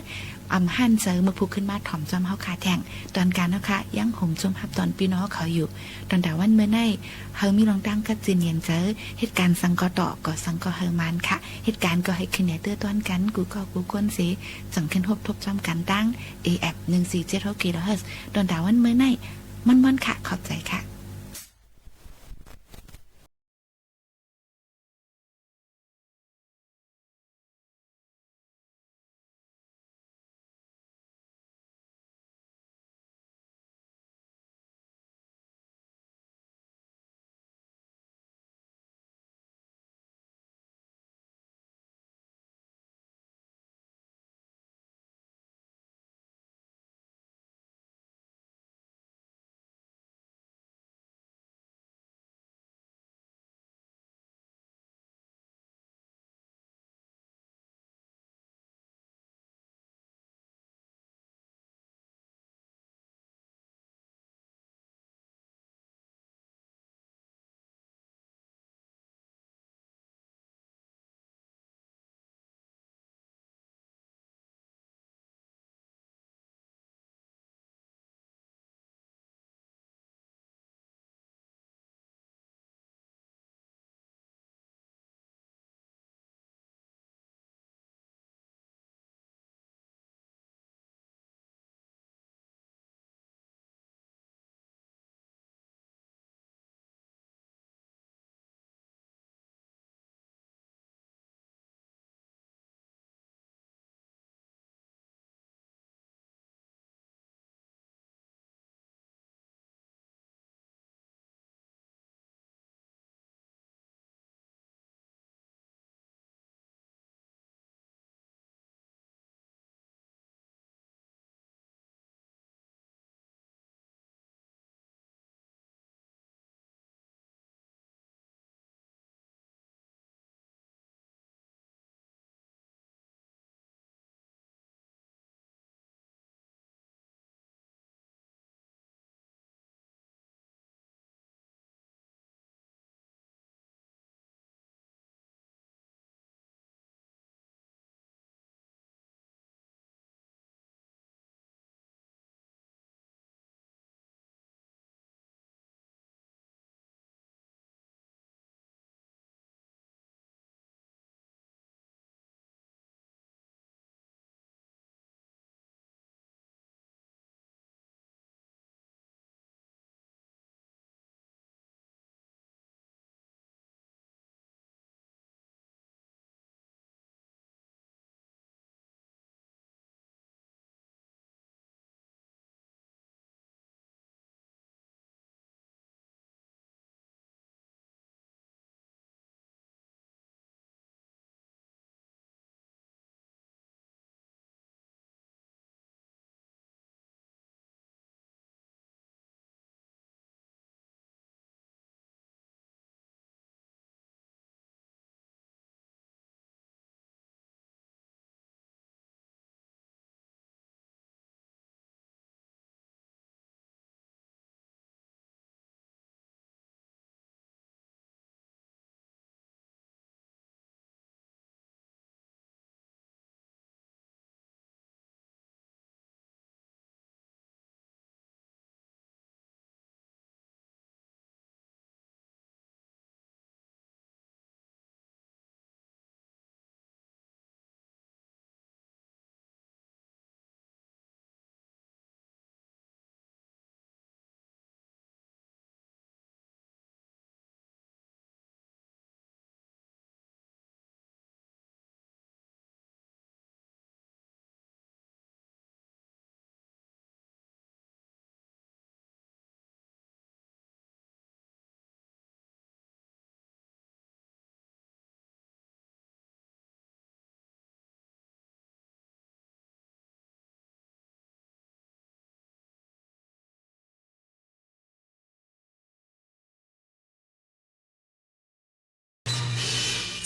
หั่นเสริมมาผูกขึ้นมาถ่อมจอมเฮาขาแทงตอนการเนาะค่ะยังห่มจมหับตอนพี่น้องเขาอยู่ตอนดาวันเมื่อไหร่เฮามีลองตั้งก็จีนเย็นเจอเหตุการณ์สังก็ต่อก็สังก็เฮามันค่ะเหตุการณ์ก็ให้ขึ้นเนี่ยเตื้อต้อนกันกูก้นสิจังขึ้นทบจอมกันตั้ง AF 1476 kHz ตอนดาวันเมื่อไหร่มันค่ะขอบใจค่ะ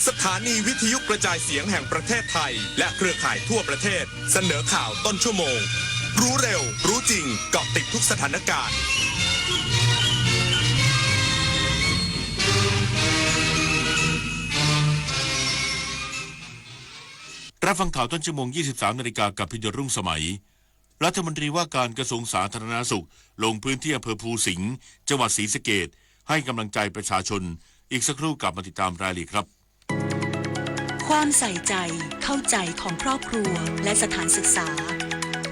สถานีวิทยุกระจายเสียงแห่งประเทศไทย และเครือข่ายทั่วประเทศเสนอข่าวต้นชั่วโมง รู้เร็ว รู้จริง เกาะติดทุกสถานการณ์ รับฟังข่าวต้นชั่วโมง 23 นาฬิกากับพิยรุ่งสมัยรัฐมนตรีว่าการกระทรวงสาธารณสุขลงพื้นที่อำเภอภูสิงห์จังหวัดศรีสะเกษให้กำลังใจประชาชนอีกสักครู่กลับมาติดตามรายละเอียดครับ ความใส่ใจเข้าใจของครอบครัวและสถานศึกษา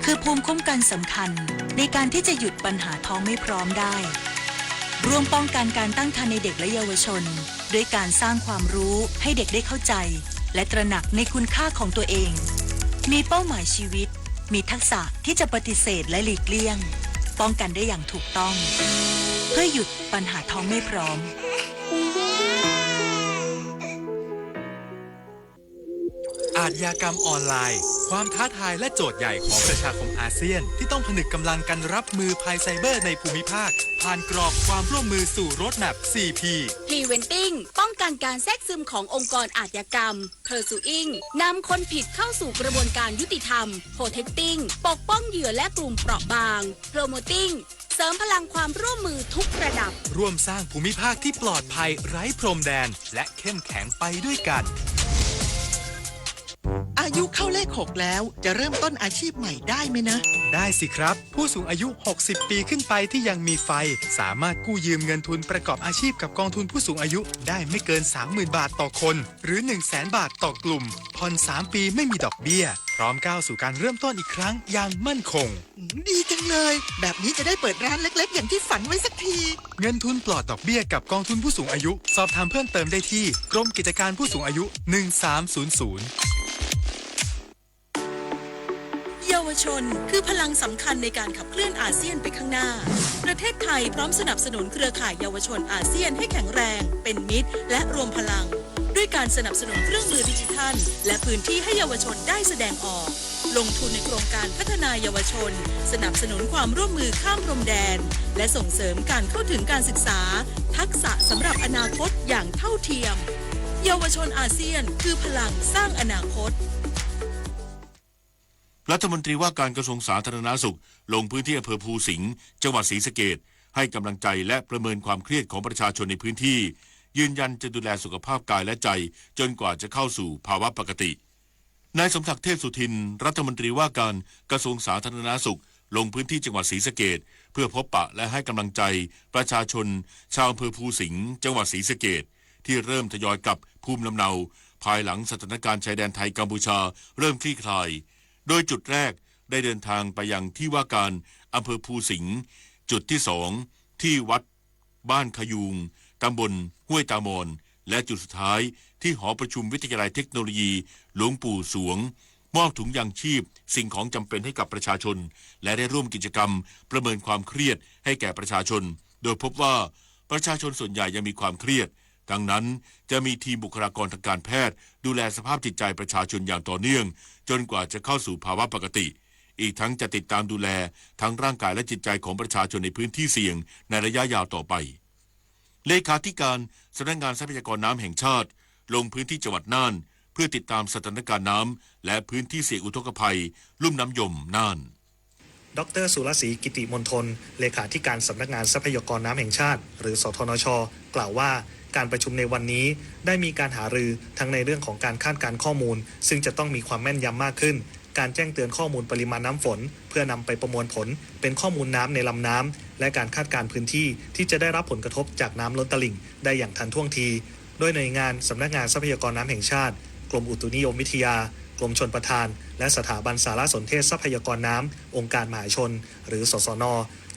คือภูมิคุ้มกันสำคัญในการที่จะหยุดปัญหาท้องไม่พร้อมได้ร่วมป้องกันการตั้งครรภ์ในเด็กและเยาวชนด้วยการสร้างความรู้ให้เด็กได้เข้าใจและตระหนักในคุณค่าของตัวเองมีเป้าหมายชีวิตมีทักษะที่จะปฏิเสธและหลีกเลี่ยงป้องกันได้อย่างถูกต้องเพื่อหยุดปัญหาท้องไม่พร้อมอาชญากรรมออนไลน์ความท้าทายและโจทย์ใหญ่ของประชาคมอาเซียนที่ต้องผนึกกำลังกันรับมือภัยไซเบอร์ในภูมิภาคผ่านกรอบความร่วมมือสู่โรดแมพ 4P Preventing ป้องกันการแทรกซึมขององค์กรอาชญากรรม Pursuing นำคนผิดเข้าสู่กระบวนการยุติธรรม Protecting ปกป้องเหยื่อและกลุ่มเปราะบาง Promoting เสริมพลังความร่วมมือทุกระดับร่วมสร้างภูมิภาคที่ปลอดภัยไร้พรมแดนและเข้มแข็งไปด้วยกันอายุเข้าเลข 6 แล้วจะเริ่มต้นอาชีพใหม่ได้ไหมนะได้สิครับผู้สูงอายุ60 ปีขึ้นไปที่ยังมีไฟสามารถกู้ยืมเงินทุนประกอบอาชีพกับกองทุนผู้สูงอายุได้ไม่เกิน 30,000 บาทต่อคนหรือ 100,000 บาทต่อกลุ่มผ่อน3 ปีไม่มีดอกเบี้ยพร้อมก้าวสู่การเริ่มต้นอีกครั้งอย่างมั่นคงดีจังเลยแบบนี้จะได้เปิดร้านเล็กๆอย่างที่ฝันไว้สักทีเงินทุนปลอดดอกเบี้ยกับกองทุนผู้สูงอายุสอบถามเพิ่มเติมได้ที่กรมกิจการผู้สูงอายุ1300เยาวชนคือพลังสำคัญในการขับเคลื่อนอาเซียนไปข้างหน้าประเทศไทยพร้อมสนับสนุนเครือข่ายเยาวชนอาเซียนให้แข็งแรงเป็นมิตรและรวมพลังด้วยการสนับสนุนเครื่องมือดิจิทัลและพื้นที่ให้เยาวชนได้แสดงออกลงทุนในโครงการพัฒนาเยาวชนสนับสนุนความร่วมมือข้ามพรมแดนและส่งเสริมการเข้าถึงการศึกษาทักษะสำหรับอนาคตอย่างเท่าเทียมเยาวชนอาเซียนคือพลังสร้างอนาคตรัฐมนตรีว่าการกระทรวงสาธารณสุขลงพื้นที่อำเภอภูสิงห์จังหวัดศรีสะเกษให้กำลังใจและประเมินความเครียดของประชาชนในพื้นที่ยืนยันจะดูแลสุขภาพกายและใจจนกว่าจะเข้าสู่ภาวะปกตินายสมศักดิ์เทพสุทินรัฐมนตรีว่าการกระทรวงสาธารณสุขลงพื้นที่จังหวัดศรีสะเกษเพื่อพบปะและให้กำลังใจประชาชนชาวอำเภอภูสิงห์จังหวัดศรีสะเกษที่เริ่มทยอยกลับภูมิลำเนาภายหลังสถานการณ์ชายแดนไทยกัมพูชาเริ่มคลี่คลายโดยจุดแรกได้เดินทางไปยังที่ว่าการอำเภอภูสิงห์จุดที่2ที่วัดบ้านขยูงตำบลห้วยตามอนและจุดสุดท้ายที่หอประชุมวิทยาลัยเทคโนโลยีหลวงปู่สวงมอบถุงยางชีพสิ่งของจำเป็นให้กับประชาชนและได้ร่วมกิจกรรมประเมินความเครียดให้แก่ประชาชนโดยพบว่าประชาชนส่วนใหญ่ยังมีความเครียดดังนั้นจะมีทีมบุคลากรทางการแพทย์ดูแลสภาพจิตใจประชาชนอย่างต่อเนื่องจนกว่าจะเข้าสู่ภาวะปกติอีกทั้งจะติดตามดูแลทั้งร่างกายและจิตใจของประชาชนในพื้นที่เสี่ยงในระยะยาวต่อไปเลขาธิการสำนักงานทรัพยากรน้ำแห่งชาติลงพื้นที่จังหวัดน่านเพื่อติดตามสถานการณ์น้ำและพื้นที่เสี่ยงอุทกภัยลุ่มน้ำยมน่านดร.สุรศรีกิติมณฑลเลขาธิการสำนักงานทรัพยากรน้ำแห่งชาติหรือสทนช.กล่าวว่าการประชุมในวันนี้ได้มีการหารือทั้งในเรื่องของการคาดการณ์ข้อมูลซึ่งจะต้องมีความแม่นยำมากขึ้นการแจ้งเตือนข้อมูลปริมาณน้ำฝนเพื่อนำไปประมวลผลเป็นข้อมูลน้ำในลำน้ำและการคาดการณ์พื้นที่ที่จะได้รับผลกระทบจากน้ำล้นตลิ่งได้อย่างทันท่วงทีโดยหน่วยงานสำนักงานทรัพยากรน้ำแห่งชาติกรมอุตุนิยมวิทยากรมชลประทานและสถาบันสารสนเทศทรัพยากรน้ำองค์การมหาชนหรือสสน.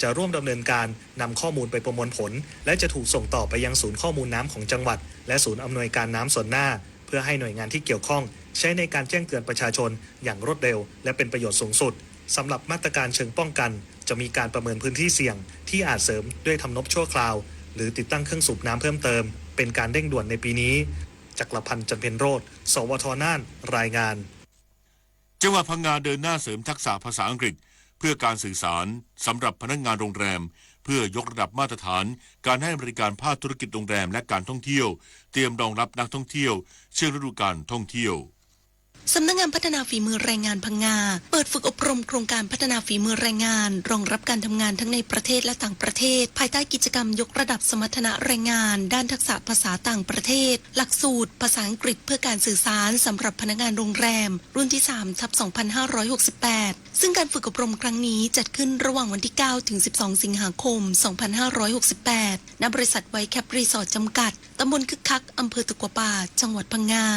จะร่วมดำเนินการนำข้อมูลไปประมวลผลและจะถูกส่งต่อไปยังศูนย์ข้อมูลน้ำของจังหวัดและศูนย์อำนวยการน้ำส่วนหน้าเพื่อให้หน่วยงานที่เกี่ยวข้องใช้ในการแจ้งเตือนประชาชนอย่างรวดเร็วและเป็นประโยชน์สูงสุดสำหรับมาตรการเชิงป้องกันจะมีการประเมินพื้นที่เสี่ยงที่อาจเสริมด้วยทำนบชั่วคราวหรือติดตั้งเครื่องสูบน้ำเพิ่มเติมเป็นการเร่งด่วนในปีนี้จักรพันธ์ จันเพ็ญโรจน์ สวทน่านรายงานจังหวัดพังงาเดินหน้าเสริมทักษะภาษาอังกฤษเพื่อการสื่อสารสำหรับพนักงานโรงแรม เพื่อยกระดับมาตรฐานการให้บริการภาคธุรกิจโรงแรมและการท่องเที่ยวเตรียมรองรับนักท่องเที่ยวเชื่อฤดูกาลท่องเที่ยวสำนักงานพัฒนาฝีมือแรงงานพังงาเปิดฝึกอบรมโครงการพัฒนาฝีมือแรงงานรองรับการทำงานทั้งในประเทศและต่างประเทศภายใต้กิจกรรมยกระดับสมรรถนะแรงงานด้านทักษะภาษาต่างประเทศหลักสูตรภาษาอังกฤษเพื่อการสื่อสารสำหรับพนักงานโรงแรมรุ่นที่ 3/2568 ซึ่งการฝึกอบรมครั้งนี้จัดขึ้นระหว่างวันที่ 9 ถึง 12 สิงหาคม 2568 ณ บริษัทไวท์แคปรีสอร์ทจำกัดตำบลคึกคักอำเภอตะกัวป่าจังหวัดพังงา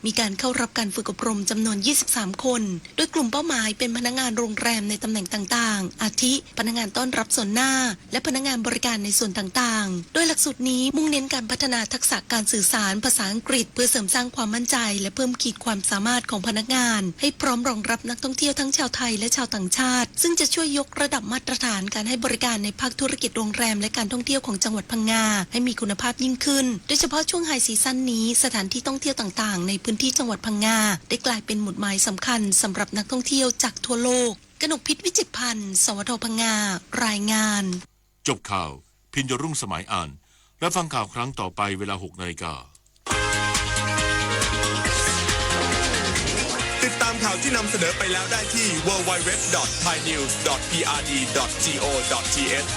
มีการเข้ารับการฝึกอบรมจำนวน 23 คน โดยกลุ่มเป้าหมายเป็นพนักงานโรงแรมในตำแหน่งต่างๆ อาทิ พนักงานต้อนรับส่วนหน้า และพนักงานบริการในส่วนต่างๆ โดยหลักสูตรนี้มุ่งเน้นการพัฒนาทักษะการสื่อสารภาษาอังกฤษเพื่อเสริมสร้างความมั่นใจและเพิ่มขีดความสามารถของพนักงานให้พร้อมรองรับนักท่องเที่ยวทั้งชาวไทยและชาวต่างชาติซึ่งจะช่วยยกระดับมาตรฐานการให้บริการในภาคธุรกิจโรงแรมและการท่องเที่ยวของจังหวัดพังงาให้มีคุณภาพยิ่งขึ้นโดยเฉพาะช่วงไฮซีซั่นนี้สถานที่ท่องเที่ยวต่างๆในพื้นที่จังหวัดพังงาได้กลายเป็นหมุดหมายสำคัญสำหรับนักท่องเที่ยวจากทั่วโลกกนกพิษวิจิตรพันธ์สวทพังงารายงานจบข่าวพิญญรุ่งสมัยอ่านและฟังข่าวครั้งต่อไปเวลา 6 นาฬิกาติดตามข่าวที่นำเสนอไปแล้วได้ที่ www.thainews.prd.go.th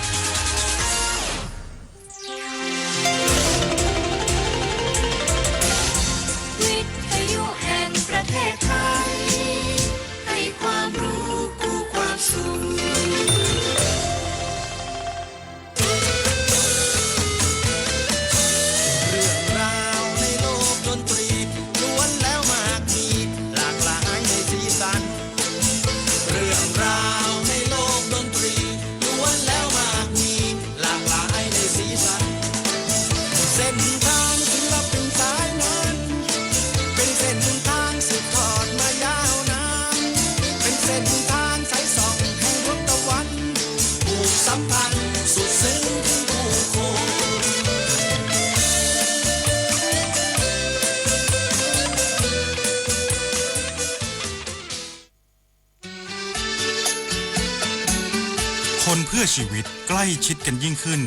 ประเทศไทยให้ความรู้กู้ความสุขเรื่องราวในโลกดนตรีล้วนแล้วมากมีหลากหลายในสีสันเรื่องราวในโลกดนตรีล้วนแล้วมากมีหลากหลายในสีสันเส้นทางศิลปินสายนั้นเป็นเส้นทางสืบทอดมายาวนานเป็นเส้นทางสายส่องแห่งดวงตะวันผูกสัมพันธ์สุดซึ้งถึงผู้คนคนเพื่อชีวิตใกล้ชิดกันยิ่งขึ้น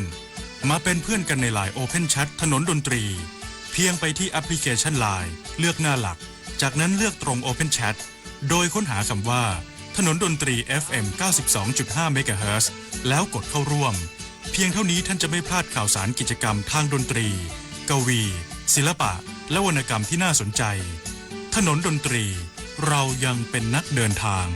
มาเป็นเพื่อนกันใน LINE Open Chat ถนนดนตรีเพียงไปที่แอปพลิเคชัน LINE เลือกหน้าหลักจากนั้นเลือกตรง Open Chat โดยค้นหาคำว่าถนนดนตรี FM 92.5 MHz แล้วกดเข้าร่วมเพียงเท่านี้ท่านจะไม่พลาดข่าวสารกิจกรรมทางดนตรีกวีศิลปะและวรรณกรรมที่น่าสนใจถนนดนตรีเรายังเป็นนักเดินทาง